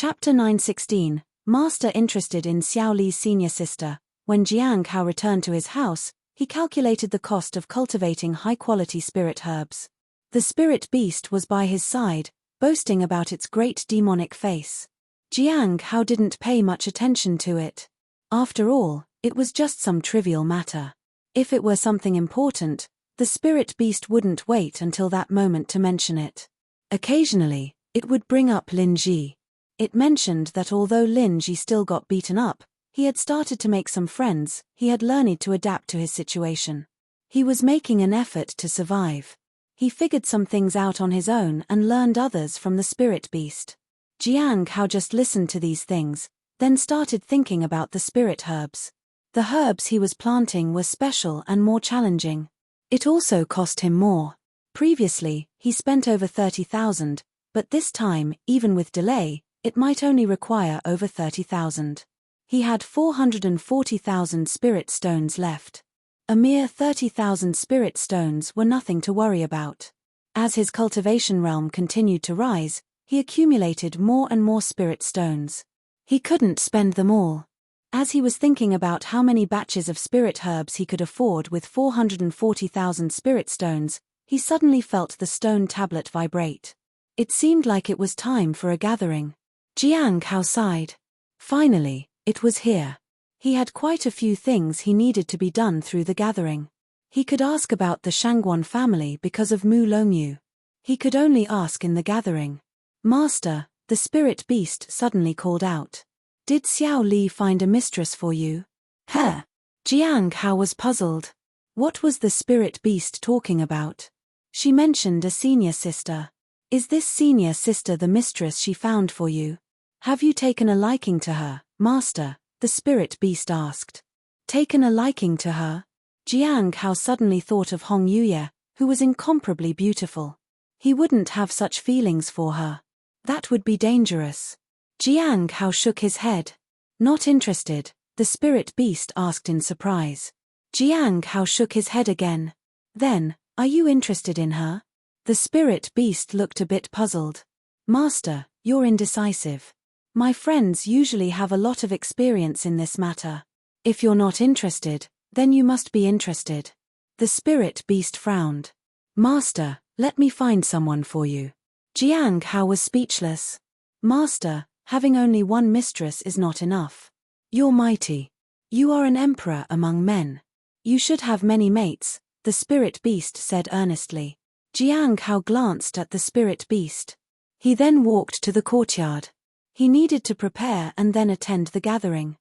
Chapter 916, Master interested in Xiao Li's senior sister. When Jiang Hao returned to his house, he calculated the cost of cultivating high-quality spirit herbs. The spirit beast was by his side, boasting about its great demonic face. Jiang Hao didn't pay much attention to it. After all, it was just some trivial matter. If it were something important, the spirit beast wouldn't wait until that moment to mention it. Occasionally, it would bring up Lin Ji. It mentioned that although Lin Ji still got beaten up, he had started to make some friends. He had learned to adapt to his situation. He was making an effort to survive. He figured some things out on his own and learned others from the spirit beast. Jiang Hao just listened to these things, then started thinking about the spirit herbs. The herbs he was planting were special and more challenging. It also cost him more. Previously, he spent over 30,000, but this time, even with delay, it might only require over 30,000. He had 440,000 spirit stones left. A mere 30,000 spirit stones were nothing to worry about. As his cultivation realm continued to rise, he accumulated more and more spirit stones. He couldn't spend them all. As he was thinking about how many batches of spirit herbs he could afford with 440,000 spirit stones, he suddenly felt the stone tablet vibrate. It seemed like it was time for a gathering. Jiang Hao sighed. Finally, it was here. He had quite a few things he needed to be done through the gathering. He could ask about the Shangguan family because of Mu Longyu. He could only ask in the gathering. Master, the spirit beast suddenly called out. Did Xiao Li find a mistress for you? Huh? Jiang Hao was puzzled. What was the spirit beast talking about? She mentioned a senior sister. Is this senior sister the mistress she found for you? Have you taken a liking to her, Master? The spirit beast asked. Taken a liking to her? Jiang Hao suddenly thought of Hong Yuye, who was incomparably beautiful. He wouldn't have such feelings for her. That would be dangerous. Jiang Hao shook his head. Not interested, the spirit beast asked in surprise. Jiang Hao shook his head again. Then, are you interested in her? The spirit beast looked a bit puzzled. Master, you're indecisive. My friends usually have a lot of experience in this matter. If you're not interested, then you must be interested. The spirit beast frowned. Master, let me find someone for you. Jiang Hao was speechless. Master, having only one mistress is not enough. You're mighty. You are an emperor among men. You should have many mates, the spirit beast said earnestly. Jiang Hao glanced at the spirit beast. He then walked to the courtyard. He needed to prepare and then attend the gathering.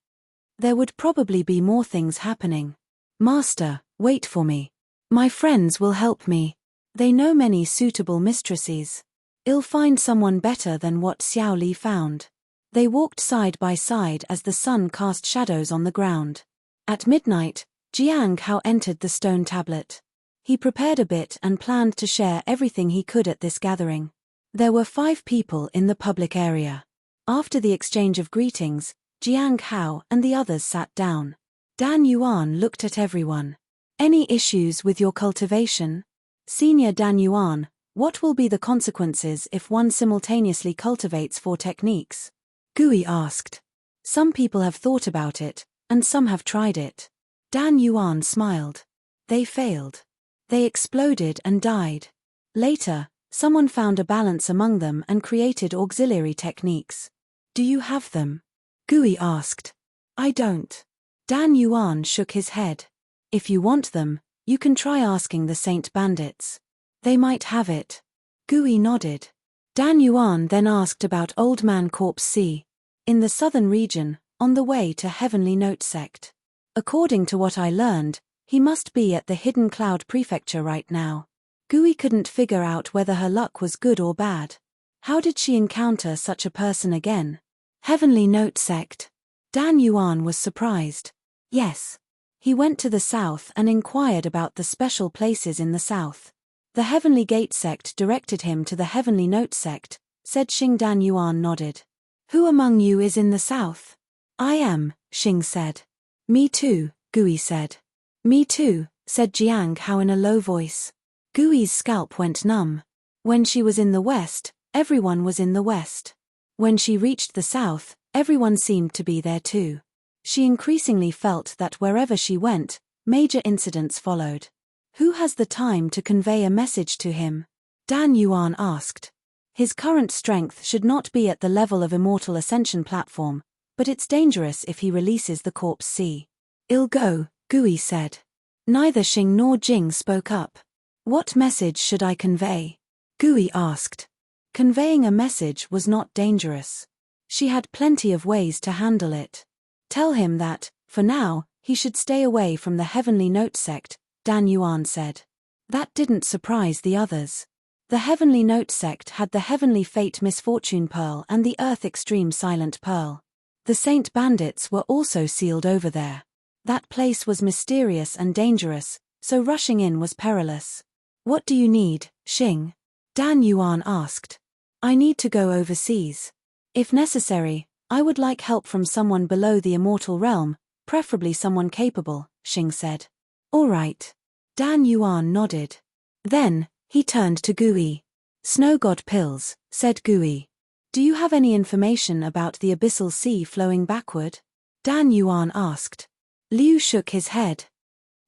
There would probably be more things happening. Master, wait for me. My friends will help me. They know many suitable mistresses. I'll find someone better than what Xiao Li found. They walked side by side as the sun cast shadows on the ground. At midnight, Jiang Hao entered the stone tablet. He prepared a bit and planned to share everything he could at this gathering. There were 5 people in the public area. After the exchange of greetings, Jiang Hao and the others sat down. Dan Yuan looked at everyone. Any issues with your cultivation? Senior Dan Yuan, what will be the consequences if one simultaneously cultivates 4 techniques? Gui asked. Some people have thought about it, and some have tried it. Dan Yuan smiled. They failed. They exploded and died. Later, someone found a balance among them and created auxiliary techniques. Do you have them? Gui asked. I don't. Dan Yuan shook his head. If you want them, you can try asking the Saint Bandits. They might have it. Gui nodded. Dan Yuan then asked about Old Man Corpse C. In the southern region, on the way to Heavenly Note Sect. According to what I learned, he must be at the Hidden Cloud Prefecture right now. Gui couldn't figure out whether her luck was good or bad. How did she encounter such a person again? Heavenly Note Sect. Dan Yuan was surprised. Yes. He went to the south and inquired about the special places in the south. The Heavenly Gate Sect directed him to the Heavenly Note Sect, said Xing. Dan Yuan nodded. Who among you is in the south? I am, Xing said. Me too, Gui said. Me too, said Jiang Hao in a low voice. Gui's scalp went numb. When she was in the west, everyone was in the west. When she reached the south, everyone seemed to be there too. She increasingly felt that wherever she went, major incidents followed. Who has the time to convey a message to him? Dan Yuan asked. His current strength should not be at the level of immortal ascension platform, but it's dangerous if he releases the corpse sea. I'll go, Gui said. Neither Xing nor Jing spoke up. What message should I convey? Gui asked. Conveying a message was not dangerous. She had plenty of ways to handle it. Tell him that, for now, he should stay away from the Heavenly Note sect, Dan Yuan said. That didn't surprise the others. The Heavenly Note sect had the Heavenly Fate Misfortune Pearl and the Earth Extreme Silent Pearl. The Saint Bandits were also sealed over there. That place was mysterious and dangerous, so rushing in was perilous. What do you need, Xing? Dan Yuan asked. I need to go overseas. If necessary, I would like help from someone below the immortal realm, preferably someone capable, Xing said. All right. Dan Yuan nodded. Then, he turned to Gui. Snow God pills, said Gui. Do you have any information about the abyssal sea flowing backward? Dan Yuan asked. Liu shook his head.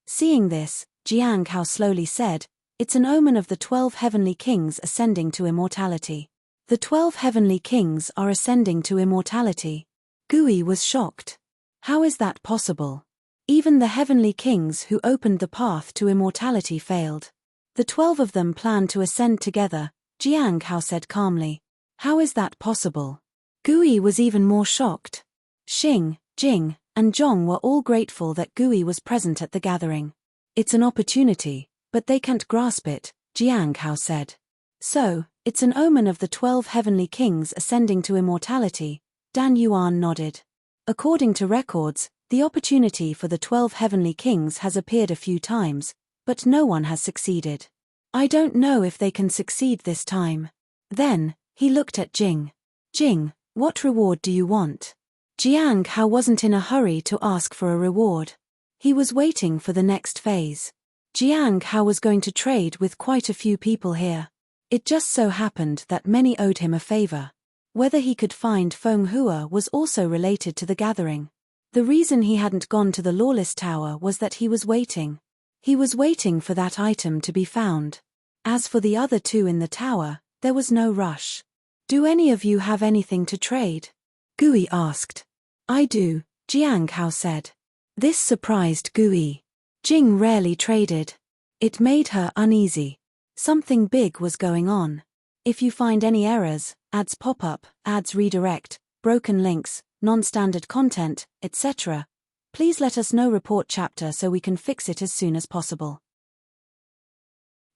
Seeing this, Jiang Hao slowly said, it's an omen of the 12 heavenly kings ascending to immortality. The 12 heavenly kings are ascending to immortality. Gui was shocked. How is that possible? Even the heavenly kings who opened the path to immortality failed. The 12 of them planned to ascend together, Jiang Hao said calmly. How is that possible? Gui was even more shocked. Xing, Jing, and Zhong were all grateful that Gui was present at the gathering. It's an opportunity, but they can't grasp it, Jiang Hao said. So, it's an omen of the 12 heavenly kings ascending to immortality, Dan Yuan nodded. According to records, the opportunity for the 12 heavenly kings has appeared a few times, but no one has succeeded. I don't know if they can succeed this time. Then, he looked at Jing. Jing, what reward do you want? Jiang Hao wasn't in a hurry to ask for a reward. He was waiting for the next phase. Jiang Hao was going to trade with quite a few people here. It just so happened that many owed him a favor. Whether he could find Feng Hua was also related to the gathering. The reason he hadn't gone to the Lawless Tower was that he was waiting. He was waiting for that item to be found. As for the other two in the tower, there was no rush. Do any of you have anything to trade? Gui asked. I do, Jiang Hao said. This surprised Gui. Jing rarely traded. It made her uneasy. Something big was going on. If you find any errors, ads pop up, ads redirect, broken links, non-standard content, etc., please let us know. Report chapter so we can fix it as soon as possible.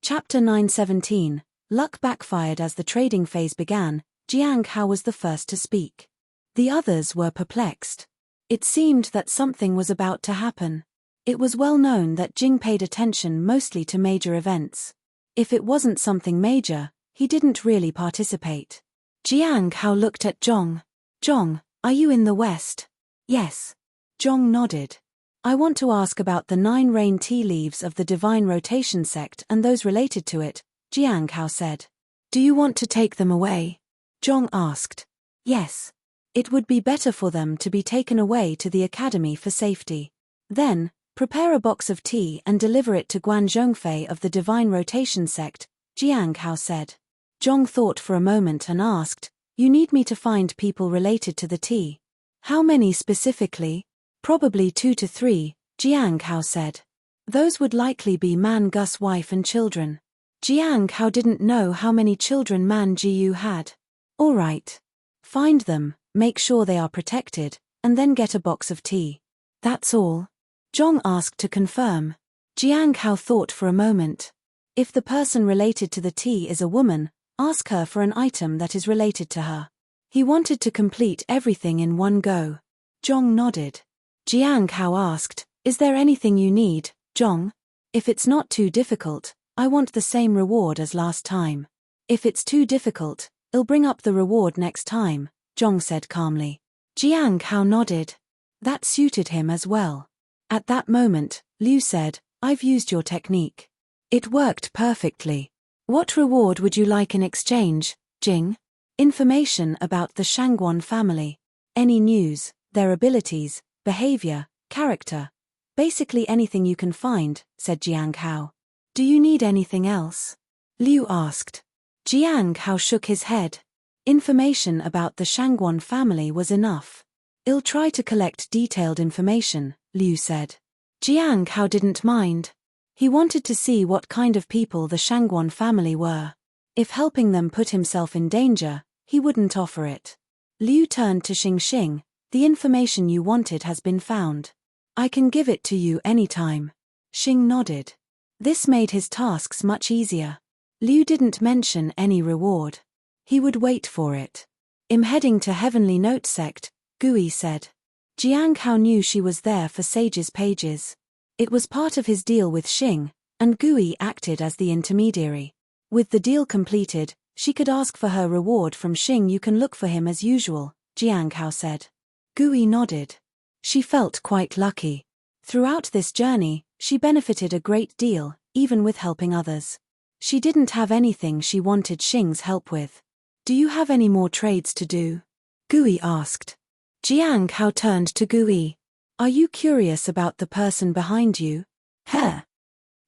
Chapter 917. Luck backfired. As the trading phase began, Jiang Hao was the first to speak. The others were perplexed. It seemed that something was about to happen. It was well known that Jing paid attention mostly to major events. If it wasn't something major, he didn't really participate. Jiang Hao looked at Zhong. Zhong, are you in the west? Yes. Zhong nodded. I want to ask about the 9 rain tea leaves of the divine rotation sect and those related to it, Jiang Hao said. Do you want to take them away? Zhong asked. Yes. It would be better for them to be taken away to the academy for safety. Then, prepare a box of tea and deliver it to Guan Zhongfei of the divine rotation sect, Jiang Hao said. Zhong thought for a moment and asked, you need me to find people related to the tea? How many specifically? Probably 2 to 3, Jiang Hao said. Those would likely be Man Gus' wife and children. Jiang Hao didn't know how many children Man Jiu had. All right. Find them, make sure they are protected, and then get a box of tea. That's all? Zhong asked to confirm. Jiang Hao thought for a moment. If the person related to the tea is a woman, ask her for an item that is related to her. He wanted to complete everything in one go. Zhong nodded. Jiang Hao asked, is there anything you need, Zhong? If it's not too difficult, I want the same reward as last time. If it's too difficult, I'll bring up the reward next time, Zhong said calmly. Jiang Hao nodded. That suited him as well. At that moment, Liu said, I've used your technique. It worked perfectly. What reward would you like in exchange, Jing? Information about the Shangguan family. Any news, their abilities, behavior, character. Basically anything you can find, said Jiang Hao. Do you need anything else? Liu asked. Jiang Hao shook his head. Information about the Shangguan family was enough. I'll try to collect detailed information, Liu said. Jiang Hao didn't mind. He wanted to see what kind of people the Shangguan family were. If helping them put himself in danger, he wouldn't offer it. Liu turned to Xing. The information you wanted has been found. I can give it to you anytime. Xing nodded. This made his tasks much easier. Liu didn't mention any reward. He would wait for it. I'm heading to Heavenly Note Sect, Gui said. Jiang Hao knew she was there for Sage's pages. It was part of his deal with Xing, and Gui acted as the intermediary. With the deal completed, she could ask for her reward from Xing. You can look for him as usual, Jiang Hao said. Gui nodded. She felt quite lucky. Throughout this journey, she benefited a great deal, even with helping others. She didn't have anything she wanted Xing's help with. Do you have any more trades to do? Gui asked. Jiang Hao turned to Gui. Are you curious about the person behind you? Huh?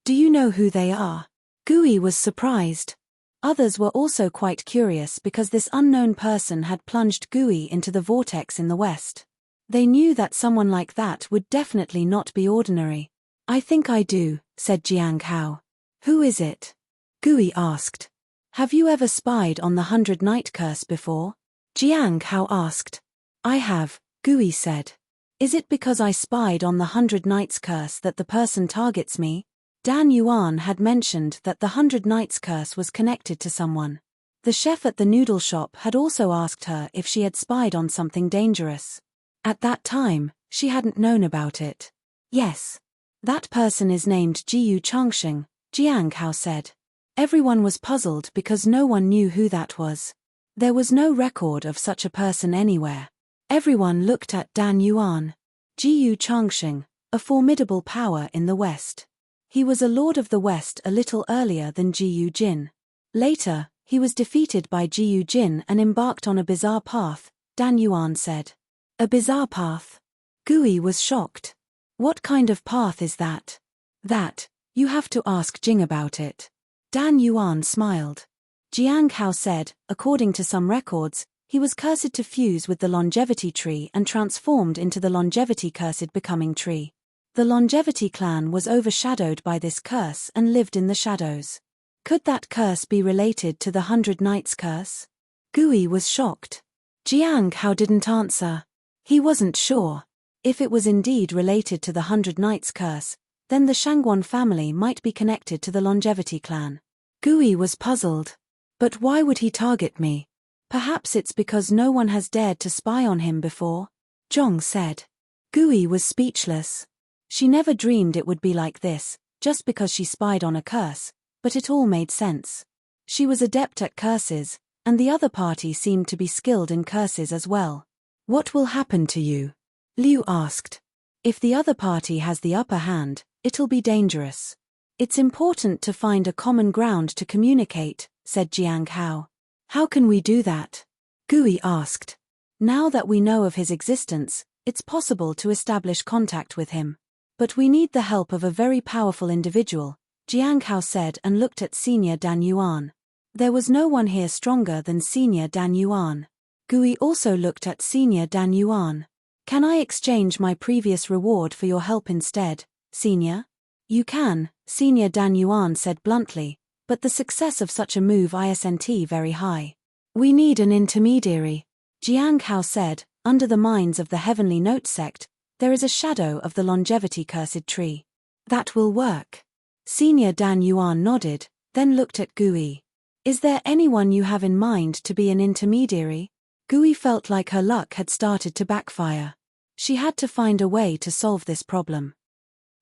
Do you know who they are? Gui was surprised. Others were also quite curious because this unknown person had plunged Gui into the vortex in the west. They knew that someone like that would definitely not be ordinary. I think I do, said Jiang Hao. Who is it? Gui asked. Have you ever spied on the 100 Night Curse before? Jiang Hao asked. I have, Gui said. Is it because I spied on the 100 Nights Curse that the person targets me? Dan Yuan had mentioned that the 100 Nights Curse was connected to someone. The chef at the noodle shop had also asked her if she had spied on something dangerous. At that time, she hadn't known about it. Yes. That person is named Jiyu Changsheng, Jiang Hao said. Everyone was puzzled because no one knew who that was. There was no record of such a person anywhere. Everyone looked at Dan Yuan. Jiyu Changsheng, a formidable power in the West. He was a lord of the West a little earlier than Jiyu Jin. Later, he was defeated by Jiyu Jin and embarked on a bizarre path, Dan Yuan said. A bizarre path? Gui was shocked. What kind of path is that? That, you have to ask Jing about it. Dan Yuan smiled. Jiang Hao said, according to some records, he was cursed to fuse with the longevity tree and transformed into the longevity cursed becoming tree. The longevity clan was overshadowed by this curse and lived in the shadows. Could that curse be related to the 100 Nights Curse? Gui was shocked. Jiang Hao didn't answer. He wasn't sure. If it was indeed related to the 100 Nights Curse, then the Shangguan family might be connected to the longevity clan. Gui was puzzled. But why would he target me? Perhaps it's because no one has dared to spy on him before, Zhong said. Gui was speechless. She never dreamed it would be like this, just because she spied on a curse, but it all made sense. She was adept at curses, and the other party seemed to be skilled in curses as well. What will happen to you? Liu asked. If the other party has the upper hand, it'll be dangerous. It's important to find a common ground to communicate, said Jiang Hao. How can we do that? Gui asked. Now that we know of his existence, it's possible to establish contact with him. But we need the help of a very powerful individual, Jiang Hao said and looked at Senior Dan Yuan. There was no one here stronger than Senior Dan Yuan. Gui also looked at Senior Dan Yuan. Can I exchange my previous reward for your help instead, Senior? You can, Senior Dan Yuan said bluntly, but the success of such a move isn't very high. We need an intermediary. Jiang Hao said, under the minds of the Heavenly Note Sect, there is a shadow of the longevity cursed tree. That will work. Senior Dan Yuan nodded, then looked at Gui. Is there anyone you have in mind to be an intermediary? Gui felt like her luck had started to backfire. She had to find a way to solve this problem.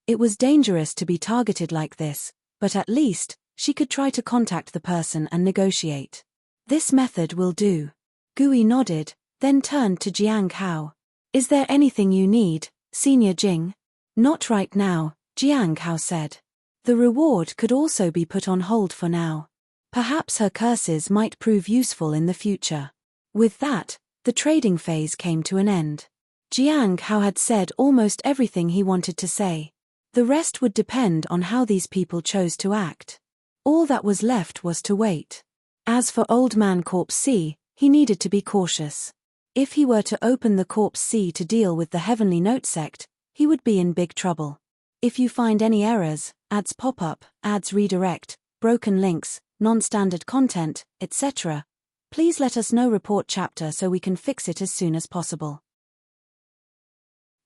It was dangerous to be targeted like this, but at least, she could try to contact the person and negotiate. This method will do. Gui nodded, then turned to Jiang Hao. Is there anything you need, Senior Jing? Not right now, Jiang Hao said. The reward could also be put on hold for now. Perhaps her curses might prove useful in the future. With that, the trading phase came to an end. Jiang Hao had said almost everything he wanted to say. The rest would depend on how these people chose to act. All that was left was to wait. As for Old Man Corpse C, he needed to be cautious. If he were to open the Corpse C to deal with the Heavenly Note sect, he would be in big trouble. If you find any errors, ads pop up, ads redirect, broken links, non-standard content, etc., please let us know. Report chapter so we can fix it as soon as possible.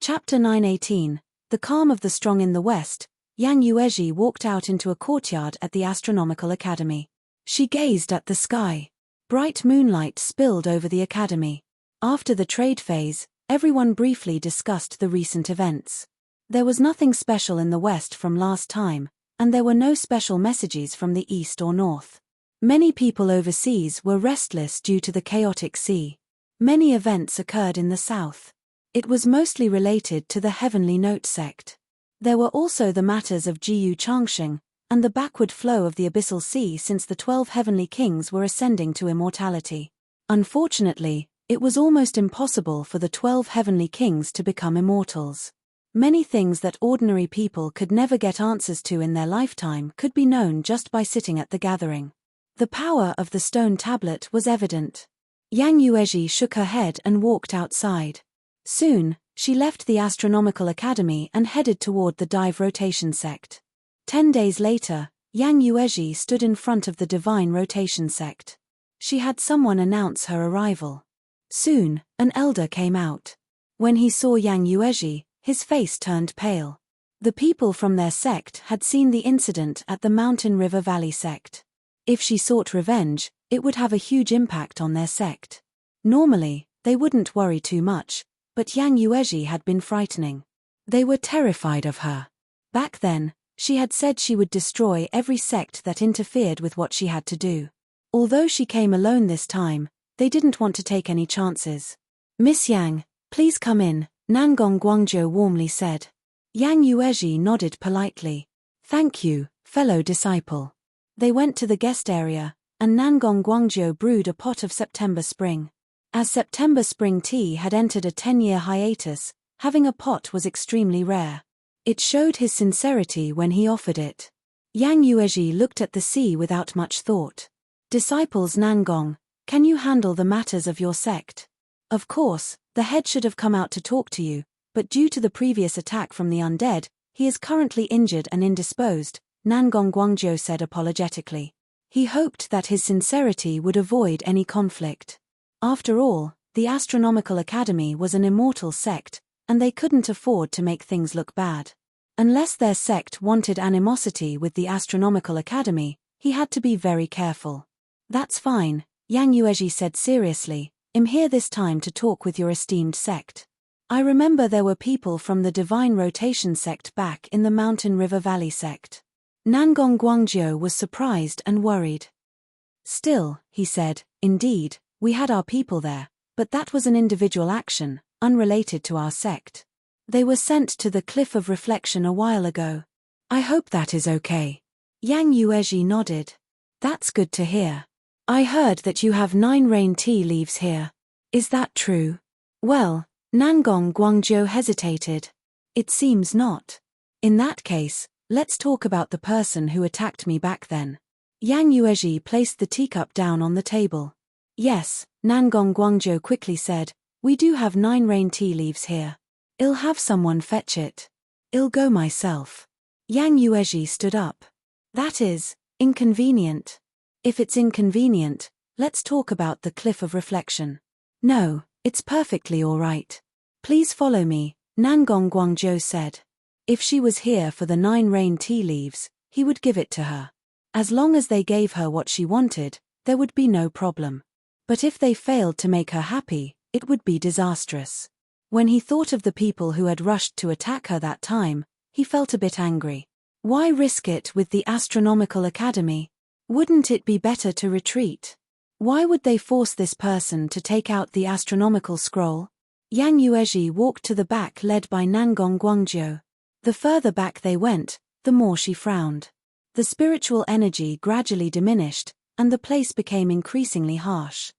Chapter 9:18. The Calm of the Strong. In the west, Yang Yuezhi walked out into a courtyard at the Astronomical Academy. She gazed at the sky. Bright moonlight spilled over the academy. After the trade phase, everyone briefly discussed the recent events. There was nothing special in the west from last time, and there were no special messages from the east or north. Many people overseas were restless due to the chaotic sea. Many events occurred in the south. It was mostly related to the Heavenly Note sect. There were also the matters of Jiyu Changsheng, and the backward flow of the Abyssal Sea since the 12 Heavenly Kings were ascending to immortality. Unfortunately, it was almost impossible for the 12 Heavenly Kings to become immortals. Many things that ordinary people could never get answers to in their lifetime could be known just by sitting at the gathering. The power of the stone tablet was evident. Yang Yuezhi shook her head and walked outside. Soon, she left the Astronomical Academy and headed toward the Dive Rotation sect. 10 days later, Yang Yuezhi stood in front of the Divine Rotation sect. She had someone announce her arrival. Soon, an elder came out. When he saw Yang Yuezhi, his face turned pale. The people from their sect had seen the incident at the Mountain River Valley sect. If she sought revenge, it would have a huge impact on their sect. Normally, they wouldn't worry too much, but Yang Yuezhi had been frightening. They were terrified of her. Back then, she had said she would destroy every sect that interfered with what she had to do. Although she came alone this time, they didn't want to take any chances. "Miss Yang, please come in," Nangong Guangzhou warmly said. Yang Yuezhi nodded politely. "Thank you, fellow disciple." They went to the guest area, and Nangong Guangzhou brewed a pot of September Spring. As September Spring tea had entered a 10-year hiatus, having a pot was extremely rare. It showed his sincerity when he offered it. Yang Yuezhi looked at the sea without much thought. "Disciples Nangong, can you handle the matters of your sect? Of course, the head should have come out to talk to you, but due to the previous attack from the undead, he is currently injured and indisposed," Nangong Guangzhou said apologetically. He hoped that his sincerity would avoid any conflict. After all, the Astronomical Academy was an immortal sect, and they couldn't afford to make things look bad. Unless their sect wanted animosity with the Astronomical Academy, he had to be very careful. "That's fine," Yang Yuezhi said seriously. "I'm here this time to talk with your esteemed sect. I remember there were people from the Divine Rotation sect back in the Mountain River Valley sect." Nangong Guangzhou was surprised and worried. "Still," he said, "indeed, we had our people there, but that was an individual action, unrelated to our sect. They were sent to the Cliff of Reflection a while ago. I hope that is okay." Yang Yuezhi nodded. "That's good to hear. I heard that you have 9 rain tea leaves here. Is that true?" "Well," Nangong Guangzhou hesitated. "It seems not. In that case, let's talk about the person who attacked me back then." Yang Yuezhi placed the teacup down on the table. "Yes," Nangong Guangzhou quickly said, "we do have 9 rain tea leaves here. I'll have someone fetch it. I'll go myself." Yang Yuezhi stood up. "That is inconvenient." "If it's inconvenient, let's talk about the Cliff of Reflection." "No, it's perfectly all right. Please follow me," Nangong Guangzhou said. If she was here for the 9 rain tea leaves, he would give it to her. As long as they gave her what she wanted, there would be no problem. But if they failed to make her happy, it would be disastrous. When he thought of the people who had rushed to attack her that time, he felt a bit angry. Why risk it with the Astronomical Academy? Wouldn't it be better to retreat? Why would they force this person to take out the astronomical scroll? Yang Yuezhi walked to the back led by Nangong Guangzhou. The further back they went, the more she frowned. The spiritual energy gradually diminished, and the place became increasingly harsh.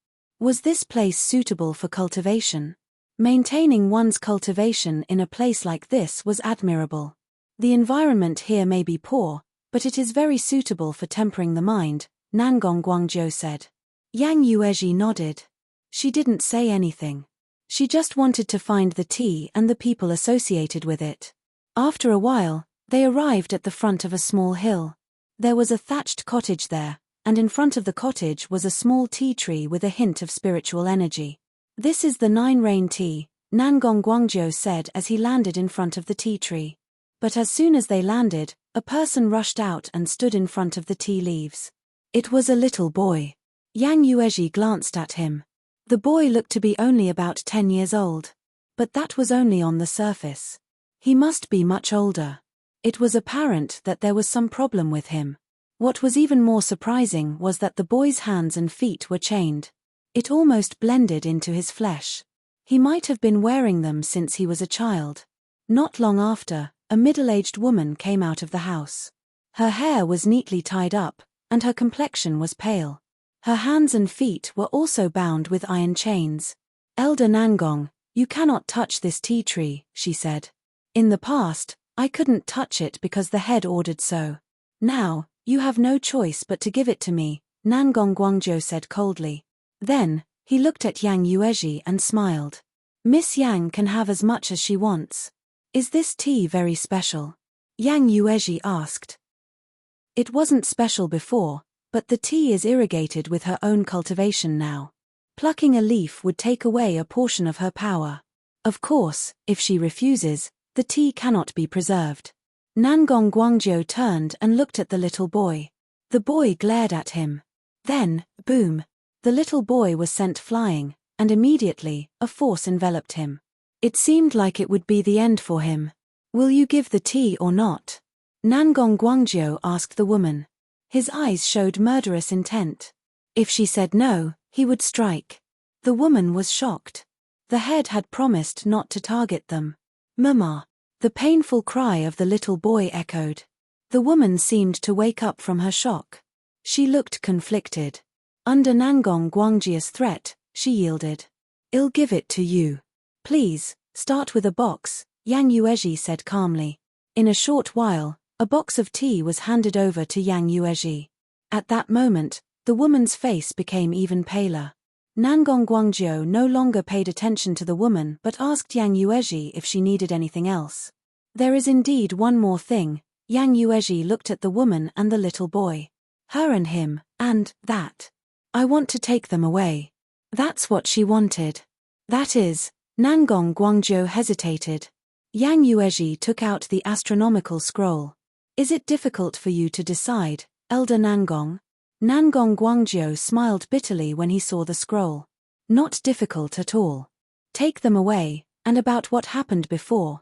Was this place suitable for cultivation? Maintaining one's cultivation in a place like this was admirable. The environment here may be poor, but it is very suitable for tempering the mind, Nangong Guangzhou said. Yang Yuezhi nodded. She didn't say anything. She just wanted to find the tea and the people associated with it. After a while, they arrived at the front of a small hill. There was a thatched cottage there, and in front of the cottage was a small tea tree with a hint of spiritual energy. This is the 9-rain tea, Nangong Guangzhou said as he landed in front of the tea tree. But as soon as they landed, a person rushed out and stood in front of the tea leaves. It was a little boy. Yang Yuezhi glanced at him. The boy looked to be only about 10 years old. But that was only on the surface. He must be much older. It was apparent that there was some problem with him. What was even more surprising was that the boy's hands and feet were chained. It almost blended into his flesh. He might have been wearing them since he was a child. Not long after, a middle-aged woman came out of the house. Her hair was neatly tied up, and her complexion was pale. Her hands and feet were also bound with iron chains. "Elder Nangong, you cannot touch this tea tree," she said. "In the past, I couldn't touch it because the head ordered so. Now, you have no choice but to give it to me," Nangong Guangzhou said coldly. Then, he looked at Yang Yuezhi and smiled. "Miss Yang can have as much as she wants. Is this tea very special?" Yang Yuezhi asked. It wasn't special before, but the tea is irrigated with her own cultivation now. Plucking a leaf would take away a portion of her power. Of course, if she refuses, the tea cannot be preserved. Nangong Guangzhou turned and looked at the little boy. The boy glared at him. Then, boom! The little boy was sent flying, and immediately, a force enveloped him. It seemed like it would be the end for him. "Will you give the tea or not?" Nangong Guangzhou asked the woman. His eyes showed murderous intent. If she said no, he would strike. The woman was shocked. The head had promised not to target them. "Mama!" The painful cry of the little boy echoed. The woman seemed to wake up from her shock. She looked conflicted. Under Nangong Guangzhou's threat, she yielded. "I'll give it to you. Please, start with a box," Yang Yuezhi said calmly. In a short while, a box of tea was handed over to Yang Yuezhi. At that moment, the woman's face became even paler. Nangong Guangzhou no longer paid attention to the woman but asked Yang Yuezhi if she needed anything else. "There is indeed one more thing." Yang Yuezhi looked at the woman and the little boy. "Her and him, and that. I want to take them away." That's what she wanted. "That is," Nangong Guangzhou hesitated. Yang Yuezhi took out the astronomical scroll. "Is it difficult for you to decide, Elder Nangong?" Nangong Guangzhou smiled bitterly when he saw the scroll. "Not difficult at all. Take them away, and about what happened before?"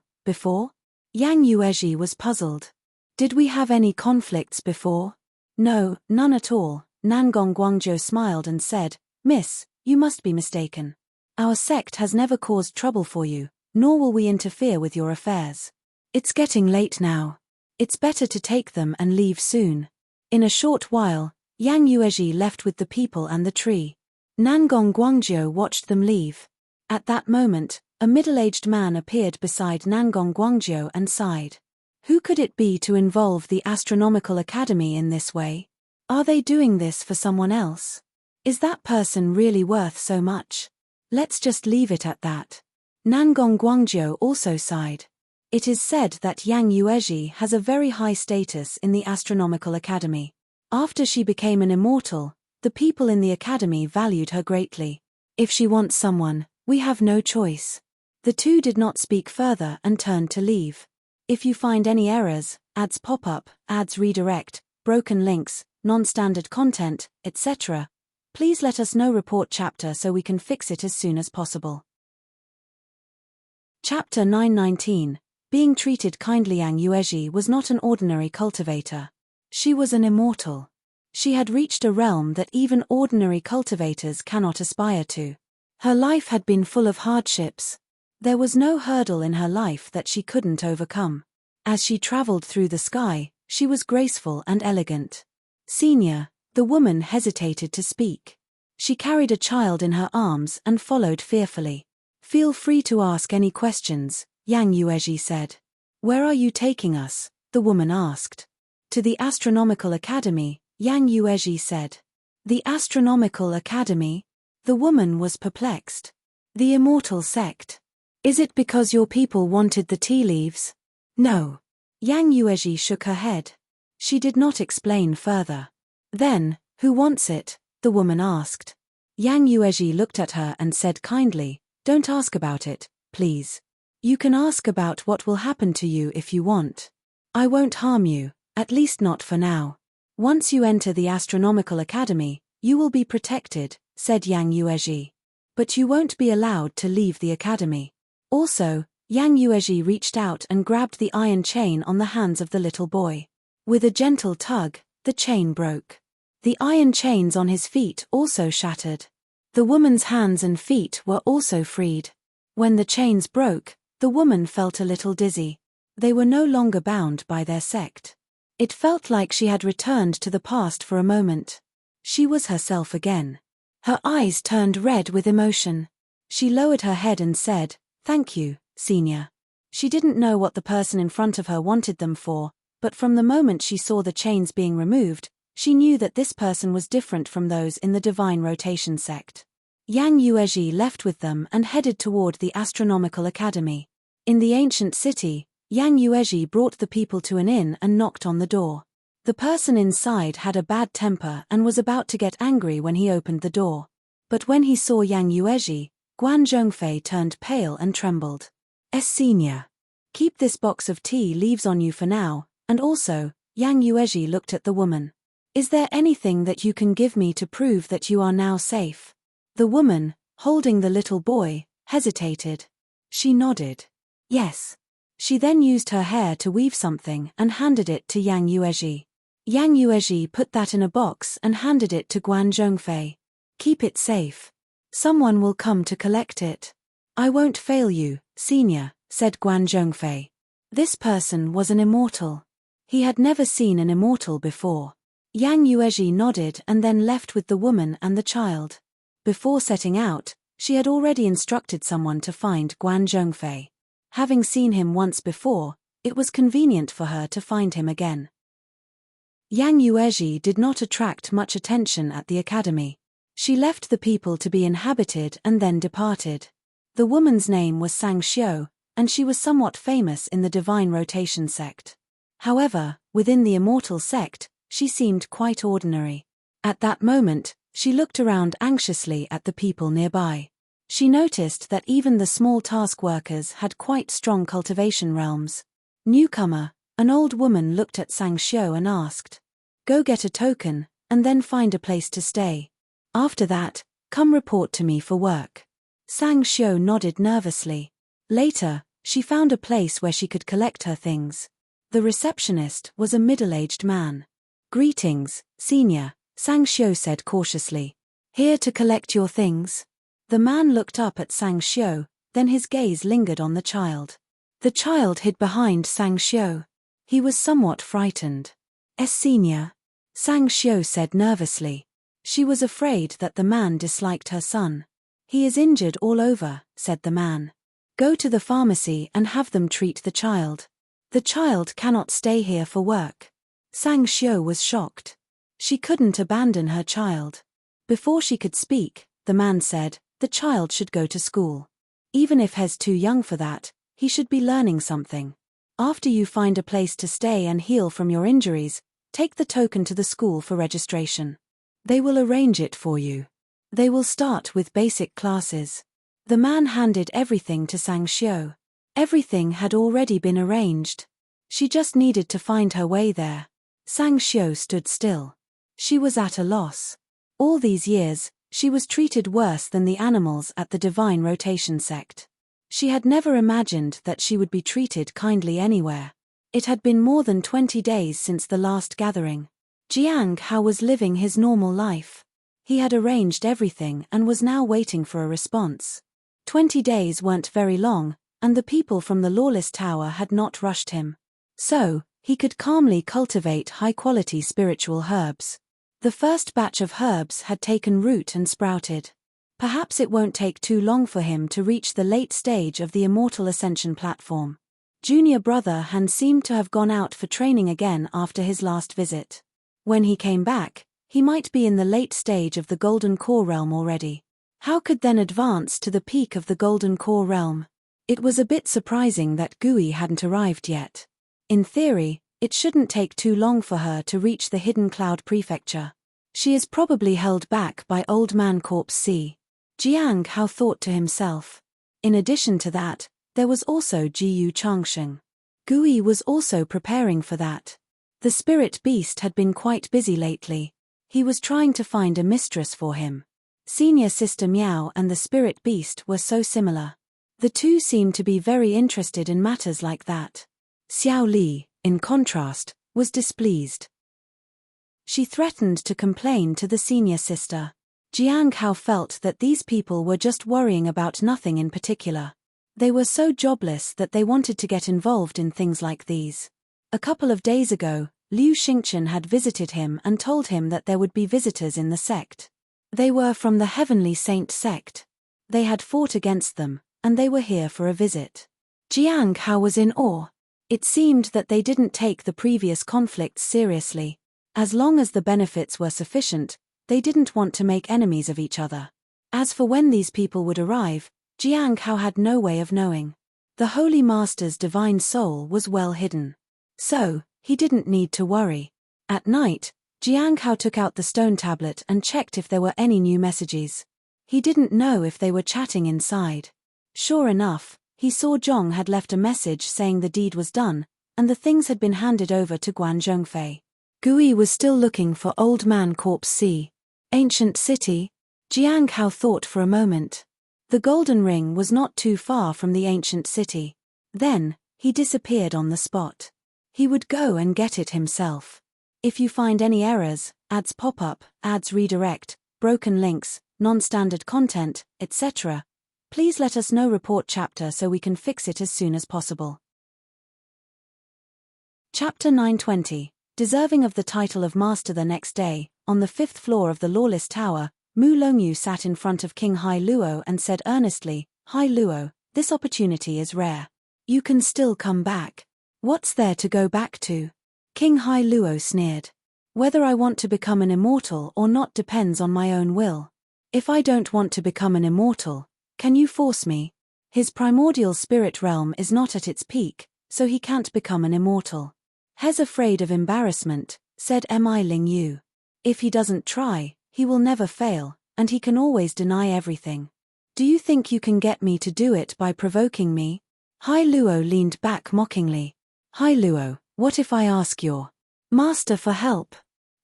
Yang Yuezhi was puzzled. "Did we have any conflicts before?" "No, none at all," Nangong Guangzhou smiled and said, "Miss, you must be mistaken. Our sect has never caused trouble for you, nor will we interfere with your affairs. It's getting late now. It's better to take them and leave soon." In a short while, Yang Yuezhi left with the people and the tree. Nangong Guangzhou watched them leave. At that moment, a middle-aged man appeared beside Nangong Guangzhou and sighed. Who could it be to involve the Astronomical Academy in this way? Are they doing this for someone else? Is that person really worth so much? Let's just leave it at that. Nangong Guangzhou also sighed. It is said that Yang Yuezhi has a very high status in the Astronomical Academy. After she became an immortal, the people in the academy valued her greatly. If she wants someone, we have no choice. The two did not speak further and turned to leave. If you find any errors, ads pop up, ads redirect, broken links, non-standard content, etc., please let us know. Report chapter so we can fix it as soon as possible. Chapter 919. Being treated kindly. Yang Yuezhi was not an ordinary cultivator. She was an immortal. She had reached a realm that even ordinary cultivators cannot aspire to. Her life had been full of hardships. There was no hurdle in her life that she couldn't overcome. As she traveled through the sky, she was graceful and elegant. "Senior," the woman hesitated to speak. She carried a child in her arms and followed fearfully. Feel free to ask any questions, Yang Yuezhi said. Where are you taking us? The woman asked. To the Astronomical Academy, Yang Yuezhi said. The Astronomical Academy? The woman was perplexed. The Immortal Sect. Is it because your people wanted the tea leaves? No. Yang Yuezhi shook her head. She did not explain further. Then, who wants it? The woman asked. Yang Yuezhi looked at her and said kindly, don't ask about it, please. You can ask about what will happen to you if you want. I won't harm you, at least not for now. Once you enter the Astronomical Academy, you will be protected, said Yang Yuezhi. But you won't be allowed to leave the academy. Also, Yang Yuezhi reached out and grabbed the iron chain on the hands of the little boy. With a gentle tug, the chain broke. The iron chains on his feet also shattered. The woman's hands and feet were also freed. When the chains broke, the woman felt a little dizzy. They were no longer bound by their sect. It felt like she had returned to the past for a moment. She was herself again. Her eyes turned red with emotion. She lowered her head and said, "Thank you, Senior." She didn't know what the person in front of her wanted them for, but from the moment she saw the chains being removed, she knew that this person was different from those in the Divine Rotation sect. Yang Yuezhi left with them and headed toward the Astronomical Academy. In the ancient city, Yang Yuezhi brought the people to an inn and knocked on the door. The person inside had a bad temper and was about to get angry when he opened the door. But when he saw Yang Yuezhi, Guan Zhongfei turned pale and trembled. Senior. Keep this box of tea leaves on you for now, and also, Yang Yuezhi looked at the woman. Is there anything that you can give me to prove that you are now safe? The woman, holding the little boy, hesitated. She nodded. Yes. She then used her hair to weave something and handed it to Yang Yuezhi. Yang Yuezhi put that in a box and handed it to Guan Zhongfei. Keep it safe. Someone will come to collect it. I won't fail you, Senior, said Guan Zhongfei. This person was an immortal. He had never seen an immortal before. Yang Yuezhi nodded and then left with the woman and the child. Before setting out, she had already instructed someone to find Guan Zhongfei. Having seen him once before, it was convenient for her to find him again. Yang Yuezhi did not attract much attention at the academy. She left the people to be inhabited and then departed. The woman's name was Sang Xiu, and she was somewhat famous in the Divine Rotation sect. However, within the Immortal sect, she seemed quite ordinary. At that moment, she looked around anxiously at the people nearby. She noticed that even the small task workers had quite strong cultivation realms. Newcomer, an old woman looked at Sang Xiu and asked, "Go get a token, and then find a place to stay. After that, come report to me for work." Sang Xiu nodded nervously. Later, she found a place where she could collect her things. The receptionist was a middle-aged man. "Greetings, Senior," Sang Xiu said cautiously. "Here to collect your things?" The man looked up at Sang Xiu, then his gaze lingered on the child. The child hid behind Sang Xiu. He was somewhat frightened. Senior," Sang Xiu said nervously. She was afraid that the man disliked her son. "He is injured all over," said the man. "Go to the pharmacy and have them treat the child. The child cannot stay here for work." Sang Xiu was shocked. She couldn't abandon her child. Before she could speak, the man said, "The child should go to school. Even if he's too young for that, he should be learning something. After you find a place to stay and heal from your injuries, take the token to the school for registration. They will arrange it for you. They will start with basic classes." The man handed everything to Sang Xiu. Everything had already been arranged. She just needed to find her way there. Sang Xiu stood still. She was at a loss. All these years, she was treated worse than the animals at the Divine Rotation sect. She had never imagined that she would be treated kindly anywhere. It had been more than 20 days since the last gathering. Jiang Hao was living his normal life. He had arranged everything and was now waiting for a response. 20 days weren't very long, and the people from the Lawless Tower had not rushed him. So, he could calmly cultivate high-quality spiritual herbs. The first batch of herbs had taken root and sprouted. Perhaps it won't take too long for him to reach the late stage of the immortal ascension platform. Junior brother Han seemed to have gone out for training again after his last visit. When he came back, he might be in the late stage of the Golden Core realm already. How could then advance to the peak of the Golden Core realm? It was a bit surprising that Gui hadn't arrived yet. In theory, it shouldn't take too long for her to reach the Hidden Cloud Prefecture. She is probably held back by Old Man Corpse C. Jiang Hao thought to himself. In addition to that, there was also Jiyu Changsheng. Gui was also preparing for that. The spirit beast had been quite busy lately. He was trying to find a mistress for him. Senior Sister Miao and the spirit beast were so similar. The two seemed to be very interested in matters like that. Xiao Li, in contrast, was displeased. She threatened to complain to the senior sister. Jiang Hao felt that these people were just worrying about nothing in particular. They were so jobless that they wanted to get involved in things like these. A couple of days ago, Liu Xingchen had visited him and told him that there would be visitors in the sect. They were from the Heavenly Saint sect. They had fought against them, and they were here for a visit. Jiang Hao was in awe. It seemed that they didn't take the previous conflicts seriously. As long as the benefits were sufficient, they didn't want to make enemies of each other. As for when these people would arrive, Jiang Hao had no way of knowing. The Holy Master's divine soul was well hidden. So, he didn't need to worry. At night, Jiang Hao took out the stone tablet and checked if there were any new messages. He didn't know if they were chatting inside. Sure enough, he saw Zhong had left a message saying the deed was done, and the things had been handed over to Guan Zhongfei. Gui was still looking for Old Man Corpse C. Ancient City? Jiang Hao thought for a moment. The golden ring was not too far from the ancient city. Then, he disappeared on the spot. He would go and get it himself. If you find any errors, ads pop up, ads redirect, broken links, non-standard content, etc., please let us know. Report chapter so we can fix it as soon as possible. Chapter 920. Deserving of the title of Master. The next day, on the 5th floor of the Lawless Tower, Mu Longyu sat in front of King Hai Luo and said earnestly, "Hai Luo, this opportunity is rare. You can still come back. What's there to go back to?" King Hai Luo sneered. "Whether I want to become an immortal or not depends on my own will. If I don't want to become an immortal, can you force me?" His primordial spirit realm is not at its peak, so he can't become an immortal. He's afraid of embarrassment, said Ling Yu. If he doesn't try, he will never fail, and he can always deny everything. Do you think you can get me to do it by provoking me? Hai Luo leaned back mockingly. Hai Luo, what if I ask your master for help?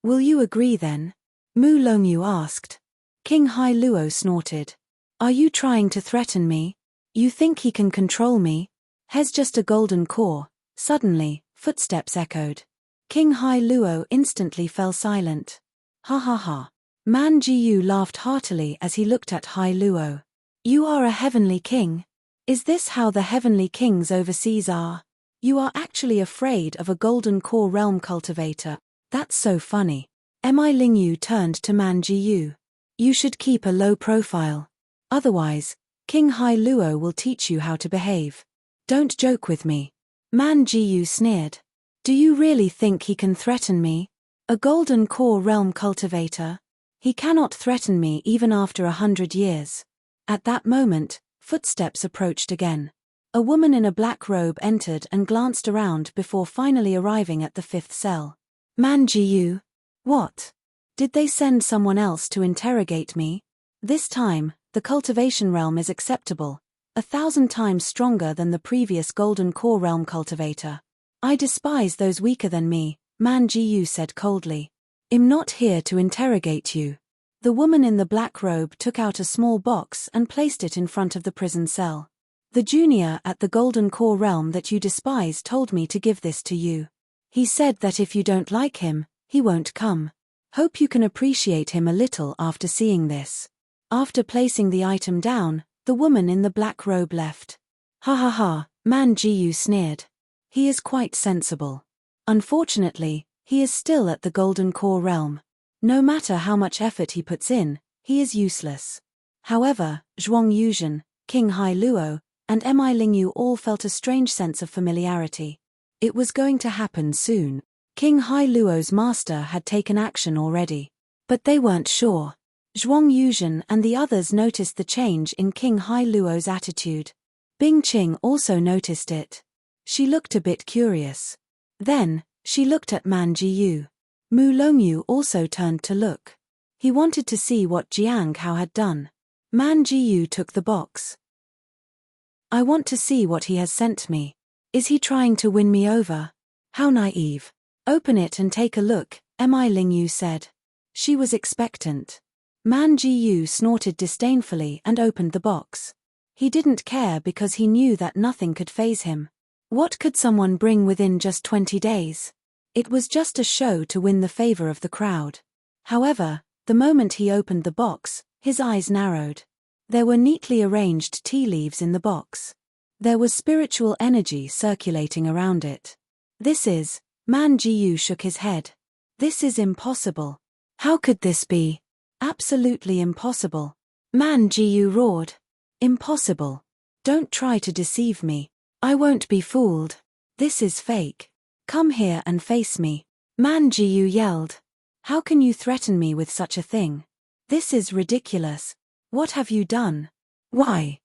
Will you agree then? Mu Longyu asked. King Hai Luo snorted. Are you trying to threaten me? You think he can control me? He's just a golden core. Suddenly, footsteps echoed. King Hai Luo instantly fell silent. Ha ha ha. Man Jiyu laughed heartily as he looked at Hai Luo. You are a heavenly king? Is this how the heavenly kings overseas are? You are actually afraid of a golden core realm cultivator. That's so funny. Ling Yu turned to Man Jiyu. You should keep a low profile. Otherwise, King Hai Luo will teach you how to behave. Don't joke with me. Man Jiyu sneered. Do you really think he can threaten me? A golden core realm cultivator? He cannot threaten me even after 100 years. At that moment, footsteps approached again. A woman in a black robe entered and glanced around before finally arriving at the 5th cell. Man Jiyu? What? Did they send someone else to interrogate me? This time, the cultivation realm is acceptable, 1,000 times stronger than the previous golden core realm cultivator. I despise those weaker than me, Man Jiyu said coldly. I'm not here to interrogate you. The woman in the black robe took out a small box and placed it in front of the prison cell. The junior at the golden core realm that you despise told me to give this to you. He said that if you don't like him, he won't come. Hope you can appreciate him a little after seeing this. After placing the item down, the woman in the black robe left. Ha ha ha, Man Jiyu sneered. He is quite sensible. Unfortunately, he is still at the golden core realm. No matter how much effort he puts in, he is useless. However, Zhuang Yuzhen, King Hai Luo, and Mi Lingyu all felt a strange sense of familiarity. It was going to happen soon. King Hai Luo's master had taken action already. But they weren't sure. Zhuang Yuzhen and the others noticed the change in King Hai Luo's attitude. Bing Qing also noticed it. She looked a bit curious. Then, she looked at Man Jiyu. Mu Longyu also turned to look. He wanted to see what Jiang Hao had done. Man Jiyu took the box. I want to see what he has sent me. Is he trying to win me over? How naive. Open it and take a look, Mi Lingyu said. She was expectant. Man Jiyu snorted disdainfully and opened the box. He didn't care because he knew that nothing could faze him. What could someone bring within just 20 days? It was just a show to win the favor of the crowd. However, the moment he opened the box, his eyes narrowed. There were neatly arranged tea leaves in the box. There was spiritual energy circulating around it. Man Jiyu shook his head. This is impossible. How could this be? Absolutely impossible. Man Jiyu roared. Impossible. Don't try to deceive me. I won't be fooled. This is fake. Come here and face me. Man Jiyu yelled. How can you threaten me with such a thing? This is ridiculous. What have you done? Why?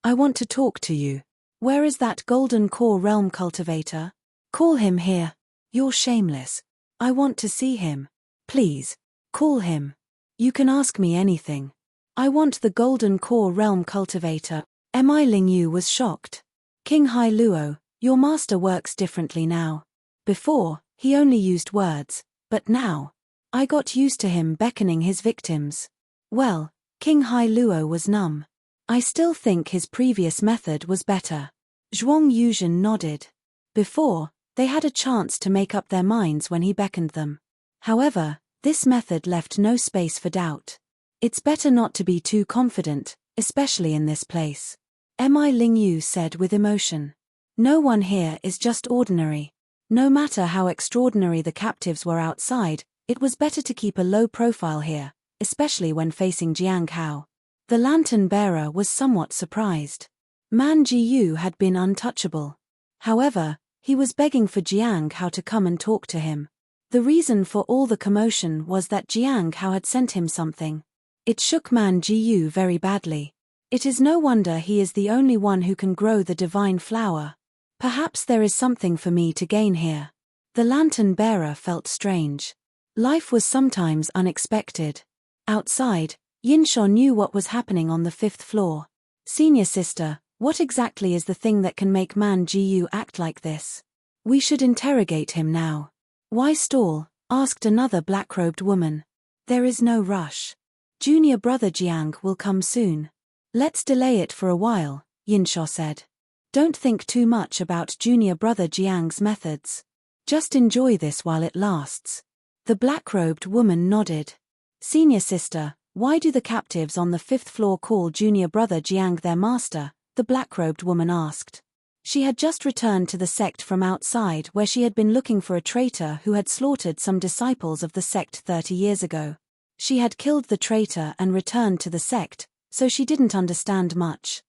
I want to talk to you. Where is that golden core realm cultivator? Call him here. You're shameless. I want to see him. Please. Call him. You can ask me anything. I want the golden core realm cultivator. Mi Lingyu was shocked. King Hai Luo, your master works differently now. Before, he only used words, but now, I got used to him beckoning his victims. Well, King Hai Luo was numb. I still think his previous method was better. Zhuang Yuzhen nodded. Before, they had a chance to make up their minds when he beckoned them. However, this method left no space for doubt. It's better not to be too confident, especially in this place. Mi Lingyu said with emotion. No one here is just ordinary. No matter how extraordinary the captives were outside, it was better to keep a low profile here, especially when facing Jiang Hao. The lantern bearer was somewhat surprised. Man Jiyu had been untouchable. However, he was begging for Jiang Hao to come and talk to him. The reason for all the commotion was that Jiang Hao had sent him something. It shook Man Jiyu very badly. It is no wonder he is the only one who can grow the divine flower. Perhaps there is something for me to gain here. The lantern bearer felt strange. Life was sometimes unexpected. Outside, Yinshaw knew what was happening on the 5th floor. Senior sister, what exactly is the thing that can make Man Jiyu act like this? We should interrogate him now. Why stall? Asked another black-robed woman. There is no rush. Junior brother Jiang will come soon. Let's delay it for a while, Yinshaw said. Don't think too much about junior brother Jiang's methods. Just enjoy this while it lasts. The black-robed woman nodded. Senior sister, why do the captives on the 5th floor call junior brother Jiang their master? The black-robed woman asked. She had just returned to the sect from outside where she had been looking for a traitor who had slaughtered some disciples of the sect 30 years ago. She had killed the traitor and returned to the sect, so she didn't understand much.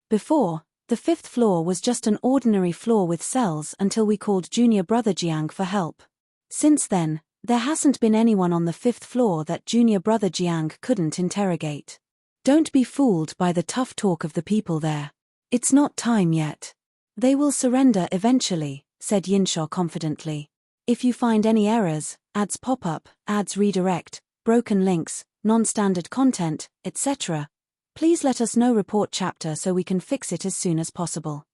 Before, the 5th floor was just an ordinary floor with cells until we called junior brother Jiang for help. Since then, there hasn't been anyone on the 5th floor that junior brother Jiang couldn't interrogate. Don't be fooled by the tough talk of the people there. It's not time yet. They will surrender eventually, said Yinshaw confidently. If you find any errors, ads pop up, ads redirect, broken links, non-standard content, etc., please let us know. Report chapter so we can fix it as soon as possible.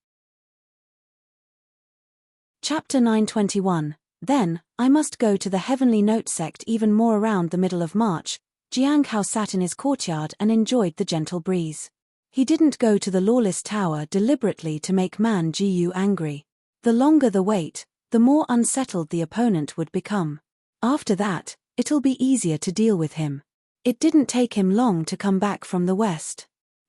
Chapter 921. Then, I must go to the Heavenly Note sect. Even more around the middle of March, Jiang Hao sat in his courtyard and enjoyed the gentle breeze. He didn't go to the Lawless Tower deliberately to make Man Jiyu angry. The longer the wait, the more unsettled the opponent would become. After that, it'll be easier to deal with him. It didn't take him long to come back from the west.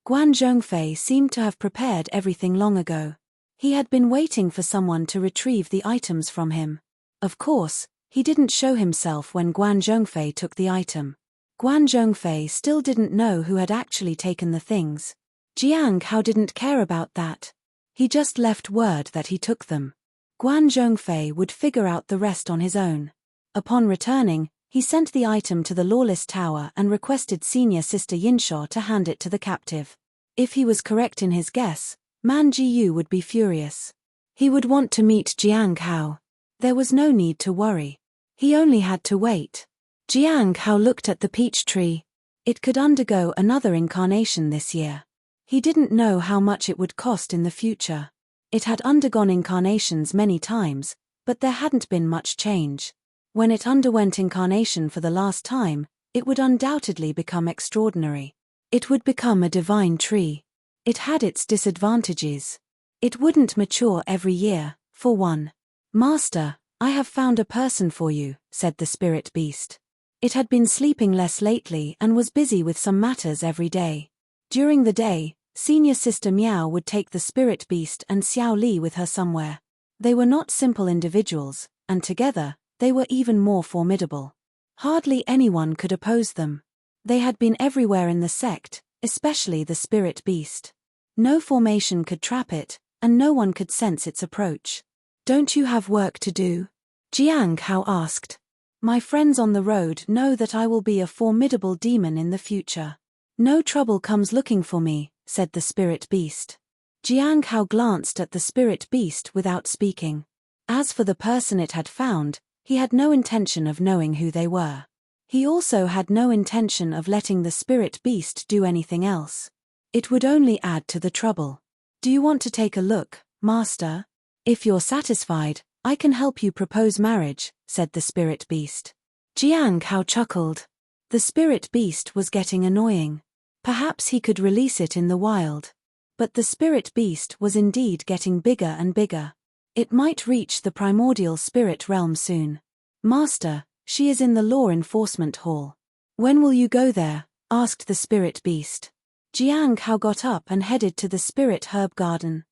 Guan Zhongfei seemed to have prepared everything long ago. He had been waiting for someone to retrieve the items from him. Of course, He didn't show himself when Guan Zhongfei took the item. Guan Zhongfei still didn't know who had actually taken the things. Jiang Hao didn't care about that. He just left word that he took them. Guan Zhongfei would figure out the rest on his own. Upon returning, he sent the item to the Lawless Tower and requested Senior Sister Yinshaw to hand it to the captive. If he was correct in his guess, Man Jiyu would be furious. He would want to meet Jiang Hao. There was no need to worry. He only had to wait. Jiang Hao looked at the peach tree. It could undergo another incarnation this year. He didn't know how much it would cost in the future. It had undergone incarnations many times, but there hadn't been much change. When it underwent incarnation for the last time, it would undoubtedly become extraordinary. It would become a divine tree. It had its disadvantages. It wouldn't mature every year, for one. "Master, I have found a person for you," said the spirit beast. It had been sleeping less lately and was busy with some matters every day. During the day, Senior Sister Miao would take the spirit beast and Xiao Li with her somewhere. They were not simple individuals, and together, they were even more formidable. Hardly anyone could oppose them. They had been everywhere in the sect, especially the spirit beast. No formation could trap it, and no one could sense its approach. "Don't you have work to do?" Jiang Hao asked. "My friends on the road know that I will be a formidable demon in the future. No trouble comes looking for me," said the spirit beast. Jiang Hao glanced at the spirit beast without speaking. As for the person it had found, he had no intention of knowing who they were. He also had no intention of letting the spirit beast do anything else. It would only add to the trouble. "Do you want to take a look, Master? If you're satisfied, I can help you propose marriage," said the spirit beast. Jiang Hao chuckled. The spirit beast was getting annoying. Perhaps he could release it in the wild. But the spirit beast was indeed getting bigger and bigger. It might reach the primordial spirit realm soon. "Master, she is in the law enforcement hall. When will you go there?" asked the spirit beast. Jiang Hao got up and headed to the spirit herb garden.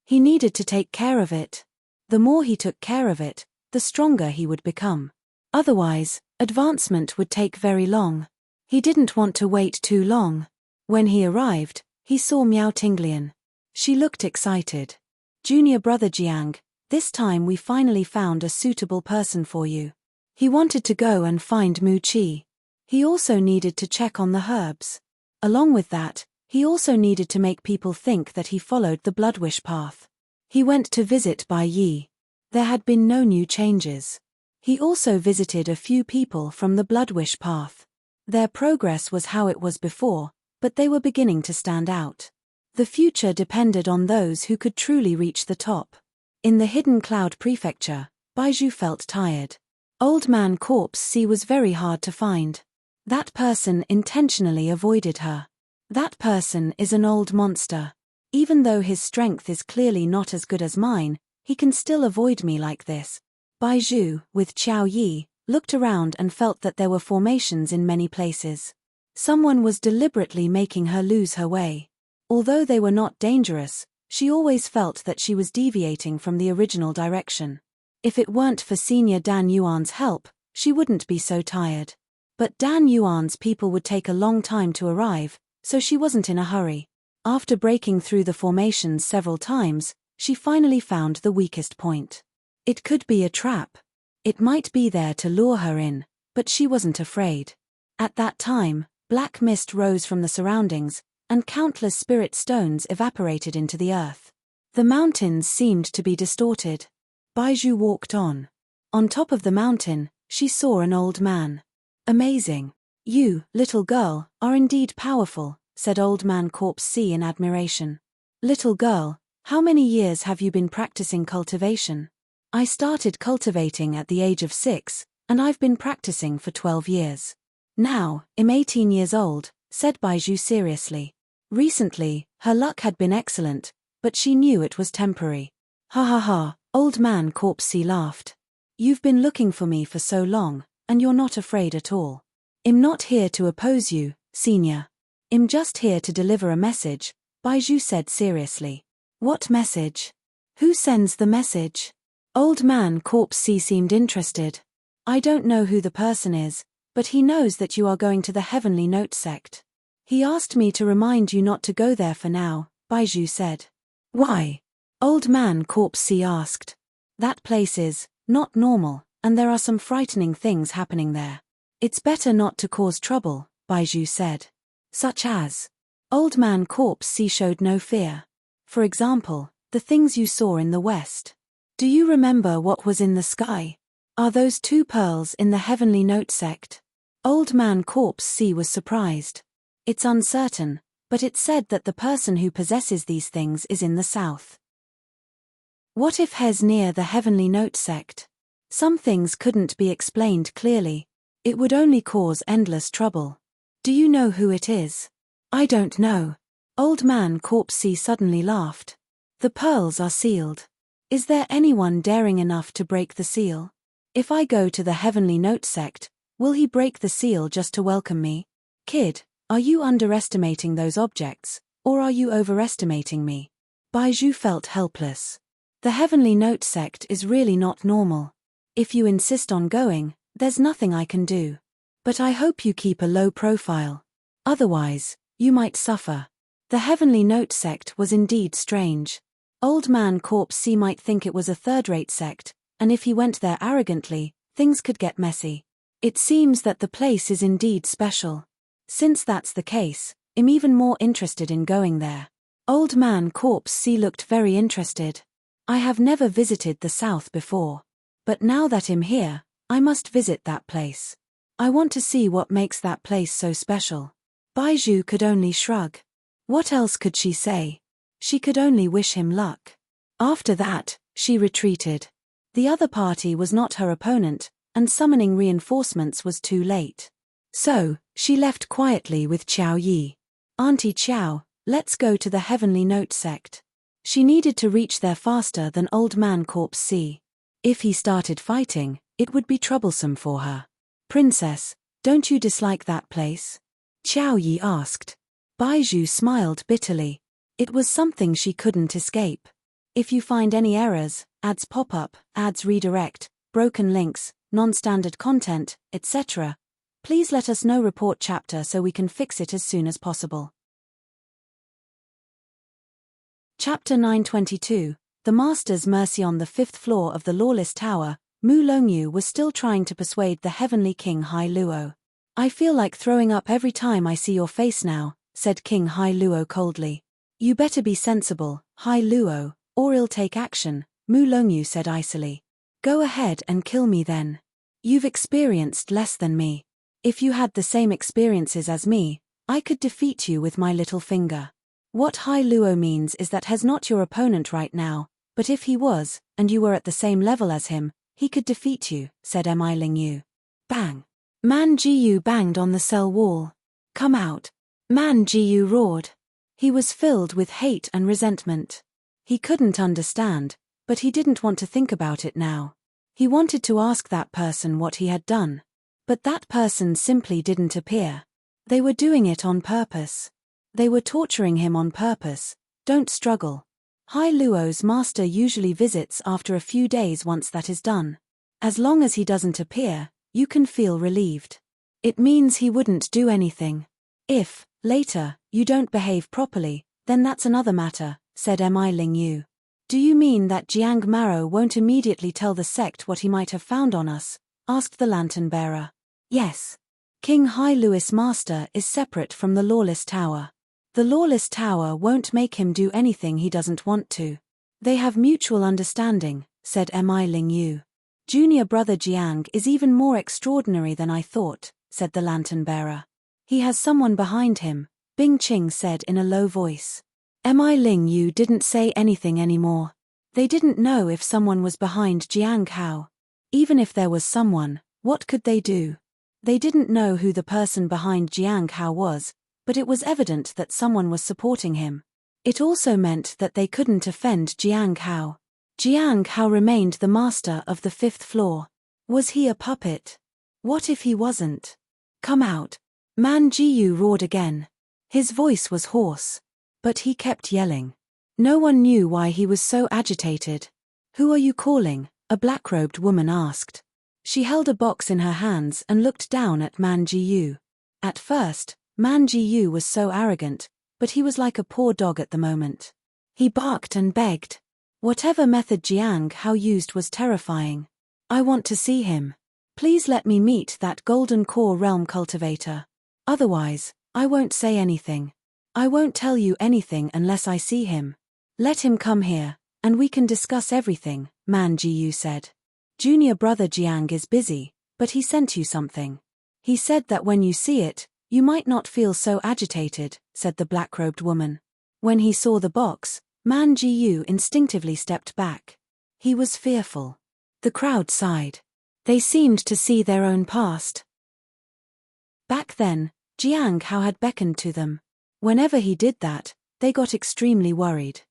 He needed to take care of it. The more he took care of it, the stronger he would become. Otherwise, advancement would take very long. He didn't want to wait too long. When he arrived, he saw Miao Tinglian. She looked excited. "Junior brother Jiang, this time we finally found a suitable person for you." He wanted to go and find Mu Qi. He also needed to check on the herbs. Along with that, he also needed to make people think that he followed the Bloodwish path. He went to visit Bai Yi. There had been no new changes. He also visited a few people from the Bloodwish path. Their progress was how it was before, but they were beginning to stand out. The future depended on those who could truly reach the top. In the Hidden Cloud Prefecture, Baizhu felt tired. Old Man Corpse C was very hard to find. That person intentionally avoided her. That person is an old monster. Even though his strength is clearly not as good as mine, he can still avoid me like this. Baizhu, with Qiao Yi, looked around and felt that there were formations in many places. Someone was deliberately making her lose her way. Although they were not dangerous, she always felt that she was deviating from the original direction. If it weren't for Senior Dan Yuan's help, she wouldn't be so tired. But Dan Yuan's people would take a long time to arrive, so she wasn't in a hurry. After breaking through the formations several times, she finally found the weakest point. It could be a trap. It might be there to lure her in, but she wasn't afraid. At that time, black mist rose from the surroundings, and countless spirit stones evaporated into the earth. The mountains seemed to be distorted. Baizhu walked on. On top of the mountain, she saw an old man. "Amazing. You, little girl, are indeed powerful," said Old Man Corpse C in admiration. "Little girl, how many years have you been practicing cultivation?" "I started cultivating at the age of 6, and I've been practicing for 12 years. Now, I'm 18 years old," said Baizhu seriously. Recently, her luck had been excellent, but she knew it was temporary. "Ha ha ha," Old Man Corpse C laughed. "You've been looking for me for so long, and you're not afraid at all. I'm not here to oppose you, Senior. I'm just here to deliver a message," Baizhu said seriously. "What message? Who sends the message?" Old Man Corpse C seemed interested. I don't know who the person is, but he knows that you are going to the Heavenly Note sect. He asked me to remind you not to go there for now, Baiju said. Why? Old Man Corpse C asked. That place is not normal, and there are some frightening things happening there. It's better not to cause trouble, Baiju said. Such as? Old Man Corpse C showed no fear. For example, the things you saw in the west. Do you remember what was in the sky? Are those 2 pearls in the Heavenly Note sect? Old Man Corpse C was surprised. It's uncertain, but it's said that the person who possesses these things is in the south. What if he's near the Heavenly Note sect? Some things couldn't be explained clearly. It would only cause endless trouble. Do you know who it is? I don't know. Old Man Corpse C suddenly laughed. The pearls are sealed. Is there anyone daring enough to break the seal? If I go to the Heavenly Note sect, will he break the seal just to welcome me? Kid, are you underestimating those objects, or are you overestimating me? Baiju felt helpless. The Heavenly Note sect is really not normal. If you insist on going, there's nothing I can do. But I hope you keep a low profile. Otherwise, you might suffer. The Heavenly Note sect was indeed strange. Old Man Corpse C might think it was a third-rate sect, and if he went there arrogantly, things could get messy. It seems that the place is indeed special. Since that's the case, I'm even more interested in going there. Old Man Corpse C looked very interested. I have never visited the south before. But now that I'm here, I must visit that place. I want to see what makes that place so special. Baiju could only shrug. What else could she say? She could only wish him luck. After that, she retreated. The other party was not her opponent, and summoning reinforcements was too late. So, she left quietly with Qiao Yi. Auntie Qiao, let's go to the Heavenly Note sect. She needed to reach there faster than Old Man Corpse C. If he started fighting, it would be troublesome for her. Princess, don't you dislike that place? Qiao Yi asked. Baiju smiled bitterly. It was something she couldn't escape. If you find any errors, ads pop up, ads redirect, broken links, non-standard content, etc., please let us know. Report chapter so we can fix it as soon as possible. Chapter 922, The Master's Mercy. On the 5th floor of the Lawless Tower, Mu Longyu was still trying to persuade the Heavenly King Hai Luo. I feel like throwing up every time I see your face now, said King Hai Luo coldly. You better be sensible, Hai Luo, or I'll take action, Mu Longyu said icily. Go ahead and kill me then. You've experienced less than me. If you had the same experiences as me, I could defeat you with my little finger. What Hai Luo means is that he's not your opponent right now, but if he was, and you were at the same level as him, he could defeat you, said Mi Lingyu. Bang! Man Jiyu banged on the cell wall. Come out! Man Jiyu roared. He was filled with hate and resentment. He couldn't understand, but he didn't want to think about it now. He wanted to ask that person what he had done. But that person simply didn't appear. They were doing it on purpose. They were torturing him on purpose. Don't struggle. Hai Luo's master usually visits after a few days. Once that is done, as long as he doesn't appear, you can feel relieved. It means he wouldn't do anything. If, later, you don't behave properly, then that's another matter, said Mi Lingyu. Do you mean that Jiang Maro won't immediately tell the sect what he might have found on us? Asked the lantern bearer. Yes. King Hai Luo's master is separate from the Lawless Tower. The Lawless Tower won't make him do anything he doesn't want to. They have mutual understanding, said Mi Lingyu. Junior brother Jiang is even more extraordinary than I thought, said the lantern bearer. He has someone behind him, Bing Qing said in a low voice. Mi Lingyu didn't say anything anymore. They didn't know if someone was behind Jiang Hao. Even if there was someone, what could they do? They didn't know who the person behind Jiang Hao was, but it was evident that someone was supporting him. It also meant that they couldn't offend Jiang Hao. Jiang Hao remained the master of the 5th floor. Was he a puppet? What if he wasn't? Come out! Man Jiyu roared again. His voice was hoarse. But he kept yelling. No one knew why he was so agitated. Who are you calling? a black-robed woman asked. She held a box in her hands and looked down at Man Ji-yu. At first, Man Ji-yu was so arrogant, but he was like a poor dog at the moment. He barked and begged. Whatever method Jiang Hao used was terrifying. I want to see him. Please let me meet that golden core realm cultivator. Otherwise, I won't say anything. I won't tell you anything unless I see him. Let him come here, and we can discuss everything, Man Ji-yu said. Junior brother Jiang is busy, but he sent you something. He said that when you see it, you might not feel so agitated, said the black-robed woman. When he saw the box, Man Ji-yu instinctively stepped back. He was fearful. The crowd sighed. They seemed to see their own past. Back then, Jiang Hao had beckoned to them. Whenever he did that, they got extremely worried.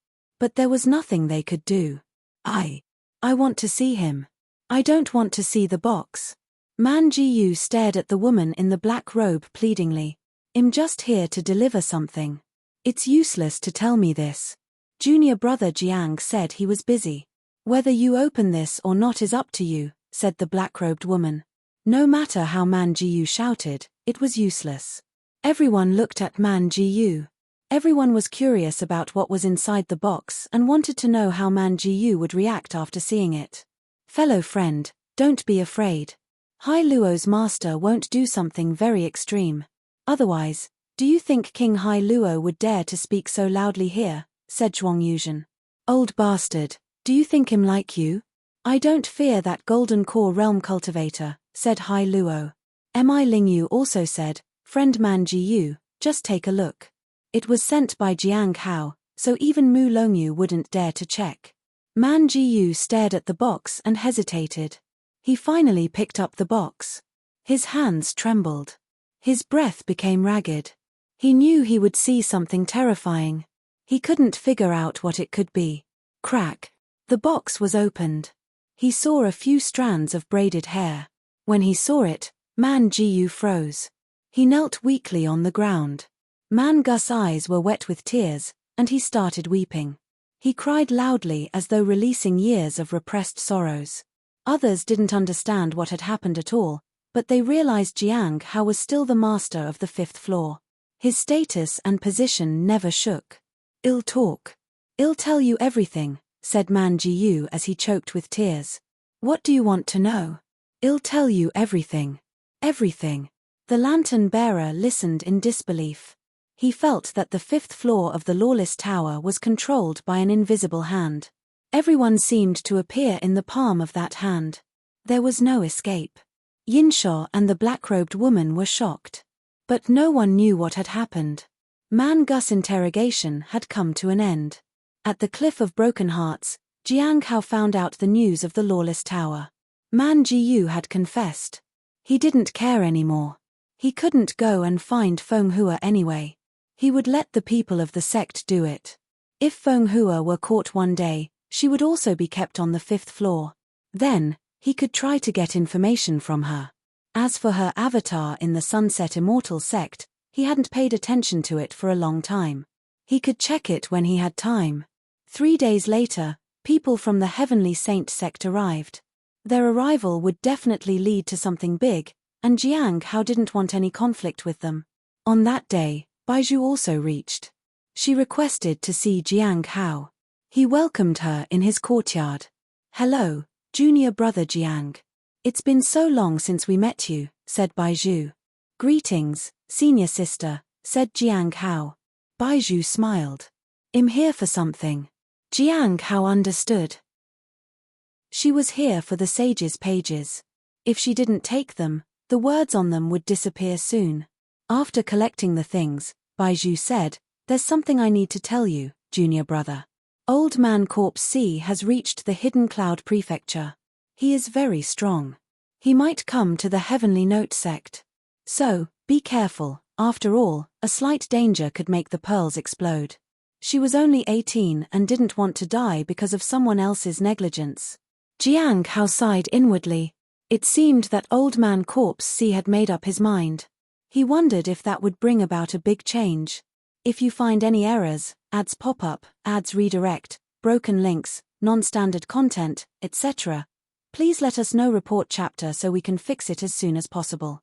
But there was nothing they could do. I want to see him. I don't want to see the box. Man Ji-yu stared at the woman in the black robe pleadingly. I'm just here to deliver something. It's useless to tell me this. Junior brother Jiang said he was busy. Whether you open this or not is up to you, said the black-robed woman. No matter how Man Ji-yu shouted, it was useless. Everyone looked at Man Ji-yu. Everyone was curious about what was inside the box and wanted to know how Man Ji-yu would react after seeing it. Fellow friend, don't be afraid. Hai Luo's master won't do something very extreme. Otherwise, do you think King Hai Luo would dare to speak so loudly here, said Zhuang Yuzhen. Old bastard, do you think him like you? I don't fear that golden core realm cultivator, said Hai Luo. Mi Lingyu also said, friend Man Ji-yu, just take a look. It was sent by Jiang Hao, so even Mu Longyu wouldn't dare to check. Man Ji-yu stared at the box and hesitated. He finally picked up the box. His hands trembled. His breath became ragged. He knew he would see something terrifying. He couldn't figure out what it could be. Crack. The box was opened. He saw a few strands of braided hair. When he saw it, Man Ji-yu froze. He knelt weakly on the ground. Man Gus's eyes were wet with tears, and he started weeping. He cried loudly as though releasing years of repressed sorrows. Others didn't understand what had happened at all, but they realized Jiang Hao was still the master of the 5th floor. His status and position never shook. I'll talk. I'll tell you everything, said Man Ji-yu as he choked with tears. What do you want to know? I'll tell you everything. Everything. The lantern bearer listened in disbelief. He felt that the 5th floor of the lawless tower was controlled by an invisible hand. Everyone seemed to appear in the palm of that hand. There was no escape. Yinshaw and the black-robed woman were shocked. But no one knew what had happened. Man Gus's interrogation had come to an end. At the Cliff of Broken Hearts, Jiang Hao found out the news of the lawless tower. Man Ji-yu had confessed. He didn't care anymore. He couldn't go and find Feng Hua anyway. He would let the people of the sect do it. If Feng Hua were caught one day, she would also be kept on the 5th floor. Then, he could try to get information from her. As for her avatar in the Sunset Immortal sect, he hadn't paid attention to it for a long time. He could check it when he had time. 3 days later, people from the Heavenly Saint sect arrived. Their arrival would definitely lead to something big, and Jiang Hao didn't want any conflict with them. On that day, Baizhu also reached. She requested to see Jiang Hao. He welcomed her in his courtyard. Hello, junior brother Jiang. It's been so long since we met you, said Baizhu. Greetings, senior sister, said Jiang Hao. Baizhu smiled. I'm here for something. Jiang Hao understood. She was here for the sage's pages. If she didn't take them, the words on them would disappear soon. After collecting the things, Baizhu said, there's something I need to tell you, junior brother. Old Man Corpse C has reached the Hidden Cloud Prefecture. He is very strong. He might come to the Heavenly Note sect. So, be careful, after all, a slight danger could make the pearls explode. She was only 18 and didn't want to die because of someone else's negligence. Jiang Hao sighed inwardly. It seemed that Old Man Corpse C had made up his mind. He wondered if that would bring about a big change. If you find any errors, ads pop up, ads redirect, broken links, non-standard content, etc., Please let us know report chapter so we can fix it as soon as possible.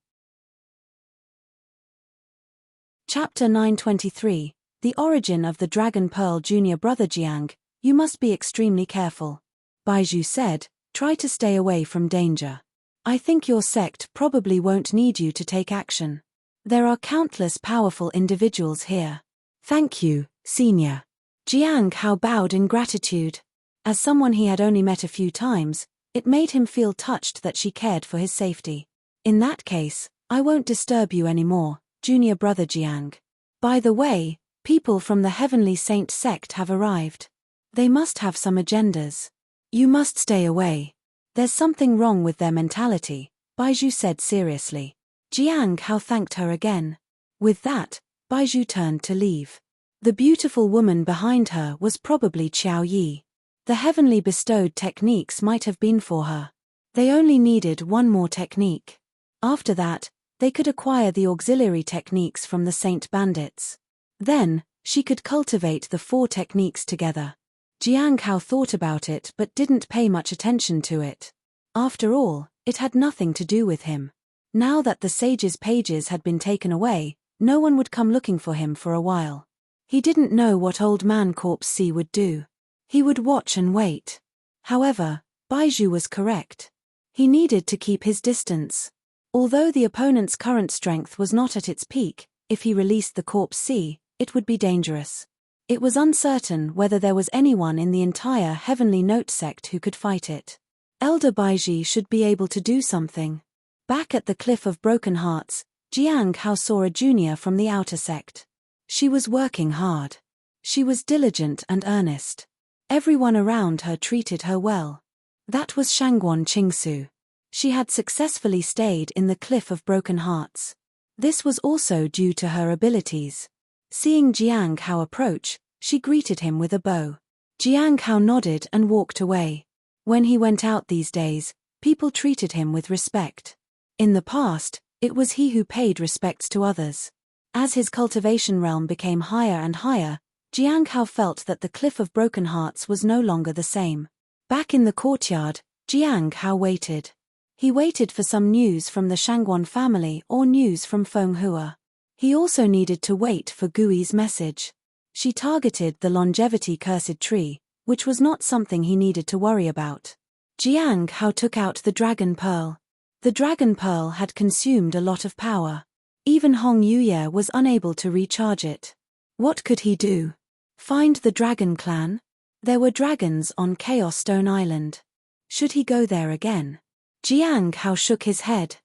Chapter 923, The Origin of the Dragon Pearl. Junior Brother Jiang, you must be extremely careful. Baizhu said, try to stay away from danger. I think your sect probably won't need you to take action. There are countless powerful individuals here. Thank you, Senior. Jiang Hao bowed in gratitude. As someone he had only met a few times, it made him feel touched that she cared for his safety. In that case, I won't disturb you anymore, Junior Brother Jiang. By the way, people from the Heavenly Saint sect have arrived. They must have some agendas. You must stay away. There's something wrong with their mentality, Baizhu said seriously. Jiang Hao thanked her again. With that, Baizhu turned to leave. The beautiful woman behind her was probably Qiao Yi. The heavenly bestowed techniques might have been for her. They only needed one more technique. After that, they could acquire the auxiliary techniques from the Saint Bandits. Then, she could cultivate the 4 techniques together. Jiang Hao thought about it but didn't pay much attention to it. After all, it had nothing to do with him. Now that the sage's pages had been taken away, no one would come looking for him for a while. He didn't know what Old Man Corpse C would do. He would watch and wait. However, Baizhu was correct. He needed to keep his distance. Although the opponent's current strength was not at its peak, if he released the Corpse C, it would be dangerous. It was uncertain whether there was anyone in the entire Heavenly Note sect who could fight it. Elder Baizhi should be able to do something. Back at the Cliff of Broken Hearts, Jiang Hao saw a junior from the outer sect. She was working hard. She was diligent and earnest. Everyone around her treated her well. That was Shangguan Qingsu. She had successfully stayed in the Cliff of Broken Hearts. This was also due to her abilities. Seeing Jiang Hao approach, she greeted him with a bow. Jiang Hao nodded and walked away. When he went out these days, people treated him with respect. In the past, it was he who paid respects to others. As his cultivation realm became higher and higher, Jiang Hao felt that the Cliff of Broken Hearts was no longer the same. Back in the courtyard, Jiang Hao waited. He waited for some news from the Shangguan family or news from Feng Hua. He also needed to wait for Gui's message. She targeted the longevity cursed tree, which was not something he needed to worry about. Jiang Hao took out the Dragon Pearl. The Dragon Pearl had consumed a lot of power. Even Hong Yuye was unable to recharge it. What could he do? Find the Dragon Clan? There were dragons on Chaos Stone Island. Should he go there again? Jiang Hao shook his head.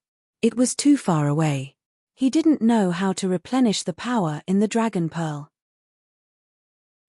It was too far away. He didn't know how to replenish the power in the Dragon Pearl.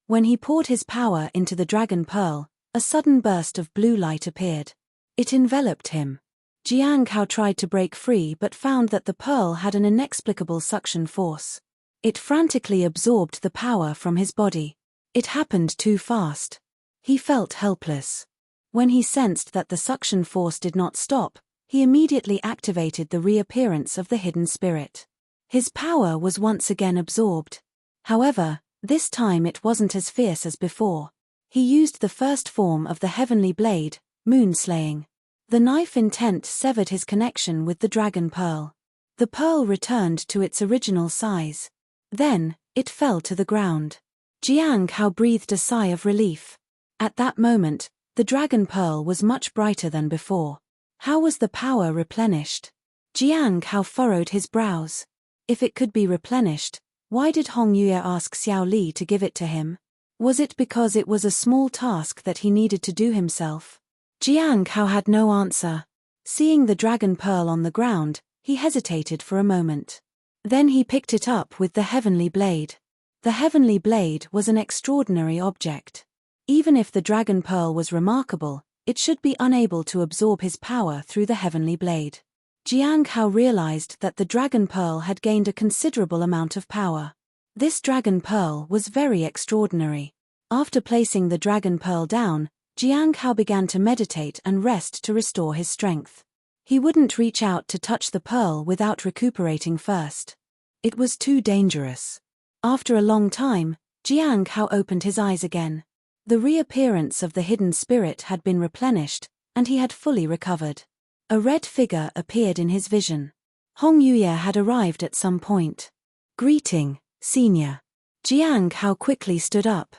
When he poured his power into the Dragon Pearl, a sudden burst of blue light appeared. It enveloped him. Jiang Hao tried to break free but found that the pearl had an inexplicable suction force. It frantically absorbed the power from his body. It happened too fast. He felt helpless. When he sensed that the suction force did not stop, he immediately activated the reappearance of the hidden spirit. His power was once again absorbed. However, this time it wasn't as fierce as before. He used the first form of the heavenly blade, moon-slaying. The knife intent severed his connection with the Dragon Pearl. The pearl returned to its original size. Then, it fell to the ground. Jiang Hao breathed a sigh of relief. At that moment, the Dragon Pearl was much brighter than before. How was the power replenished? Jiang Hao furrowed his brows. If it could be replenished, why did Hong Yuye ask Xiao Li to give it to him? Was it because it was a small task that he needed to do himself? Jiang Hao had no answer. Seeing the Dragon Pearl on the ground, he hesitated for a moment. Then he picked it up with the heavenly blade. The heavenly blade was an extraordinary object. Even if the Dragon Pearl was remarkable, it should be unable to absorb his power through the heavenly blade. Jiang Hao realized that the Dragon Pearl had gained a considerable amount of power. This Dragon Pearl was very extraordinary. After placing the Dragon Pearl down, Jiang Hao began to meditate and rest to restore his strength. He wouldn't reach out to touch the pearl without recuperating first. It was too dangerous. After a long time, Jiang Hao opened his eyes again. The reappearance of the hidden spirit had been replenished, and he had fully recovered. A red figure appeared in his vision. Hong Yuye had arrived at some point. "Greeting, senior." Jiang Hao quickly stood up.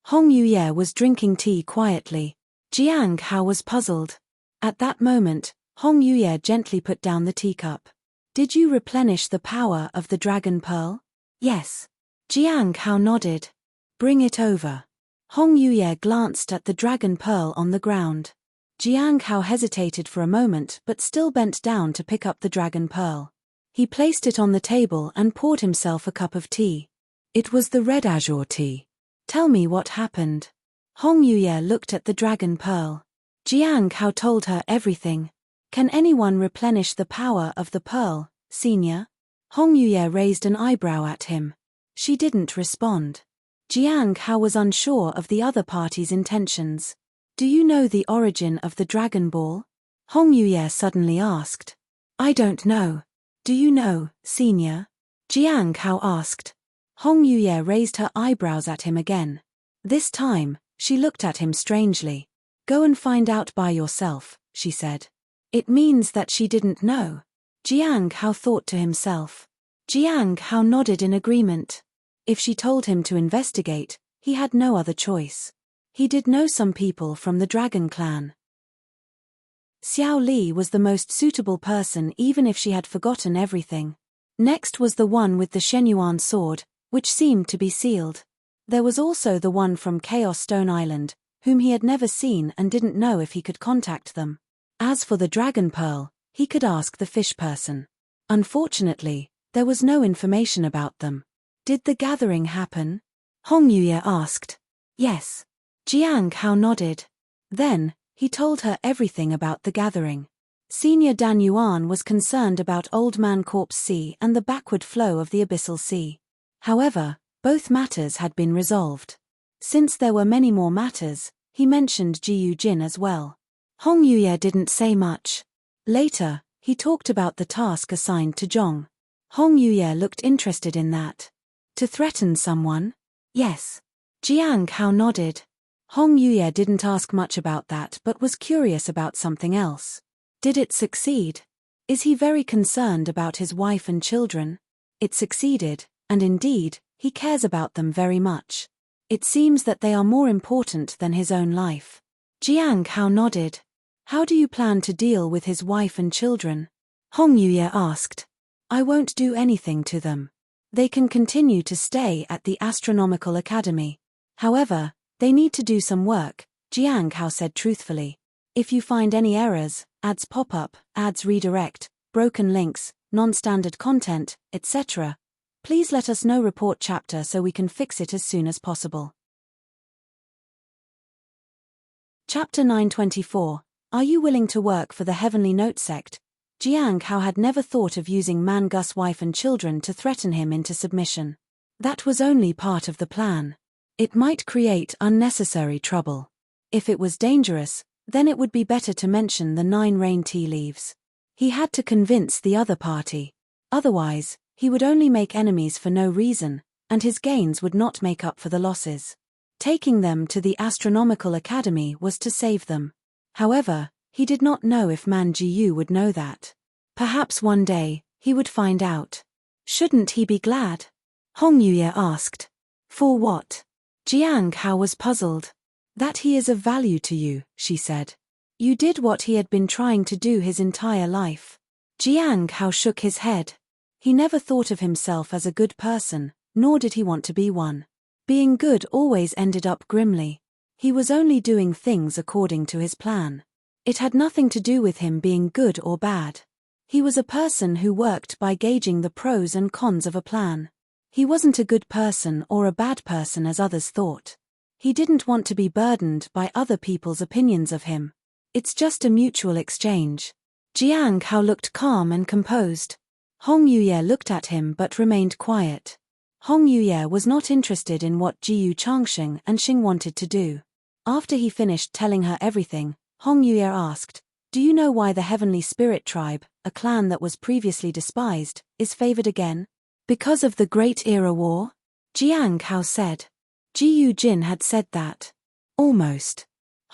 Hong Yuye was drinking tea quietly. Jiang Hao was puzzled. At that moment, Hong Yuye gently put down the teacup. "Did you replenish the power of the dragon pearl?" "Yes." Jiang Hao nodded. "Bring it over." Hong Yuye glanced at the dragon pearl on the ground. Jiang Hao hesitated for a moment but still bent down to pick up the dragon pearl. He placed it on the table and poured himself a cup of tea. It was the red azure tea. "Tell me what happened." Hong Yuye looked at the dragon pearl. Jiang Hao told her everything. "Can anyone replenish the power of the pearl, senior?" Hong Yuye raised an eyebrow at him. She didn't respond. Jiang Hao was unsure of the other party's intentions. "Do you know the origin of the Dragon Ball?" Hong Yuye suddenly asked. "I don't know. Do you know, senior?" Jiang Hao asked. Hong Yuye raised her eyebrows at him again. This time, she looked at him strangely. "Go and find out by yourself," she said. It means that she didn't know. Jiang Hao thought to himself. Jiang Hao nodded in agreement. If she told him to investigate, he had no other choice. He did know some people from the Dragon Clan. Xiao Li was the most suitable person even if she had forgotten everything. Next was the one with the Shenyuan sword, which seemed to be sealed. There was also the one from Chaos Stone Island, whom he had never seen and didn't know if he could contact them. As for the Dragon Pearl, he could ask the fish person. Unfortunately, there was no information about them. Did the gathering happen? Hong Yuye asked. Yes. Jiang Hao nodded. Then, he told her everything about the gathering. Senior Dan Yuan was concerned about Old Man Corpse Sea and the backward flow of the Abyssal Sea. However, both matters had been resolved. Since there were many more matters, he mentioned Jiyu Jin as well. Hong Yuye didn't say much. Later, he talked about the task assigned to Zhong. Hong Yuye looked interested in that. To threaten someone? Yes. Jiang Hao nodded. Hong Yuye didn't ask much about that but was curious about something else. Did it succeed? Is he very concerned about his wife and children? It succeeded, and indeed, he cares about them very much. It seems that they are more important than his own life. Jiang Hao nodded. How do you plan to deal with his wife and children? Hong Yuye asked. I won't do anything to them. They can continue to stay at the Astronomical Academy. However, they need to do some work, Jiang Hao said truthfully. If you find any errors, ads pop up, ads redirect, broken links, non-standard content, etc., please let us know. Report chapter so we can fix it as soon as possible. Chapter 924. Are you willing to work for the Heavenly Note sect? Jiang Hao had never thought of using Mangus' wife and children to threaten him into submission. That was only part of the plan. It might create unnecessary trouble. If it was dangerous, then it would be better to mention the 9 rain tea leaves. He had to convince the other party. Otherwise, he would only make enemies for no reason, and his gains would not make up for the losses. Taking them to the Astronomical Academy was to save them. However, he did not know if Man Jiyu would know that. Perhaps one day, he would find out. Shouldn't he be glad? Hong Yuye asked. For what? Jiang Hao was puzzled. That he is of value to you, she said. You did what he had been trying to do his entire life. Jiang Hao shook his head. He never thought of himself as a good person, nor did he want to be one. Being good always ended up grimly. He was only doing things according to his plan. It had nothing to do with him being good or bad. He was a person who worked by gauging the pros and cons of a plan. He wasn't a good person or a bad person as others thought. He didn't want to be burdened by other people's opinions of him. It's just a mutual exchange. Jiang Hao looked calm and composed. Hong Yuye looked at him but remained quiet. Hong Yuye was not interested in what Jiyu Changsheng and Xing wanted to do. After he finished telling her everything, Hong Yuye asked, Do you know why the Heavenly Spirit Tribe, a clan that was previously despised, is favored again? Because of the Great Era War? Jiang Hao said. Jiyu Jin had said that. Almost.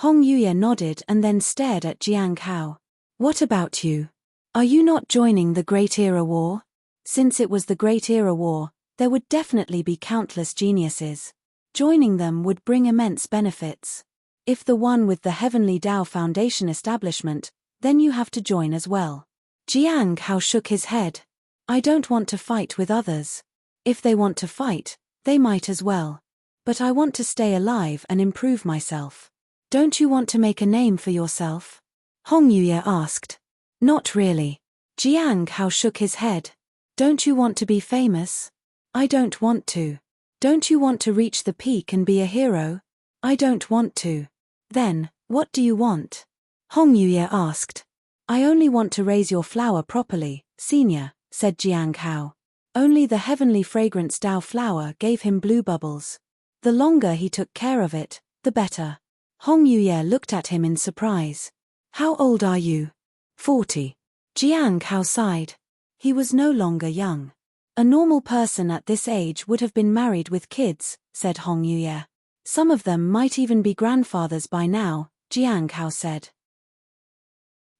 Hong Yuye nodded and then stared at Jiang Hao. What about you? Are you not joining the Great Era War? Since it was the Great Era War, there would definitely be countless geniuses. Joining them would bring immense benefits. If the one with the Heavenly Tao Foundation establishment, then you have to join as well. Jiang Hao shook his head. I don't want to fight with others. If they want to fight, they might as well. But I want to stay alive and improve myself. Don't you want to make a name for yourself? Hong Yuye asked. Not really. Jiang Hao shook his head. Don't you want to be famous? I don't want to. Don't you want to reach the peak and be a hero? I don't want to. Then, what do you want? Hong Yuye asked. I only want to raise your flower properly, senior, said Jiang Hao. Only the heavenly fragrance Dao flower gave him blue bubbles. The longer he took care of it, the better. Hong Yuye looked at him in surprise. How old are you? 40. Jiang Hao sighed. He was no longer young. A normal person at this age would have been married with kids, said Hong Yuye. Some of them might even be grandfathers by now, Jiang Hao said.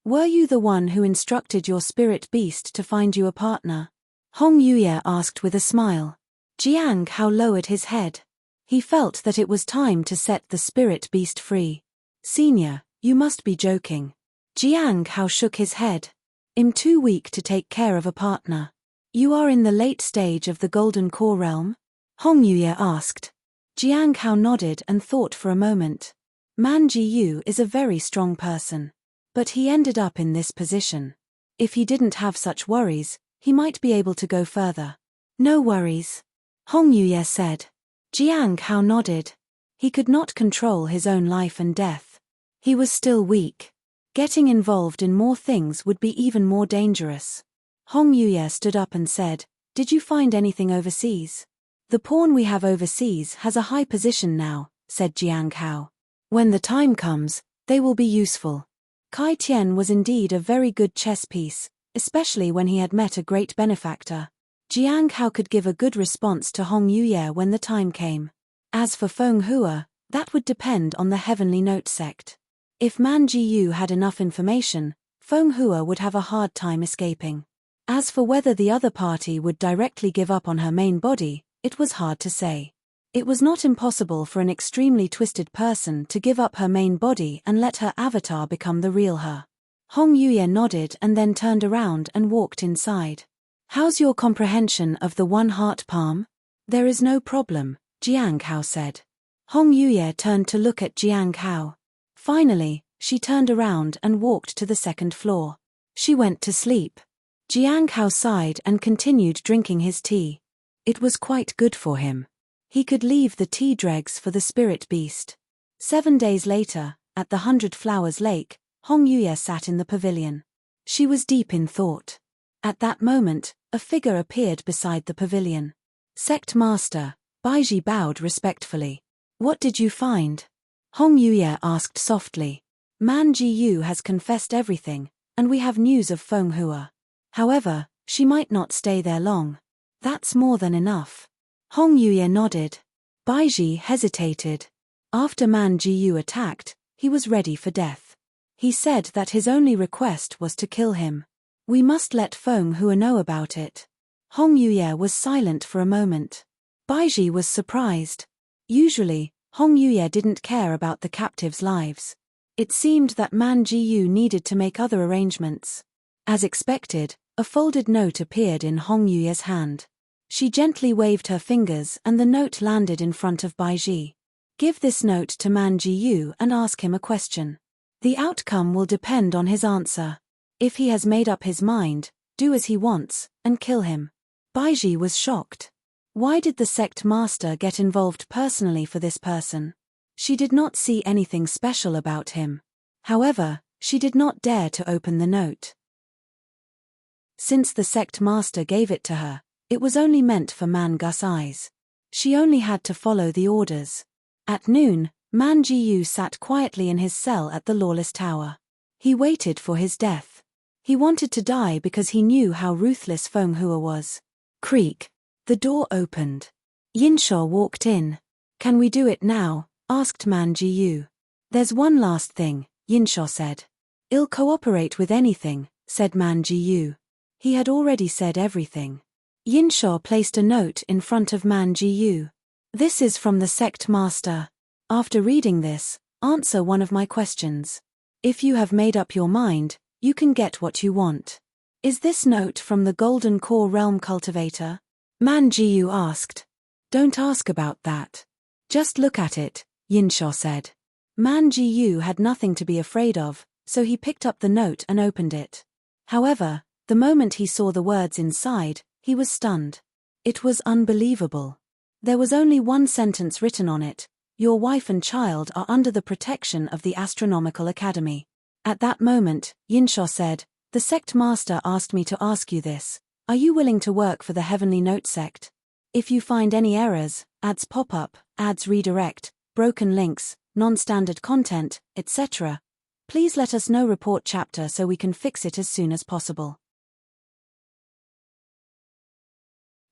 Were you the one who instructed your spirit beast to find you a partner? Hong Yuye asked with a smile. Jiang Hao lowered his head. He felt that it was time to set the spirit beast free. Senior, you must be joking. Jiang Hao shook his head. I'm too weak to take care of a partner. You are in the late stage of the Golden Core realm? Hong Yuye asked. Jiang Hao nodded and thought for a moment. Man Ji Yu is a very strong person. But he ended up in this position. If he didn't have such worries, he might be able to go further. No worries. Hong Yuye said. Jiang Hao nodded. He could not control his own life and death. He was still weak. Getting involved in more things would be even more dangerous. Hong Yuye stood up and said, Did you find anything overseas? The pawn we have overseas has a high position now, said Jiang Hao. When the time comes, they will be useful. Kai Tian was indeed a very good chess piece, especially when he had met a great benefactor. Jiang Hao could give a good response to Hong Yuye when the time came. As for Feng Hua, that would depend on the Heavenly Note sect. If Man Ji Yu had enough information, Feng Hua would have a hard time escaping. As for whether the other party would directly give up on her main body, it was hard to say. It was not impossible for an extremely twisted person to give up her main body and let her avatar become the real her. Hong Yuye nodded and then turned around and walked inside. How's your comprehension of the one heart palm? There is no problem, Jiang Hao said. Hong Yuye turned to look at Jiang Hao. Finally, she turned around and walked to the second floor. She went to sleep. Jiang Hao sighed and continued drinking his tea. It was quite good for him. He could leave the tea dregs for the spirit beast. 7 days later, at the 100 Flowers Lake, Hong Yuye sat in the pavilion. She was deep in thought. At that moment, a figure appeared beside the pavilion. Sect Master, Baiji bowed respectfully. What did you find? Hong Yuye asked softly. Man Ji Yu has confessed everything, and we have news of Feng Hua. However, she might not stay there long. That's more than enough. Hong Yuye nodded. Baiji hesitated. After Man Ji Yu attacked, he was ready for death. He said that his only request was to kill him. We must let Feng Hua know about it. Hong Yuye was silent for a moment. Baiji was surprised. Usually, Hong Yuye didn't care about the captives' lives. It seemed that Man Ji Yu needed to make other arrangements. As expected, a folded note appeared in Hong Yuye's hand. She gently waved her fingers and the note landed in front of Baiji. Give this note to Man Ji Yu and ask him a question. The outcome will depend on his answer. If he has made up his mind, do as he wants, and kill him. Baiji was shocked. Why did the sect master get involved personally for this person? She did not see anything special about him. However, she did not dare to open the note. Since the sect master gave it to her, it was only meant for Man Gus eyes. She only had to follow the orders. At noon, Man Ji Yu sat quietly in his cell at the Lawless Tower. He waited for his death. He wanted to die because he knew how ruthless Feng Hua was. Creak. The door opened. Yinshaw walked in. Can we do it now? Asked Man Ji Yu. There's one last thing, Yinshaw said. I'll cooperate with anything, said Man Jiyu. He had already said everything. Yinshaw placed a note in front of Man Jiyu. This is from the sect master. After reading this, answer one of my questions. If you have made up your mind, you can get what you want. Is this note from the Golden Core Realm Cultivator? Man Jiyu asked. Don't ask about that. Just look at it, Yinshaw said. Man Jiyu had nothing to be afraid of, so he picked up the note and opened it. However, the moment he saw the words inside, he was stunned. It was unbelievable. There was only one sentence written on it: your wife and child are under the protection of the Astronomical Academy. At that moment, Yinshaw said, the sect master asked me to ask you this. Are you willing to work for the Heavenly Note sect? If you find any errors, ads pop up, ads redirect, broken links, non-standard content, etc., please let us know. Report chapter so we can fix it as soon as possible.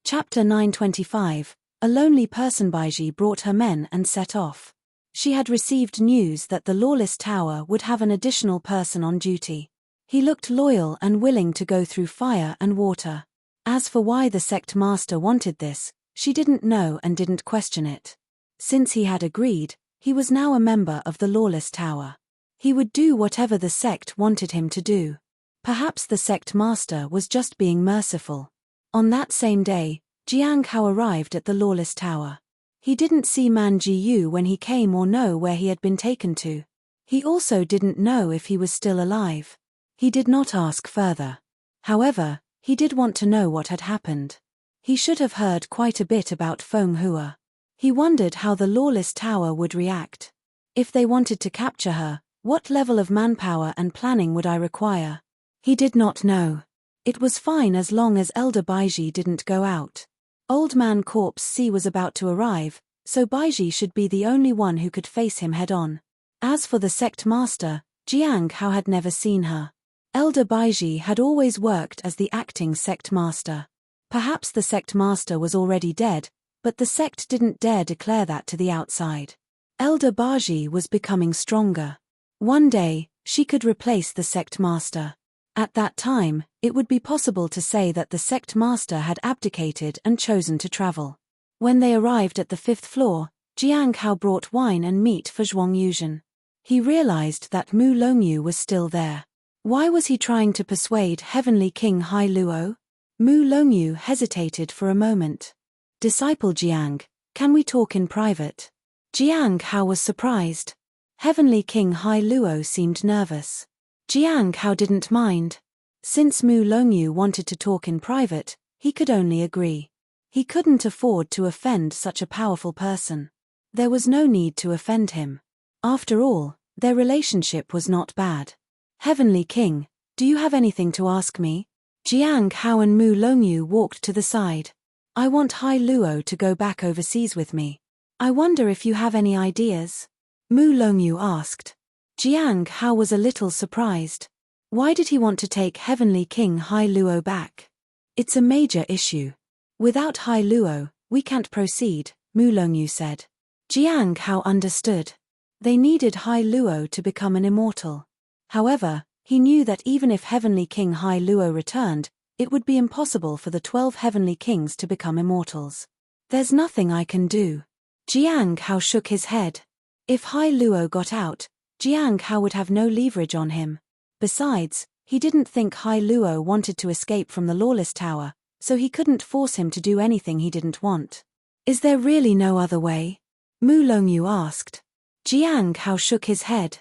Chapter 925. A lonely person. Baiji brought her men and set off. She had received news that the Lawless Tower would have an additional person on duty. He looked loyal and willing to go through fire and water. As for why the sect master wanted this, she didn't know and didn't question it. Since he had agreed, he was now a member of the Lawless Tower. He would do whatever the sect wanted him to do. Perhaps the sect master was just being merciful. On that same day, Jiang Hao arrived at the Lawless Tower. He didn't see Man Jiyu when he came or know where he had been taken to. He also didn't know if he was still alive. He did not ask further. However, he did want to know what had happened. He should have heard quite a bit about Feng Hua. He wondered how the Lawless Tower would react. If they wanted to capture her, what level of manpower and planning would I require? He did not know. It was fine as long as Elder Baiji didn't go out. Old Man Corpse C was about to arrive, so Baiji should be the only one who could face him head-on. As for the sect master, Jiang Hao had never seen her. Elder Baiji had always worked as the acting sect master. Perhaps the sect master was already dead, but the sect didn't dare declare that to the outside. Elder Baiji was becoming stronger. One day, she could replace the sect master. At that time, it would be possible to say that the sect master had abdicated and chosen to travel. When they arrived at the 5th floor, Jiang Hao brought wine and meat for Zhuang Yuzhen. He realized that Mu Longyu was still there. Why was he trying to persuade Heavenly King Hai Luo? Mu Longyu hesitated for a moment. Disciple Jiang, can we talk in private? Jiang Hao was surprised. Heavenly King Hai Luo seemed nervous. Jiang Hao didn't mind. Since Mu Longyu wanted to talk in private, he could only agree. He couldn't afford to offend such a powerful person. There was no need to offend him. After all, their relationship was not bad. Heavenly King, do you have anything to ask me? Jiang Hao and Mu Longyu walked to the side. I want Hai Luo to go back overseas with me. I wonder if you have any ideas? Mu Longyu asked. Jiang Hao was a little surprised. Why did he want to take Heavenly King Hai Luo back? It's a major issue. Without Hai Luo, we can't proceed, Mu Longyu said. Jiang Hao understood. They needed Hai Luo to become an immortal. However, he knew that even if Heavenly King Hai Luo returned, it would be impossible for the 12 Heavenly Kings to become immortals. There's nothing I can do. Jiang Hao shook his head. If Hai Luo got out, Jiang Hao would have no leverage on him. Besides, he didn't think Hai Luo wanted to escape from the Lawless Tower, so he couldn't force him to do anything he didn't want. Is there really no other way? Mu Longyu asked. Jiang Hao shook his head.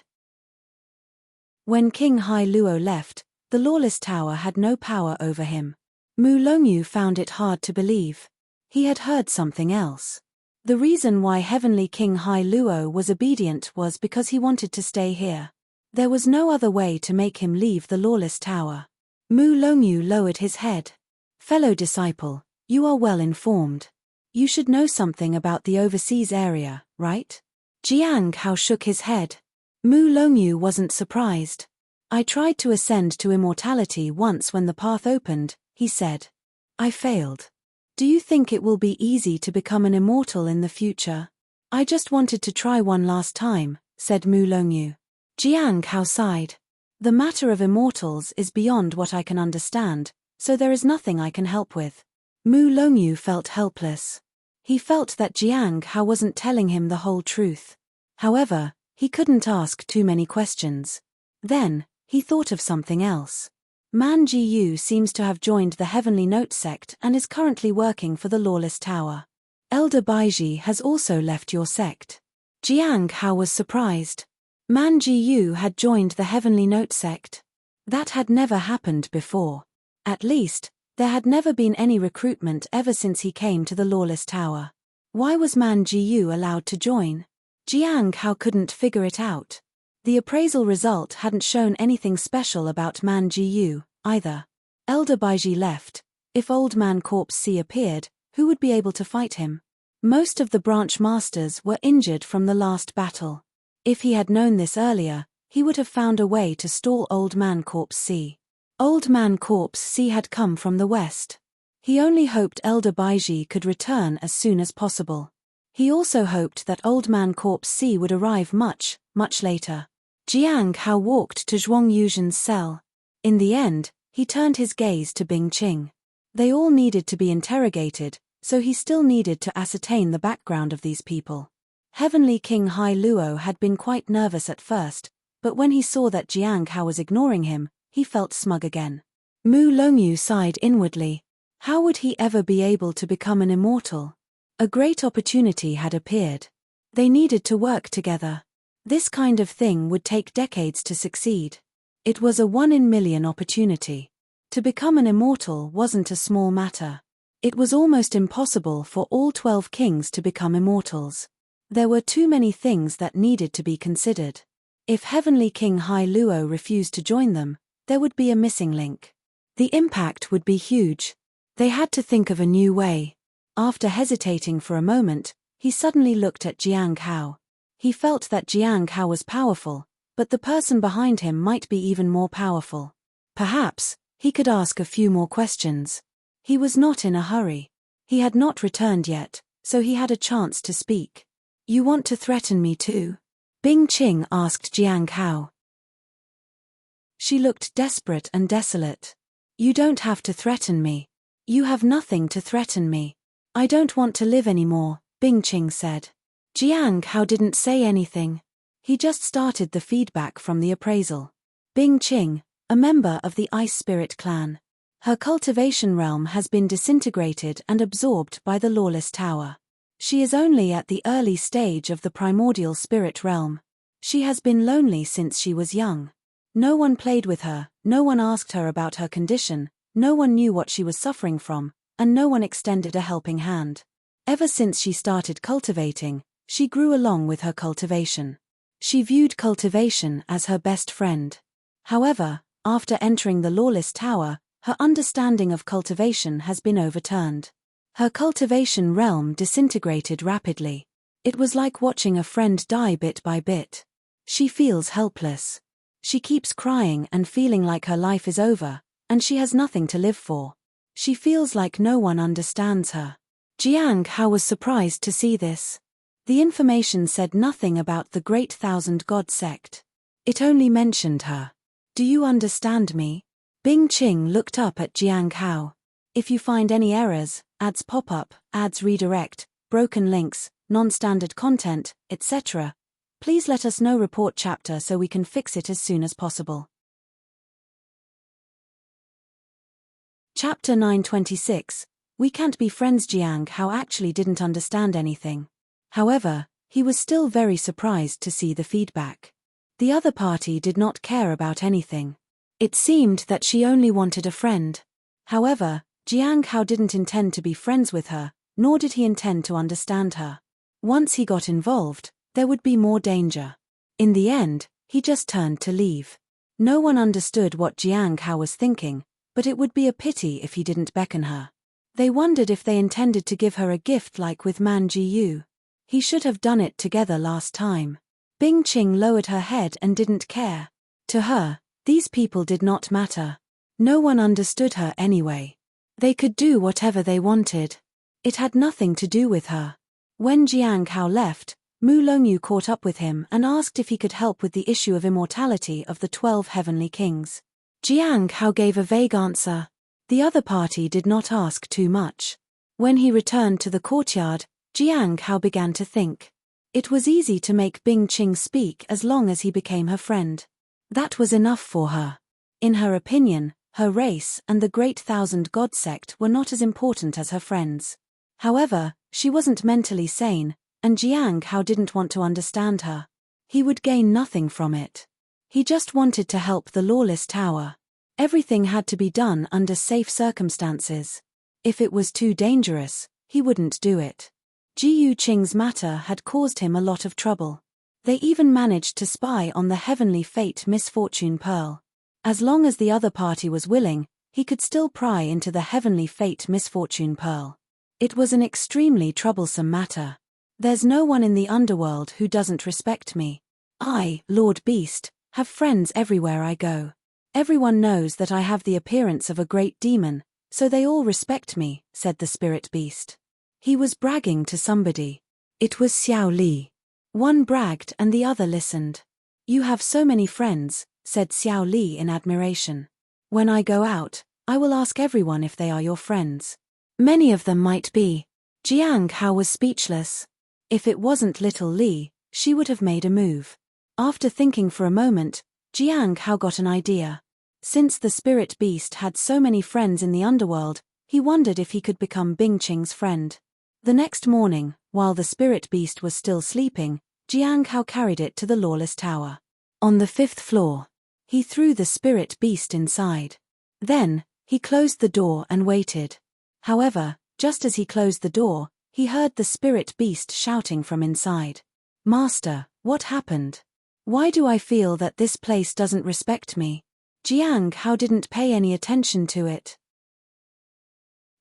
When King Hai Luo left, the Lawless Tower had no power over him. Mu Longyu found it hard to believe. He had heard something else. The reason why Heavenly King Hai Luo was obedient was because he wanted to stay here. There was no other way to make him leave the Lawless Tower. Mu Longyu lowered his head. Fellow disciple, you are well informed. You should know something about the overseas area, right? Jiang Hao shook his head. Mu Longyu wasn't surprised. I tried to ascend to immortality once when the path opened, he said. I failed. Do you think it will be easy to become an immortal in the future? I just wanted to try one last time, said Mu Longyu. Jiang Hao sighed. The matter of immortals is beyond what I can understand, so there is nothing I can help with. Mu Longyu felt helpless. He felt that Jiang Hao wasn't telling him the whole truth. However, he couldn't ask too many questions. Then, he thought of something else. Man Ji Yu seems to have joined the Heavenly Note sect and is currently working for the Lawless Tower. Elder Baiji has also left your sect. Jiang Hao was surprised. Man Ji Yu had joined the Heavenly Note sect. That had never happened before. At least, there had never been any recruitment ever since he came to the Lawless Tower. Why was Man Ji Yu allowed to join? Jiang Hao couldn't figure it out. The appraisal result hadn't shown anything special about Man Ji Yu, either. Elder Baiji left. If Old Man Corpse C appeared, who would be able to fight him? Most of the branch masters were injured from the last battle. If he had known this earlier, he would have found a way to stall Old Man Corpse C. Old Man Corpse C had come from the west. He only hoped Elder Baiji could return as soon as possible. He also hoped that Old Man Corpse C would arrive much later. Jiang Hao walked to Zhuang Yuzhen's cell. In the end, he turned his gaze to Bing Qing. They all needed to be interrogated, so he still needed to ascertain the background of these people. Heavenly King Hai Luo had been quite nervous at first, but when he saw that Jiang Hao was ignoring him, he felt smug again. Mu Longyu sighed inwardly. How would he ever be able to become an immortal? A great opportunity had appeared. They needed to work together. This kind of thing would take decades to succeed. It was a 1-in-a-million opportunity. To become an immortal wasn't a small matter. It was almost impossible for all 12 kings to become immortals. There were too many things that needed to be considered. If Heavenly King Hai Luo refused to join them, there would be a missing link. The impact would be huge. They had to think of a new way. After hesitating for a moment, he suddenly looked at Jiang Hao. He felt that Jiang Hao was powerful, but the person behind him might be even more powerful. Perhaps, he could ask a few more questions. He was not in a hurry. He had not returned yet, so he had a chance to speak. You want to threaten me too? Bing Qing asked Jiang Hao. She looked desperate and desolate. You don't have to threaten me. You have nothing to threaten me. I don't want to live anymore, Bing Qing said. Jiang Hao didn't say anything. He just started the feedback from the appraisal. Bing Qing, a member of the Ice Spirit clan. Her cultivation realm has been disintegrated and absorbed by the Lawless Tower. She is only at the early stage of the primordial spirit realm. She has been lonely since she was young. No one played with her, no one asked her about her condition, no one knew what she was suffering from, and no one extended a helping hand. Ever since she started cultivating, she grew along with her cultivation. She viewed cultivation as her best friend. However, after entering the Lawless Tower, her understanding of cultivation has been overturned. Her cultivation realm disintegrated rapidly. It was like watching a friend die bit by bit. She feels helpless. She keeps crying and feeling like her life is over, and she has nothing to live for. She feels like no one understands her. Jiang Hao was surprised to see this. The information said nothing about the Great Thousand God sect. It only mentioned her. Do you understand me? Bing Qing looked up at Jiang Hao. If you find any errors, ads pop up, ads redirect, broken links, non-standard content, etc., please let us know. Report chapter so we can fix it as soon as possible. Chapter 926. We can't be friends. Jiang Hao actually didn't understand anything. However, he was still very surprised to see the feedback. The other party did not care about anything. It seemed that she only wanted a friend. However, Jiang Hao didn't intend to be friends with her, nor did he intend to understand her. Once he got involved, there would be more danger. In the end, he just turned to leave. No one understood what Jiang Hao was thinking, but it would be a pity if he didn't beckon her. They wondered if they intended to give her a gift like with Man Ji Yu. He should have done it together last time. Bing Qing lowered her head and didn't care. To her, these people did not matter. No one understood her anyway. They could do whatever they wanted. It had nothing to do with her. When Jiang Hao left, Mu Longyu caught up with him and asked if he could help with the issue of immortality of the 12 heavenly kings. Jiang Hao gave a vague answer. The other party did not ask too much. When he returned to the courtyard, Jiang Hao began to think. It was easy to make Bing Qing speak as long as he became her friend. That was enough for her. In her opinion, her race and the Great Thousand God sect were not as important as her friends. However, she wasn't mentally sane, and Jiang Hao didn't want to understand her. He would gain nothing from it. He just wanted to help the lawless tower. Everything had to be done under safe circumstances. If it was too dangerous, he wouldn't do it. Jiu Qing's matter had caused him a lot of trouble. They even managed to spy on the heavenly fate misfortune pearl. As long as the other party was willing, he could still pry into the heavenly fate misfortune pearl. It was an extremely troublesome matter. There's no one in the underworld who doesn't respect me. I, Lord Beast, have friends everywhere I go. Everyone knows that I have the appearance of a great demon, so they all respect me, said the spirit beast. He was bragging to somebody. It was Xiao Li. One bragged and the other listened. You have so many friends, said Xiao Li in admiration. When I go out, I will ask everyone if they are your friends. Many of them might be. Jiang Hao was speechless. If it wasn't little Li, she would have made a move. After thinking for a moment, Jiang Hao got an idea. Since the spirit beast had so many friends in the underworld, he wondered if he could become Bing Qing's friend. The next morning, while the spirit beast was still sleeping, Jiang Hao carried it to the lawless tower. On the 5th floor, he threw the spirit beast inside. Then, he closed the door and waited. However, just as he closed the door, he heard the spirit beast shouting from inside. Master, what happened? Why do I feel that this place doesn't respect me? Jiang Hao didn't pay any attention to it.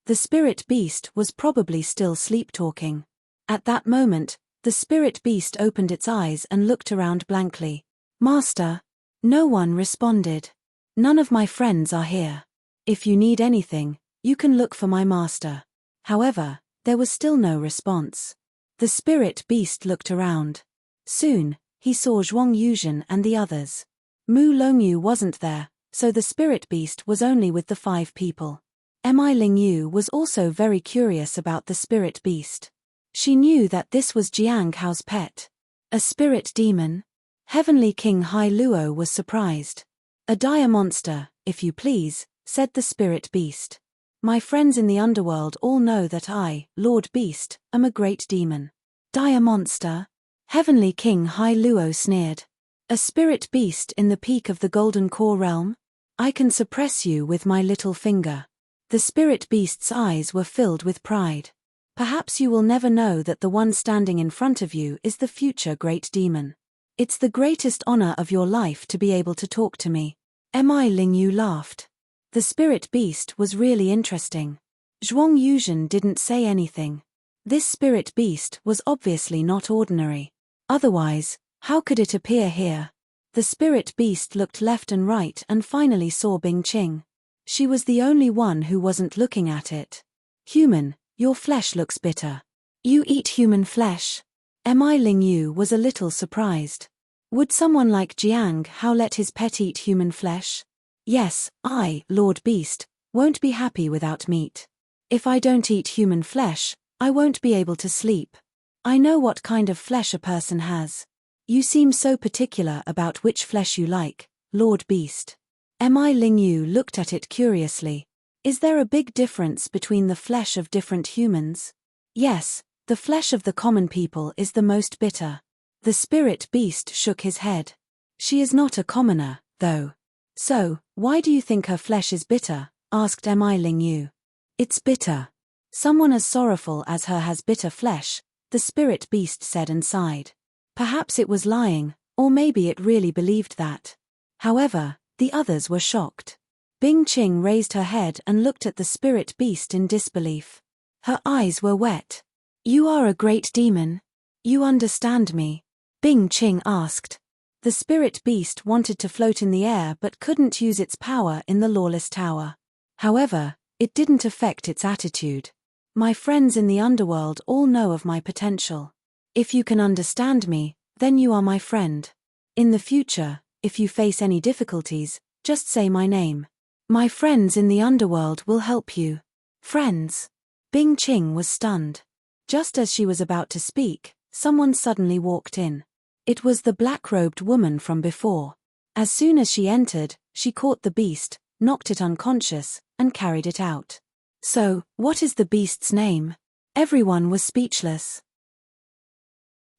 The spirit beast was probably still sleep-talking. At that moment, the spirit beast opened its eyes and looked around blankly. Master? No one responded. None of my friends are here. If you need anything, you can look for my master. However, there was still no response. The spirit beast looked around. Soon, he saw Zhuang Yuzhen and the others. Mu Longyu wasn't there, so the spirit beast was only with the 5 people. Mi Lingyu was also very curious about the spirit beast. She knew that this was Jiang Hao's pet. A spirit demon? Heavenly King Hai Luo was surprised. A dire monster, if you please, said the spirit beast. My friends in the underworld all know that I, Lord Beast, am a great demon. Dire monster? Heavenly King Hai Luo sneered. A spirit beast in the peak of the Golden Core realm? I can suppress you with my little finger. The spirit beast's eyes were filled with pride. Perhaps you will never know that the one standing in front of you is the future great demon. It's the greatest honor of your life to be able to talk to me. Mi Lingyu laughed. The spirit beast was really interesting. Zhuang Yuzhen didn't say anything. This spirit beast was obviously not ordinary. Otherwise, how could it appear here? The spirit beast looked left and right and finally saw Bing Qing. She was the only one who wasn't looking at it. Human, your flesh looks bitter. You eat human flesh? Mi Lingyu was a little surprised. Would someone like Jiang Hao let his pet eat human flesh? Yes, I, Lord Beast, won't be happy without meat. If I don't eat human flesh, I won't be able to sleep. I know what kind of flesh a person has. You seem so particular about which flesh you like, Lord Beast. Mi Lingyu looked at it curiously. Is there a big difference between the flesh of different humans? Yes, the flesh of the common people is the most bitter. The spirit beast shook his head. She is not a commoner, though. So, why do you think her flesh is bitter? Asked Mi Lingyu. It's bitter. Someone as sorrowful as her has bitter flesh, the spirit beast said and sighed. Perhaps it was lying, or maybe it really believed that. However, the others were shocked. Bing Qing raised her head and looked at the spirit beast in disbelief. Her eyes were wet. You are a great demon. You understand me? Bing Qing asked. The spirit beast wanted to float in the air but couldn't use its power in the lawless tower. However, it didn't affect its attitude. My friends in the underworld all know of my potential. If you can understand me, then you are my friend. In the future, if you face any difficulties, just say my name. My friends in the underworld will help you. Friends. Bing Qing was stunned. Just as she was about to speak, someone suddenly walked in. It was the black-robed woman from before. As soon as she entered, she caught the beast, knocked it unconscious, and carried it out. So, what is the beast's name? Everyone was speechless.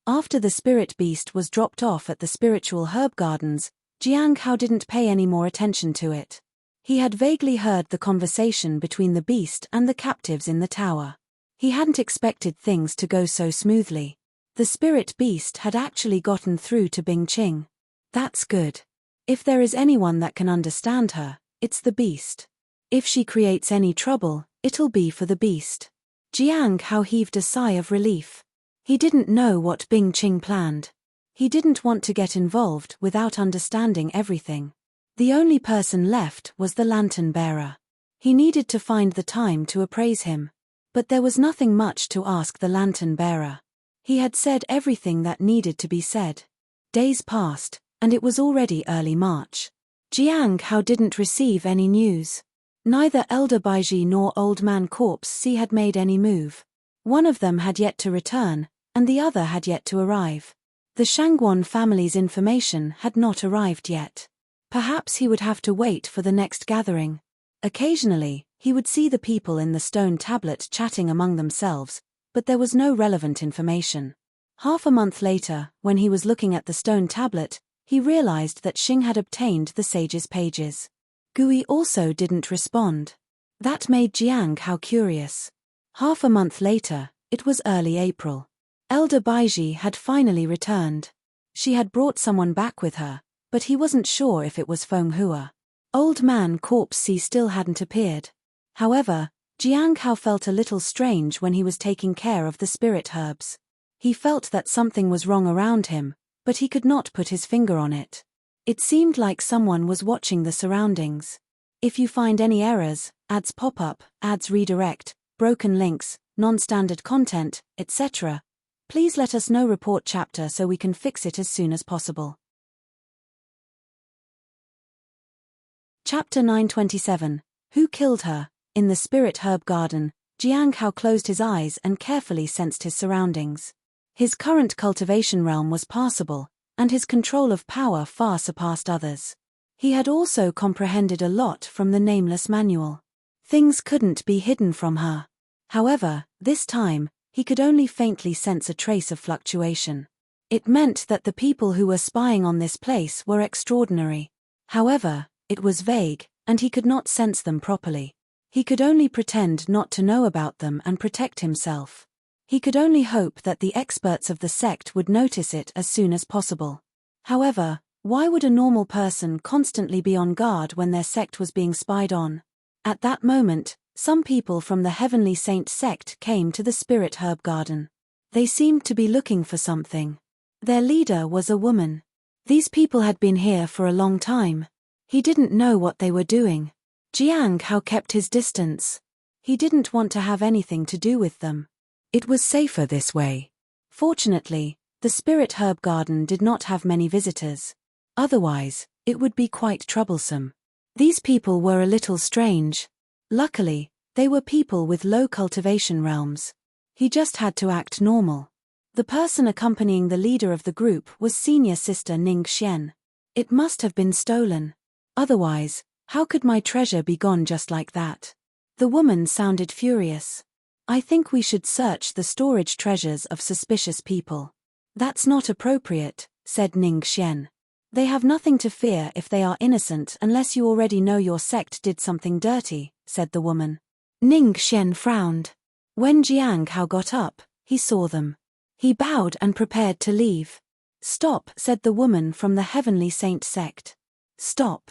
After the spirit beast was dropped off at the spiritual herb gardens, Jiang Hao didn't pay any more attention to it. He had vaguely heard the conversation between the beast and the captives in the tower. He hadn't expected things to go so smoothly. The spirit beast had actually gotten through to Bing Qing. That's good. If there is anyone that can understand her, it's the beast. If she creates any trouble, it'll be for the beast. Jiang Hao heaved a sigh of relief. He didn't know what Bing Qing planned. He didn't want to get involved without understanding everything. The only person left was the lantern bearer. He needed to find the time to appraise him. But there was nothing much to ask the lantern bearer. He had said everything that needed to be said. Days passed, and it was already early March. Jiang Hao didn't receive any news. Neither Elder Baiji nor Old Man Corpse C had made any move. One of them had yet to return, and the other had yet to arrive. The Shangguan family's information had not arrived yet. Perhaps he would have to wait for the next gathering. Occasionally, he would see the people in the stone tablet chatting among themselves, but there was no relevant information. Half a month later, when he was looking at the stone tablet, he realized that Xing had obtained the sage's pages. Gui also didn't respond. That made Jiang Hao curious. Half a month later, it was early April. Elder Baiji had finally returned. She had brought someone back with her, but he wasn't sure if it was Feng Hua. Old Man Corpse C still hadn't appeared. However, Jiang Hao felt a little strange when he was taking care of the spirit herbs. He felt that something was wrong around him, but he could not put his finger on it. It seemed like someone was watching the surroundings. If you find any errors, ads pop up, ads redirect, broken links, non-standard content, etc., please let us know. Report chapter so we can fix it as soon as possible. Chapter 927. Who killed her? In the spirit herb garden, Jiang Hao closed his eyes and carefully sensed his surroundings. His current cultivation realm was passable, and his control of power far surpassed others. He had also comprehended a lot from the Nameless manual. Things couldn't be hidden from her. However, this time, he could only faintly sense a trace of fluctuation. It meant that the people who were spying on this place were extraordinary. However, it was vague, and he could not sense them properly. He could only pretend not to know about them and protect himself. He could only hope that the experts of the sect would notice it as soon as possible. However, why would a normal person constantly be on guard when their sect was being spied on? At that moment, some people from the Heavenly Saint sect came to the spirit herb garden. They seemed to be looking for something. Their leader was a woman. These people had been here for a long time. He didn't know what they were doing. Jiang Hao kept his distance. He didn't want to have anything to do with them. It was safer this way. Fortunately, the spirit herb garden did not have many visitors. Otherwise, it would be quite troublesome. These people were a little strange. Luckily, they were people with low cultivation realms. He just had to act normal. The person accompanying the leader of the group was senior sister Ning Xian. It must have been stolen. Otherwise, how could my treasure be gone just like that? The woman sounded furious. I think we should search the storage treasures of suspicious people. That's not appropriate, said Ning Xian. They have nothing to fear if they are innocent unless you already know your sect did something dirty, said the woman. Ning Xian frowned. When Jiang Hao got up, he saw them. He bowed and prepared to leave. Stop, said the woman from the Heavenly Saint sect. Stop.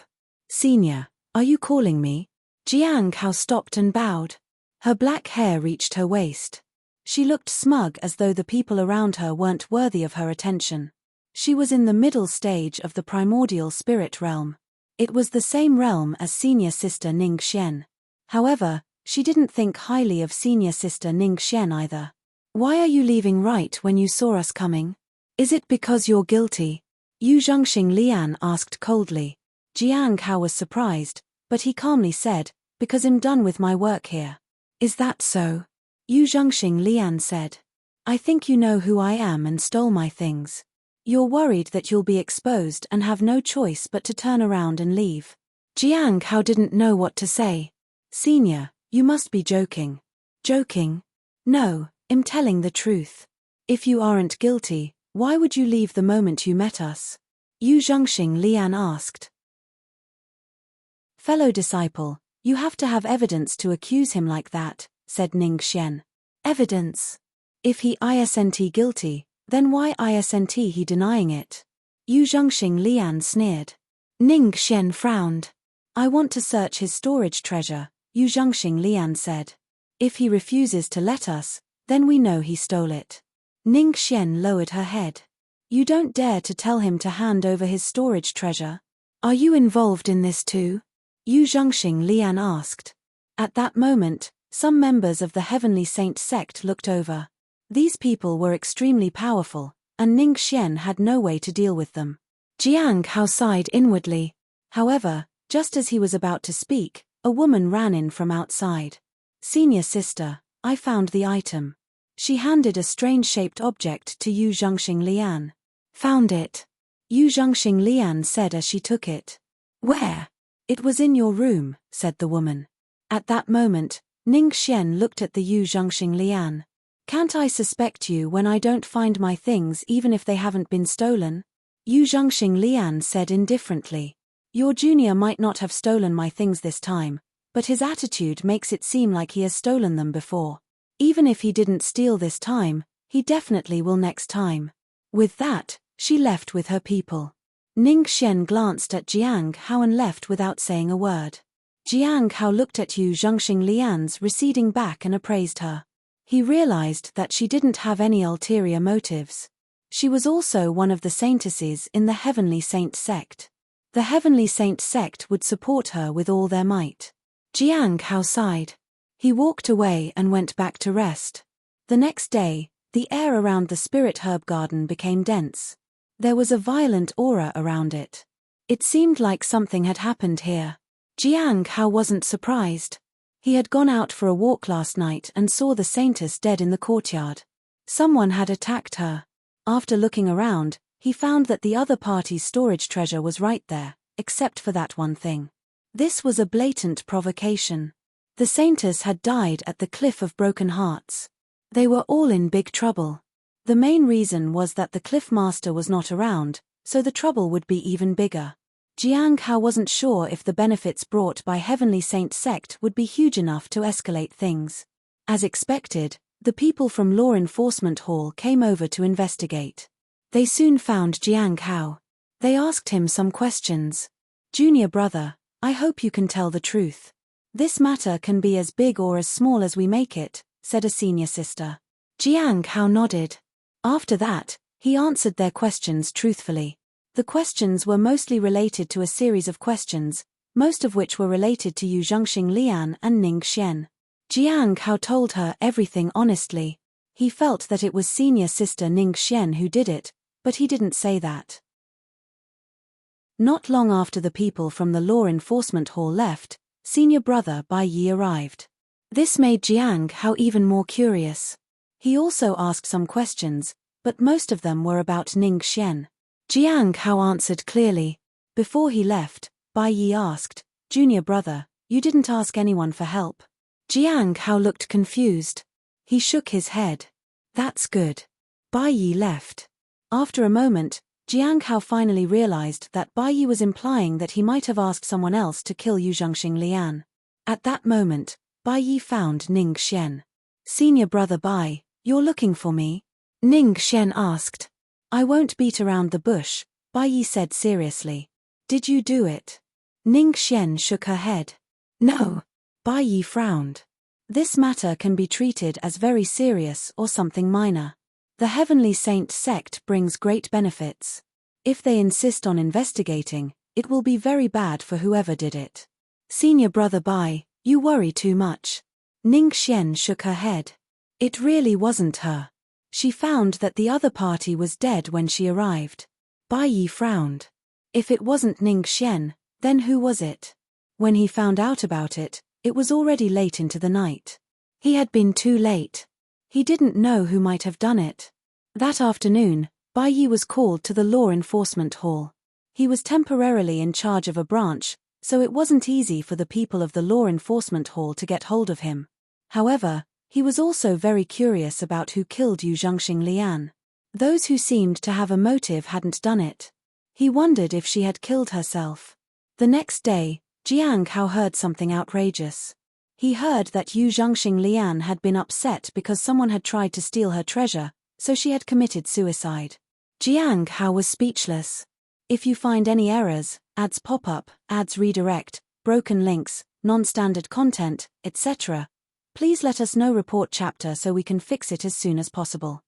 Senior, are you calling me? Jiang Hao stopped and bowed. Her black hair reached her waist. She looked smug as though the people around her weren't worthy of her attention. She was in the middle stage of the primordial spirit realm. It was the same realm as senior sister Ning Xian. However, she didn't think highly of senior sister Ning Xian either. Why are you leaving right when you saw us coming? Is it because you're guilty? Yu Zhongxing Lian asked coldly. Jiang Hao was surprised, but he calmly said, because I'm done with my work here. Is that so? Yu Zhongxing Lian said. I think you know who I am and stole my things. You're worried that you'll be exposed and have no choice but to turn around and leave. Jiang Hao didn't know what to say. Senior, you must be joking. Joking? No, I'm telling the truth. If you aren't guilty, why would you leave the moment you met us? Yu Zhongxing Lian asked. Fellow disciple, you have to have evidence to accuse him like that, said Ning Xian. Evidence? If he isn't guilty, then why isn't he denying it? Yu Zhongxing Lian sneered. Ning Xian frowned. I want to search his storage treasure, Yu Zhongxing Lian said. If he refuses to let us, then we know he stole it. Ning Xian lowered her head. You don't dare to tell him to hand over his storage treasure? Are you involved in this too? Yu Zhongxing Lian asked. At that moment, some members of the Heavenly Saint sect looked over. These people were extremely powerful, and Ning Xian had no way to deal with them. Jiang Hao sighed inwardly. However, just as he was about to speak, a woman ran in from outside. Senior sister, I found the item. She handed a strange-shaped object to Yu Zhongxing Lian. Found it. Yu Zhongxing Lian said as she took it. Where? It was in your room, said the woman. At that moment, Ning Xian looked at the Yu Zhongxing Lian. Can't I suspect you when I don't find my things even if they haven't been stolen? Yu Zhongxing Lian said indifferently. Your junior might not have stolen my things this time, but his attitude makes it seem like he has stolen them before. Even if he didn't steal this time, he definitely will next time. With that, she left with her people. Ning Xian glanced at Jiang Hao and left without saying a word. Jiang Hao looked at Yu Zhongxing Lian's receding back and appraised her. He realized that she didn't have any ulterior motives. She was also one of the saintesses in the Heavenly Saint sect. The Heavenly Saint sect would support her with all their might. Jiang Hao sighed. He walked away and went back to rest. The next day, the air around the spirit herb garden became dense. There was a violent aura around it. It seemed like something had happened here. Jiang Hao wasn't surprised. He had gone out for a walk last night and saw the saintess dead in the courtyard. Someone had attacked her. After looking around, he found that the other party's storage treasure was right there, except for that one thing. This was a blatant provocation. The saintess had died at the Cliff of Broken Hearts. They were all in big trouble. The main reason was that the Cliff Master was not around, so the trouble would be even bigger. Jiang Hao wasn't sure if the benefits brought by Heavenly Saint sect would be huge enough to escalate things. As expected, the people from Law Enforcement Hall came over to investigate. They soon found Jiang Hao. They asked him some questions. Junior brother, I hope you can tell the truth. This matter can be as big or as small as we make it, said a senior sister. Jiang Hao nodded. After that, he answered their questions truthfully. The questions were mostly related to a series of questions, most of which were related to Yu Zhongxing Lian and Ning Xian. Jiang Hao told her everything honestly. He felt that it was senior sister Ning Xian who did it, but he didn't say that. Not long after the people from the Law Enforcement Hall left, senior brother Bai Yi arrived. This made Jiang Hao even more curious. He also asked some questions, but most of them were about Ning Xian. Jiang Hao answered clearly. Before he left, Bai Yi asked, Junior brother, you didn't ask anyone for help? Jiang Hao looked confused. He shook his head. That's good. Bai Yi left. After a moment, Jiang Hao finally realized that Bai Yi was implying that he might have asked someone else to kill Yu Zhongxing Lian. At that moment, Bai Yi found Ning Xian. Senior brother Bai, you're looking for me? Ning Xian asked. I won't beat around the bush, Bai Yi said seriously. Did you do it? Ning Xian shook her head. No. Bai Yi frowned. This matter can be treated as very serious or something minor. The Heavenly Saint sect brings great benefits. If they insist on investigating, it will be very bad for whoever did it. Senior brother Bai, you worry too much. Ning Xian shook her head. It really wasn't her. She found that the other party was dead when she arrived. Bai Yi frowned. If it wasn't Ning Xian, then who was it? When he found out about it, it was already late into the night. He had been too late. He didn't know who might have done it. That afternoon, Bai Yi was called to the law enforcement hall. He was temporarily in charge of a branch, so it wasn't easy for the people of the law enforcement hall to get hold of him. However, he was also very curious about who killed Yu Zhongxing Lian. Those who seemed to have a motive hadn't done it. He wondered if she had killed herself. The next day, Jiang Hao heard something outrageous. He heard that Yu Zhongxing Lian had been upset because someone had tried to steal her treasure, so she had committed suicide. Jiang Hao was speechless. If you find any errors, ads pop up, ads redirect, broken links, non-standard content, etc., please let us know. Report chapter so we can fix it as soon as possible.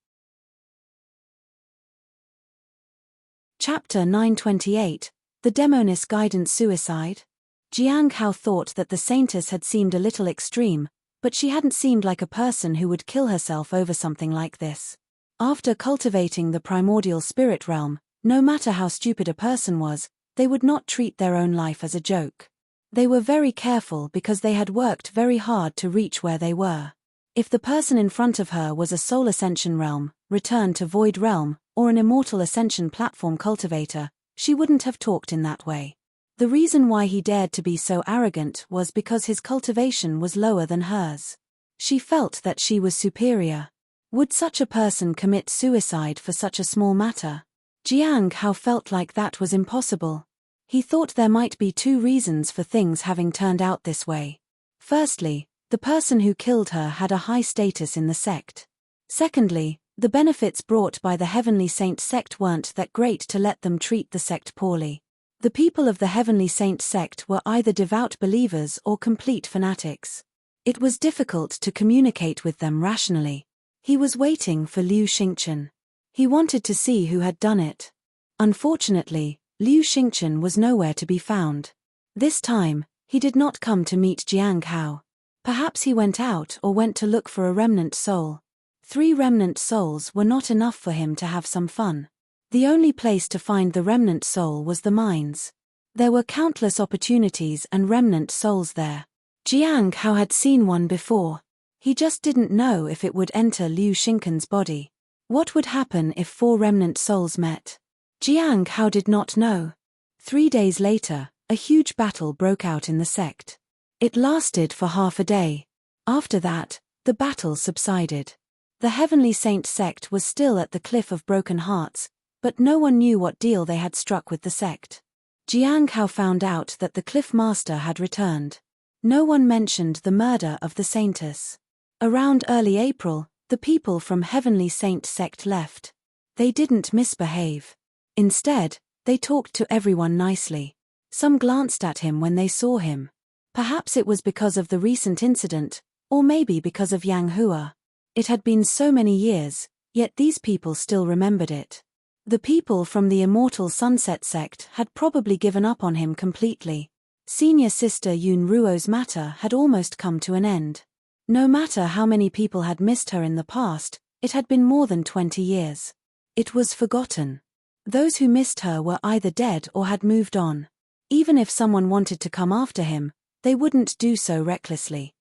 Chapter 928, The Demoness Guidance Suicide. Jiang Hao thought that the saintess had seemed a little extreme, but she hadn't seemed like a person who would kill herself over something like this. After cultivating the primordial spirit realm, no matter how stupid a person was, they would not treat their own life as a joke. They were very careful because they had worked very hard to reach where they were. If the person in front of her was a soul ascension realm, return to void realm, or an immortal ascension platform cultivator, she wouldn't have talked in that way. The reason why he dared to be so arrogant was because his cultivation was lower than hers. She felt that she was superior. Would such a person commit suicide for such a small matter? Jiang Hao felt like that was impossible. He thought there might be two reasons for things having turned out this way. Firstly, the person who killed her had a high status in the sect. Secondly, the benefits brought by the Heavenly Saint sect weren't that great to let them treat the sect poorly. The people of the Heavenly Saint sect were either devout believers or complete fanatics. It was difficult to communicate with them rationally. He was waiting for Liu Xingchen. He wanted to see who had done it. Unfortunately, Liu Xingchen was nowhere to be found. This time, he did not come to meet Jiang Hao. Perhaps he went out or went to look for a remnant soul. 3 remnant souls were not enough for him to have some fun. The only place to find the remnant soul was the mines. There were countless opportunities and remnant souls there. Jiang Hao had seen one before. He just didn't know if it would enter Liu Xingchen's body. What would happen if 4 remnant souls met? Jiang Hao did not know. 3 days later, a huge battle broke out in the sect. It lasted for half a day. After that, the battle subsided. The Heavenly Saint sect was still at the Cliff of Broken Hearts, but no one knew what deal they had struck with the sect. Jiang Hao found out that the Cliff Master had returned. No one mentioned the murder of the Saintess. Around early April, the people from Heavenly Saint sect left. They didn't misbehave. Instead, they talked to everyone nicely. Some glanced at him when they saw him. Perhaps it was because of the recent incident, or maybe because of Yang Hua. It had been so many years, yet these people still remembered it. The people from the Immortal Sunset sect had probably given up on him completely. Senior Sister Yun Ruo's matter had almost come to an end. No matter how many people had missed her in the past, it had been more than 20 years. It was forgotten. Those who missed her were either dead or had moved on. Even if someone wanted to come after him, they wouldn't do so recklessly.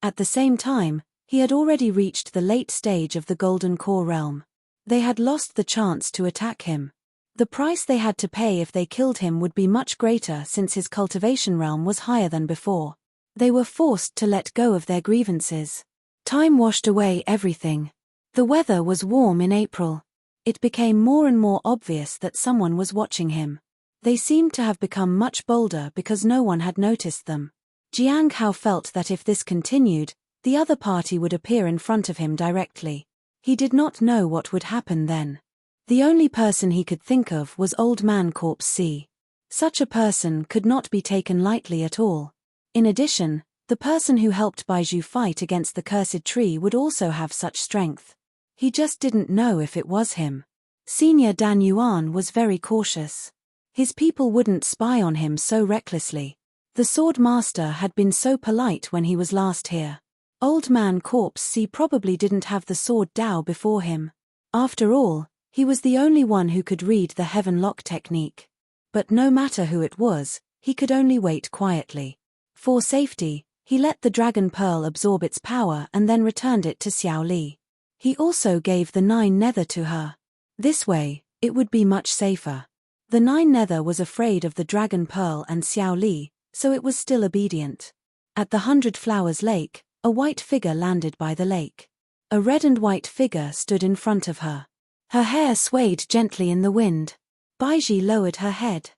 At the same time, he had already reached the late stage of the Golden Core realm. They had lost the chance to attack him. The price they had to pay if they killed him would be much greater since his cultivation realm was higher than before. They were forced to let go of their grievances. Time washed away everything. The weather was warm in April. It became more and more obvious that someone was watching him. They seemed to have become much bolder because no one had noticed them. Jiang Hao felt that if this continued, the other party would appear in front of him directly. He did not know what would happen then. The only person he could think of was Old Man Corpse C. Such a person could not be taken lightly at all. In addition, the person who helped Baizhu fight against the cursed tree would also have such strength. He just didn't know if it was him. Senior Dan Yuan was very cautious. His people wouldn't spy on him so recklessly. The Sword Master had been so polite when he was last here. Old Man Corpse C probably didn't have the sword Dao before him. After all, he was the only one who could read the Heaven Lock technique. But no matter who it was, he could only wait quietly. For safety, he let the Dragon Pearl absorb its power and then returned it to Xiao Li. He also gave the 9 nether to her. This way, it would be much safer. The 9 nether was afraid of the Dragon Pearl and Xiao Li, so it was still obedient. At the 100 Flowers Lake, a white figure landed by the lake. A red and white figure stood in front of her. Her hair swayed gently in the wind. Baiji lowered her head.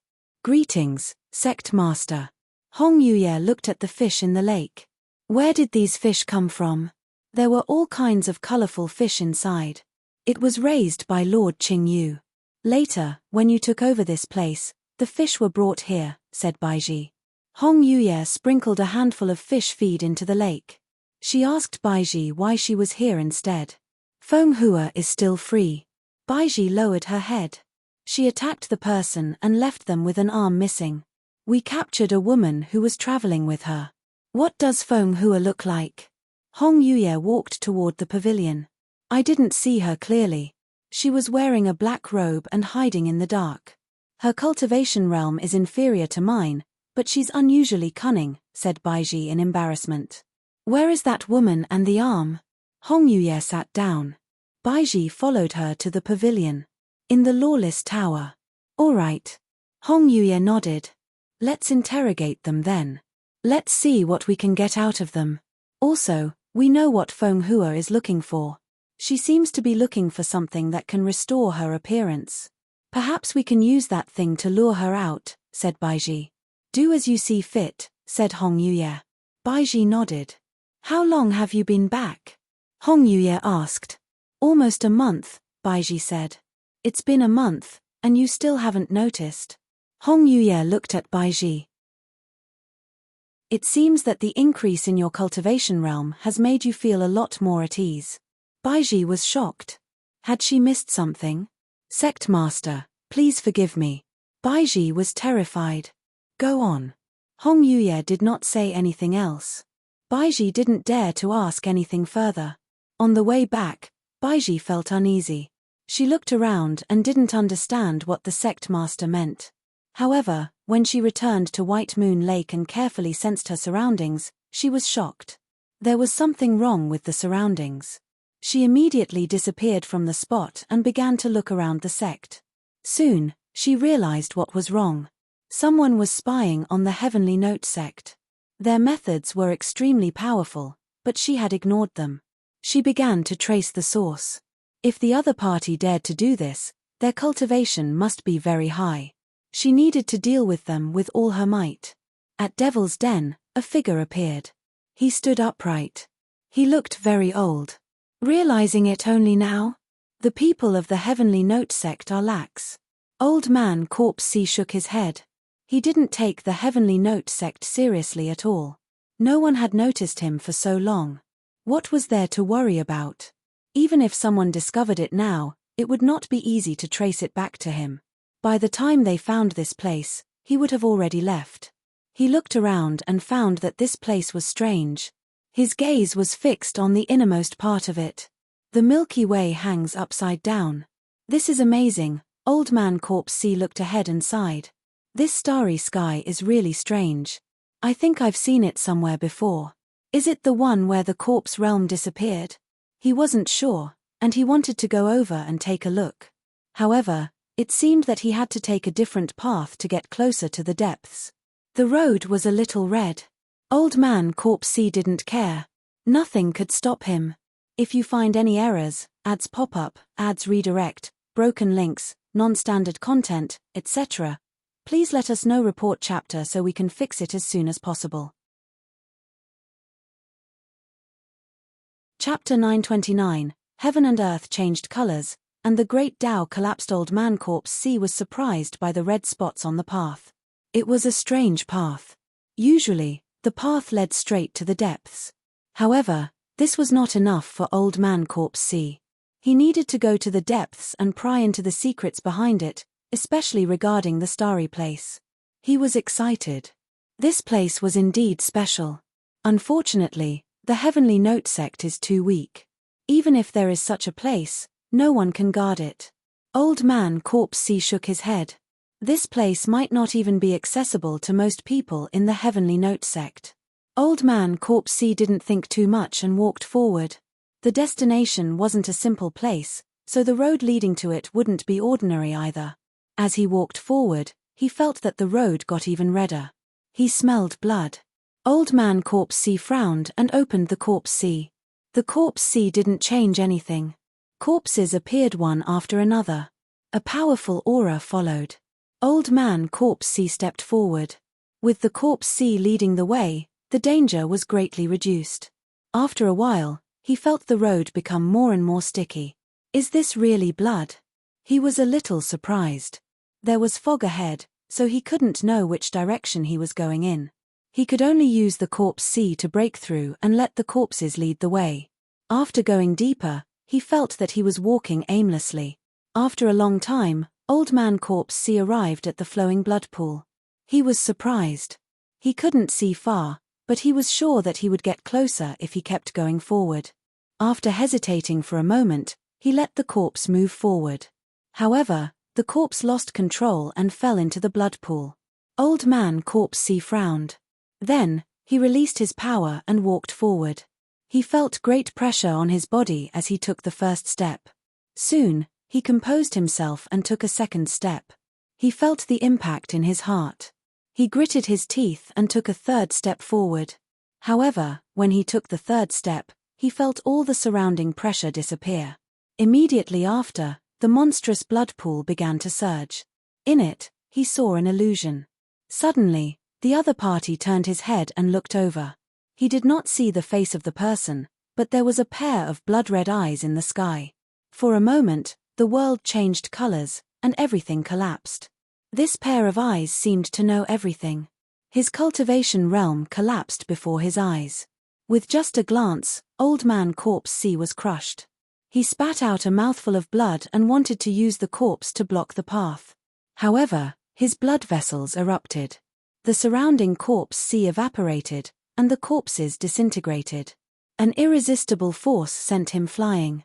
"Greetings, Sect Master." Hong Yuye looked at the fish in the lake. Where did these fish come from? There were all kinds of colorful fish inside. It was raised by Lord Qingyu. Later, when you took over this place, the fish were brought here, said Baiji. Hong Yuye sprinkled a handful of fish feed into the lake. She asked Baiji why she was here instead. Feng Hua is still free. Baiji lowered her head. She attacked the person and left them with an arm missing. We captured a woman who was traveling with her. What does Feng Hua look like? Hong Yuye walked toward the pavilion. I didn't see her clearly. She was wearing a black robe and hiding in the dark. Her cultivation realm is inferior to mine, but she's unusually cunning, said Baiji in embarrassment. Where is that woman and the arm? Hong Yuye sat down. Baiji followed her to the pavilion. In the Lawless Tower. All right. Hong Yuye nodded. Let's interrogate them then. Let's see what we can get out of them. Also, we know what Feng Hua is looking for. She seems to be looking for something that can restore her appearance. Perhaps we can use that thing to lure her out, said Baiji. Do as you see fit, said Hong Yuye. Baiji nodded. How long have you been back? Hong Yuye asked. Almost a month, Baiji said. It's been a month, and you still haven't noticed. Hong Yuye looked at Baiji. It seems that the increase in your cultivation realm has made you feel a lot more at ease. Baiji was shocked. Had she missed something? Sect Master, please forgive me. Baiji was terrified. Go on. Hong Yuye did not say anything else. Baiji didn't dare to ask anything further. On the way back, Baiji felt uneasy. She looked around and didn't understand what the Sect Master meant. However, when she returned to White Moon Lake and carefully sensed her surroundings, she was shocked. There was something wrong with the surroundings. She immediately disappeared from the spot and began to look around the sect. Soon, she realized what was wrong. Someone was spying on the Heavenly Note sect. Their methods were extremely powerful, but she had ignored them. She began to trace the source. If the other party dared to do this, their cultivation must be very high. She needed to deal with them with all her might. At Devil's Den, a figure appeared. He stood upright. He looked very old. Realizing it only now? The people of the Heavenly Note sect are lax. Old Man Corpse C shook his head. He didn't take the Heavenly Note sect seriously at all. No one had noticed him for so long. What was there to worry about? Even if someone discovered it now, it would not be easy to trace it back to him. By the time they found this place, he would have already left. He looked around and found that this place was strange. His gaze was fixed on the innermost part of it. The Milky Way hangs upside down. This is amazing. Old Man Corpse C looked ahead and sighed. This starry sky is really strange. I think I've seen it somewhere before. Is it the one where the corpse realm disappeared? He wasn't sure, and he wanted to go over and take a look. However, it seemed that he had to take a different path to get closer to the depths. The road was a little red. Old Man Corpse C didn't care. Nothing could stop him. If you find any errors, ads pop up, ads redirect, broken links, non-standard content, etc., please let us know. Report chapter so we can fix it as soon as possible. Chapter 929, Heaven and Earth changed colors, and the great Tao collapsed. Old Man Corpse C was surprised by the red spots on the path. It was a strange path. Usually, the path led straight to the depths. However, this was not enough for Old Man Corpse C. He needed to go to the depths and pry into the secrets behind it, especially regarding the starry place. He was excited. This place was indeed special. Unfortunately, The Heavenly Note sect is too weak. Even if there is such a place, no one can guard it. Old Man Corpse C shook his head. This place might not even be accessible to most people in the Heavenly Note sect. Old Man Corpse C didn't think too much and walked forward. The destination wasn't a simple place, so the road leading to it wouldn't be ordinary either. As he walked forward, he felt that the road got even redder. He smelled blood. Old Man Corpse C frowned and opened the Corpse C. The Corpse C didn't change anything. Corpses appeared one after another. A powerful aura followed. Old Man Corpse C stepped forward. With the Corpse C leading the way, the danger was greatly reduced. After a while, he felt the road become more and more sticky. Is this really blood? He was a little surprised. There was fog ahead, so he couldn't know which direction he was going in. He could only use the Corpse C to break through and let the corpses lead the way. After going deeper, he felt that he was walking aimlessly. After a long time, Old Man Corpse C arrived at the flowing blood pool. He was surprised. He couldn't see far, but he was sure that he would get closer if he kept going forward. After hesitating for a moment, he let the corpse move forward. However, the corpse lost control and fell into the blood pool. Old Man Corpse C frowned. Then, he released his power and walked forward. He felt great pressure on his body as he took the first step. Soon, he composed himself and took a second step. He felt the impact in his heart. He gritted his teeth and took a third step forward. However, when he took the third step, he felt all the surrounding pressure disappear. Immediately after, the monstrous blood pool began to surge. In it, he saw an illusion. Suddenly, the other party turned his head and looked over. He did not see the face of the person, but there was a pair of blood-red eyes in the sky. For a moment, the world changed colors, and everything collapsed. This pair of eyes seemed to know everything. His cultivation realm collapsed before his eyes. With just a glance, Old Man Corpse C was crushed. He spat out a mouthful of blood and wanted to use the corpse to block the path. However, his blood vessels erupted. The surrounding Corpse C evaporated, and the corpses disintegrated. An irresistible force sent him flying.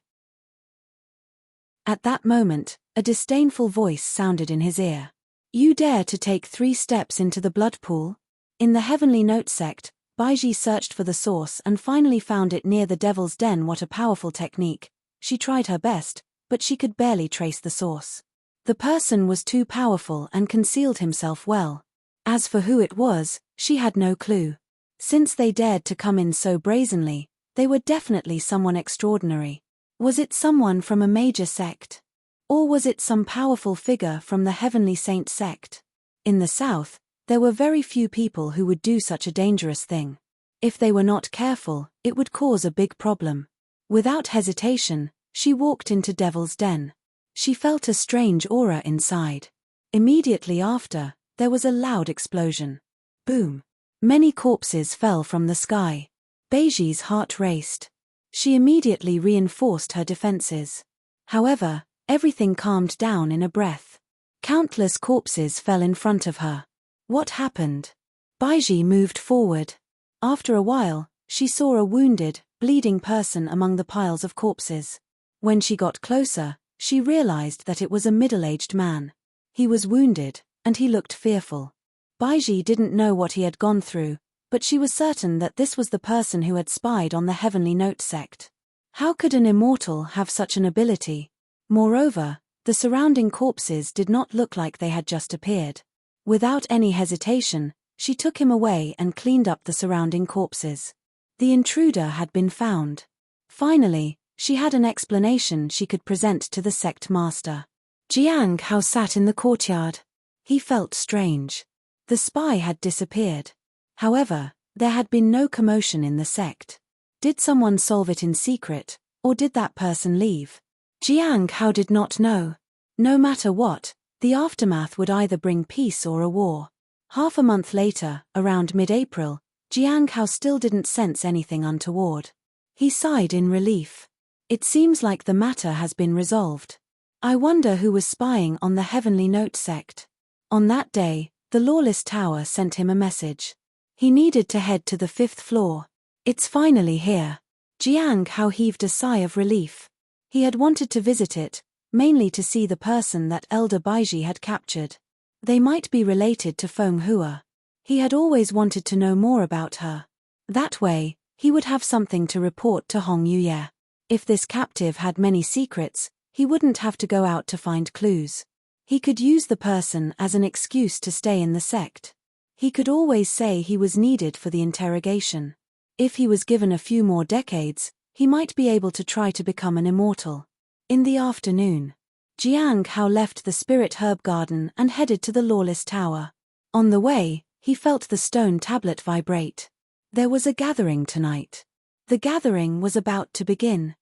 At that moment, a disdainful voice sounded in his ear. You dare to take 3 steps into the blood pool? In the Heavenly Note sect, Baiji searched for the source and finally found it near the Devil's Den. What a powerful technique. She tried her best, but she could barely trace the source. The person was too powerful and concealed himself well. As for who it was, she had no clue. Since they dared to come in so brazenly, they were definitely someone extraordinary. Was it someone from a major sect? Or was it some powerful figure from the Heavenly Saint sect? In the south, there were very few people who would do such a dangerous thing. If they were not careful, it would cause a big problem. Without hesitation, she walked into Devil's Den. She felt a strange aura inside. Immediately after, there was a loud explosion. Boom! Many corpses fell from the sky. Beiji's heart raced. She immediately reinforced her defenses. However, everything calmed down in a breath. Countless corpses fell in front of her. What happened? Baiji moved forward. After a while, she saw a wounded, bleeding person among the piles of corpses. When she got closer, she realized that it was a middle-aged man. He was wounded, and he looked fearful. Baiji didn't know what he had gone through, but she was certain that this was the person who had spied on the Heavenly Note sect. How could an immortal have such an ability? Moreover, the surrounding corpses did not look like they had just appeared. Without any hesitation, she took him away and cleaned up the surrounding corpses. The intruder had been found. Finally, she had an explanation she could present to the sect master. Jiang Hao sat in the courtyard. He felt strange. The spy had disappeared. However, there had been no commotion in the sect. Did someone solve it in secret, or did that person leave? Jiang Hao did not know. No matter what, the aftermath would either bring peace or a war. Half a month later, around mid-April, Jiang Hao still didn't sense anything untoward. He sighed in relief. It seems like the matter has been resolved. I wonder who was spying on the Heavenly Note sect. On that day, the Lawless Tower sent him a message. He needed to head to the 5th floor. It's finally here. Jiang Hao heaved a sigh of relief. He had wanted to visit it, mainly to see the person that Elder Baiji had captured. They might be related to Feng Hua. He had always wanted to know more about her. That way, he would have something to report to Hong Yuye. If this captive had many secrets, he wouldn't have to go out to find clues. He could use the person as an excuse to stay in the sect. He could always say he was needed for the interrogation. If he was given a few more decades, he might be able to try to become an immortal. In the afternoon, Jiang Hao left the spirit herb garden and headed to the Lawless Tower. On the way, he felt the stone tablet vibrate. There was a gathering tonight. The gathering was about to begin.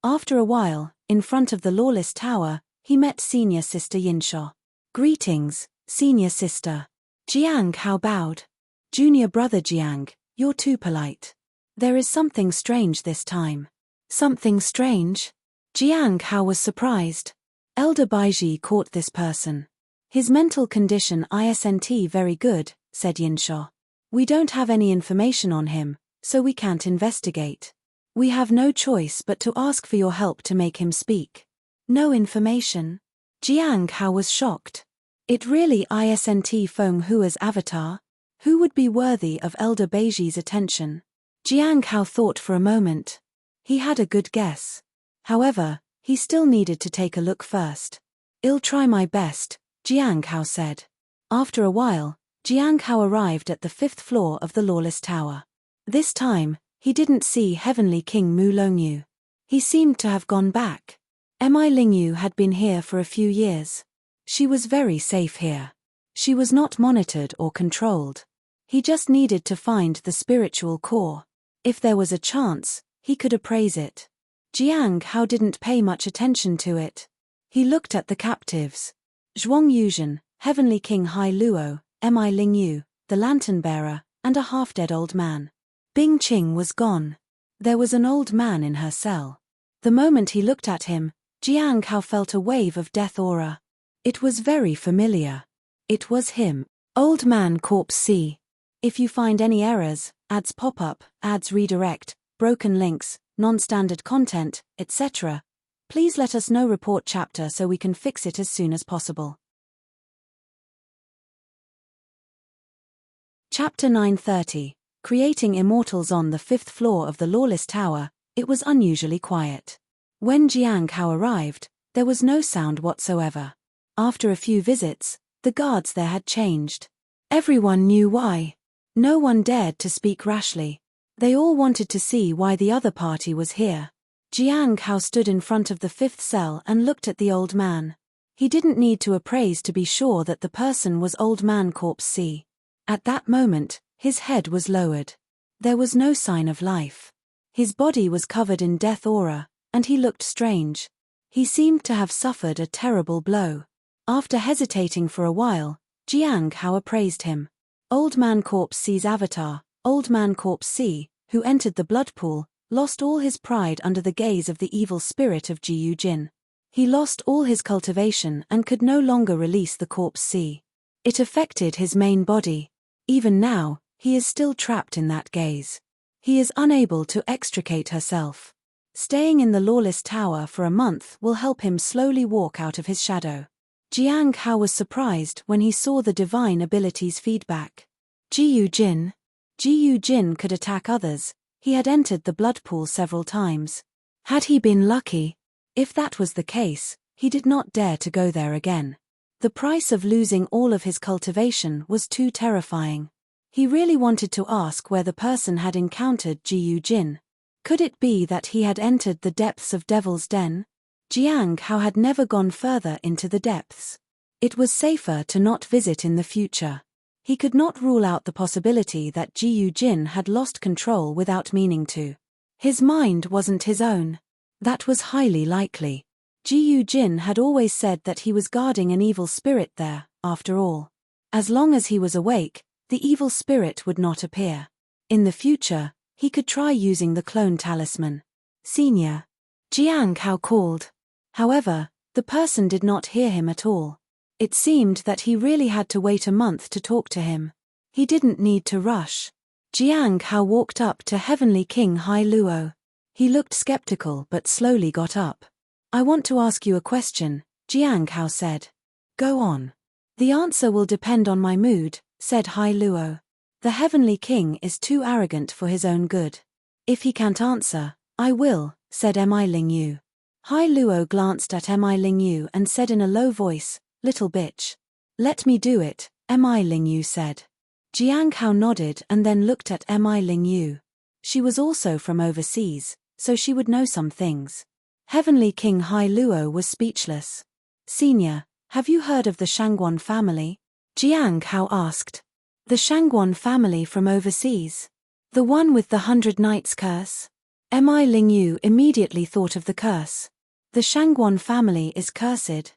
After a while, in front of the Lawless Tower, he met Senior Sister Yinshaw. Greetings, Senior Sister. Jiang Hao bowed. Junior Brother Jiang, you're too polite. There is something strange this time. Something strange? Jiang Hao was surprised. Elder Baiji caught this person. His mental condition isn't very good, said Yinshaw. We don't have any information on him, so we can't investigate. We have no choice but to ask for your help to make him speak. No information? Jiang Hao was shocked. It really isn't Feng Hua's avatar? Who would be worthy of Elder Baiji's attention? Jiang Hao thought for a moment. He had a good guess. However, he still needed to take a look first. I'll try my best, Jiang Hao said. After a while, Jiang Hao arrived at the 5th floor of the Lawless Tower. This time, he didn't see Heavenly King Mu Longyu. He seemed to have gone back. Mi Lingyu had been here for a few years. She was very safe here. She was not monitored or controlled. He just needed to find the spiritual core. If there was a chance, he could appraise it. Jiang Hao didn't pay much attention to it. He looked at the captives. Zhuang Yuzhen, Heavenly King Hai Luo, Mi Lingyu, the lantern-bearer, and a half-dead old man. Bing Qing was gone. There was an old man in her cell. The moment he looked at him, Jiang Hao felt a wave of death aura. It was very familiar. It was him. Old Man Corpse C. If you find any errors, ads pop up, ads redirect, broken links, non-standard content, etc., please let us know. Report chapter so we can fix it as soon as possible. Chapter 930. Creating Immortals. On the 5th floor of the Lawless Tower, it was unusually quiet. When Jiang Hao arrived, there was no sound whatsoever. After a few visits, the guards there had changed. Everyone knew why. No one dared to speak rashly. They all wanted to see why the other party was here. Jiang Hao stood in front of the 5th cell and looked at the old man. He didn't need to appraise to be sure that the person was Old Man Corpse C. At that moment, his head was lowered. There was no sign of life. His body was covered in death aura, and he looked strange. He seemed to have suffered a terrible blow. After hesitating for a while, Jiang Hao appraised him. Old Man Corpse C's avatar, Old Man Corpse C, who entered the blood pool, lost all his pride under the gaze of the evil spirit of Jiyu Jin. He lost all his cultivation and could no longer release the Corpse C. It affected his main body. Even now, he is still trapped in that gaze. He is unable to extricate herself. Staying in the Lawless Tower for a month will help him slowly walk out of his shadow. Jiang Hao was surprised when he saw the divine abilities feedback. Jiyu Jin could attack others. He had entered the blood pool several times. Had he been lucky? If that was the case, he did not dare to go there again. The price of losing all of his cultivation was too terrifying. He really wanted to ask where the person had encountered Jiyu Jin. Could it be that he had entered the depths of Devil's Den? Jiang Hao had never gone further into the depths. It was safer to not visit in the future. He could not rule out the possibility that Jiyu Jin had lost control without meaning to. His mind wasn't his own. That was highly likely. Jiyu Jin had always said that he was guarding an evil spirit there, after all. As long as he was awake, the evil spirit would not appear. In the future, he could try using the clone talisman. Senior. Jiang Hao called. However, the person did not hear him at all. It seemed that he really had to wait a month to talk to him. He didn't need to rush. Jiang Hao walked up to Heavenly King Hai Luo. He looked skeptical but slowly got up. I want to ask you a question, Jiang Hao said. Go on. The answer will depend on my mood, said Hai Luo. The Heavenly King is too arrogant for his own good. If he can't answer, I will, said Mi Lingyu. Hai Luo glanced at Mi Lingyu and said in a low voice, little bitch. Let me do it, Mi Lingyu said. Jiang Hao nodded and then looked at Mi Lingyu. She was also from overseas, so she would know some things. Heavenly King Hai Luo was speechless. Senior, have you heard of the Shangguan family? Jiang Hao asked. The Shangguan family from overseas? The one with the 100 Nights curse? Mi Lingyu immediately thought of the curse. The Shangguan family is cursed.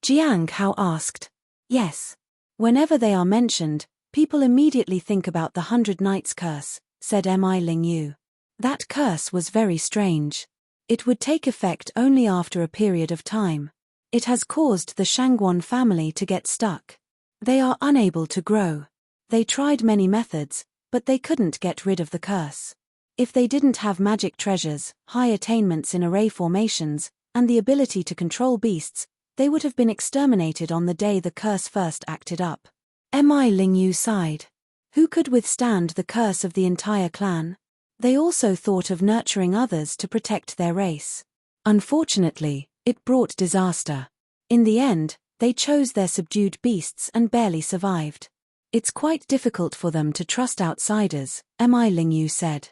Jiang Hao asked. Yes. Whenever they are mentioned, people immediately think about the 100 Nights curse, said Mi Lingyu. That curse was very strange. It would take effect only after a period of time. It has caused the Shangguan family to get stuck. They are unable to grow. They tried many methods, but they couldn't get rid of the curse. If they didn't have magic treasures, high attainments in array formations, and the ability to control beasts, they would have been exterminated on the day the curse first acted up. Mi Lingyu sighed. Who could withstand the curse of the entire clan? They also thought of nurturing others to protect their race. Unfortunately, it brought disaster. In the end, they chose their subdued beasts and barely survived. It's quite difficult for them to trust outsiders, Mi Lingyu said.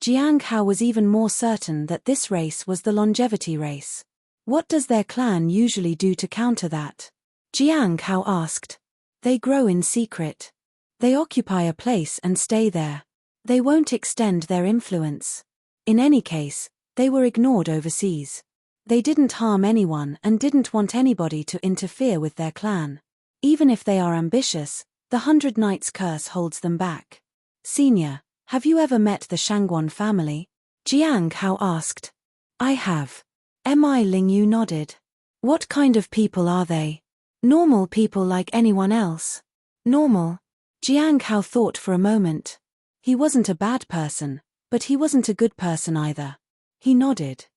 Jiang Hao was even more certain that this race was the longevity race. What does their clan usually do to counter that? Jiang Hao asked. They grow in secret. They occupy a place and stay there. They won't extend their influence. In any case, they were ignored overseas. They didn't harm anyone and didn't want anybody to interfere with their clan. Even if they are ambitious, the 100 Nights curse holds them back. Senior, have you ever met the Shangguan family? Jiang Hao asked. I have. Mi Lingyu nodded. What kind of people are they? Normal people like anyone else. Normal? Jiang Hao thought for a moment. He wasn't a bad person, but he wasn't a good person either. He nodded.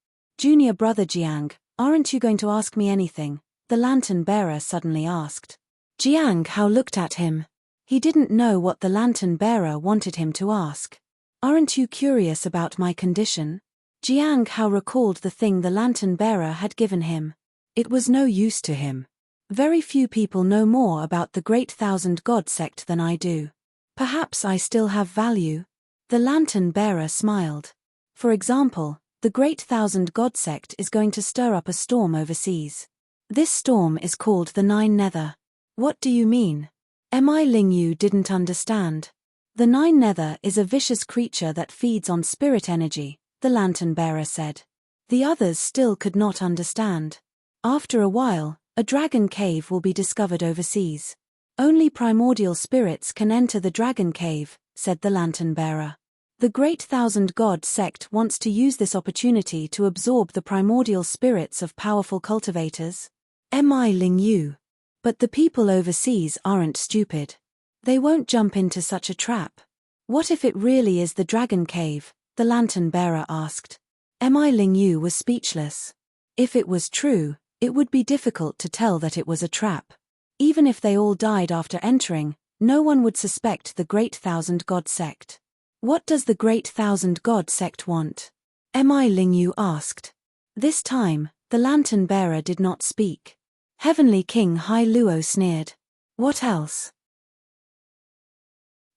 Junior brother Jiang, aren't you going to ask me anything? The lantern bearer suddenly asked. Jiang Hao looked at him. He didn't know what the lantern bearer wanted him to ask. Aren't you curious about my condition? Jiang Hao recalled the thing the lantern bearer had given him. It was no use to him. Very few people know more about the Great Thousand God sect than I do. Perhaps I still have value. The lantern bearer smiled. For example, the Great Thousand God sect is going to stir up a storm overseas. This storm is called the Nine Nether. What do you mean? Mi Lingyu didn't understand. The Nine Nether is a vicious creature that feeds on spirit energy, the lantern bearer said. The others still could not understand. After a while, a dragon cave will be discovered overseas. Only primordial spirits can enter the dragon cave, said the lantern bearer. The Great Thousand God sect wants to use this opportunity to absorb the primordial spirits of powerful cultivators. Mi Lingyu. But the people overseas aren't stupid. They won't jump into such a trap. What if it really is the dragon cave? The lantern bearer asked. Mi Lingyu was speechless. If it was true, it would be difficult to tell that it was a trap. Even if they all died after entering, no one would suspect the Great Thousand God sect. What does the Great Thousand God sect want? Mi Lingyu asked. This time, the lantern bearer did not speak. Heavenly King Hai Luo sneered. What else?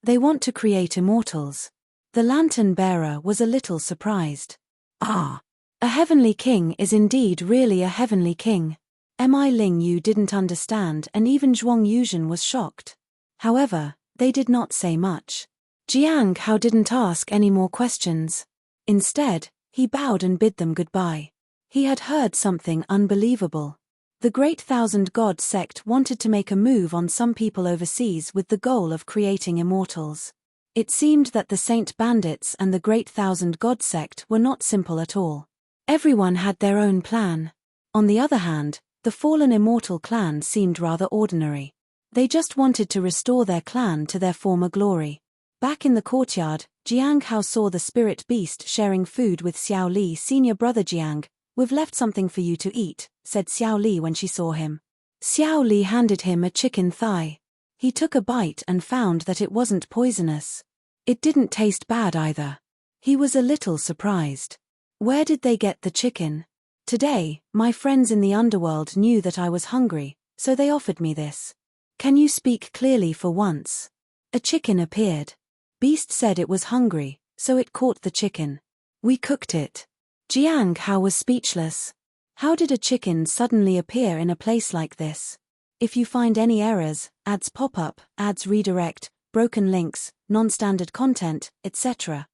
They want to create immortals. The lantern bearer was a little surprised. Ah! A heavenly king is indeed really a heavenly king. Mi Lingyu didn't understand and even Zhuang Yuzhen was shocked. However, they did not say much. Jiang Hao didn't ask any more questions. Instead, he bowed and bid them goodbye. He had heard something unbelievable. The Great Thousand God sect wanted to make a move on some people overseas with the goal of creating immortals. It seemed that the Saint Bandits and the Great Thousand God sect were not simple at all. Everyone had their own plan. On the other hand, the fallen immortal clan seemed rather ordinary. They just wanted to restore their clan to their former glory. Back in the courtyard, Jiang Hao saw the spirit beast sharing food with Xiao Li. Senior brother Jiang, we've left something for you to eat, said Xiao Li when she saw him. Xiao Li handed him a chicken thigh. He took a bite and found that it wasn't poisonous. It didn't taste bad either. He was a little surprised. Where did they get the chicken? Today, my friends in the underworld knew that I was hungry, so they offered me this. Can you speak clearly for once? A chicken appeared. Beast said it was hungry, so it caught the chicken. We cooked it. Jiang Hao was speechless. How did a chicken suddenly appear in a place like this? If you find any errors, ads pop up, ads redirect, broken links, non-standard content, etc.,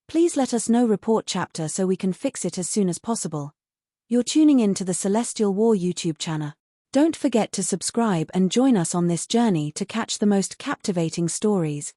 please let us know. Report chapter so we can fix it as soon as possible. You're tuning in to the Celestial War YouTube channel. Don't forget to subscribe and join us on this journey to catch the most captivating stories.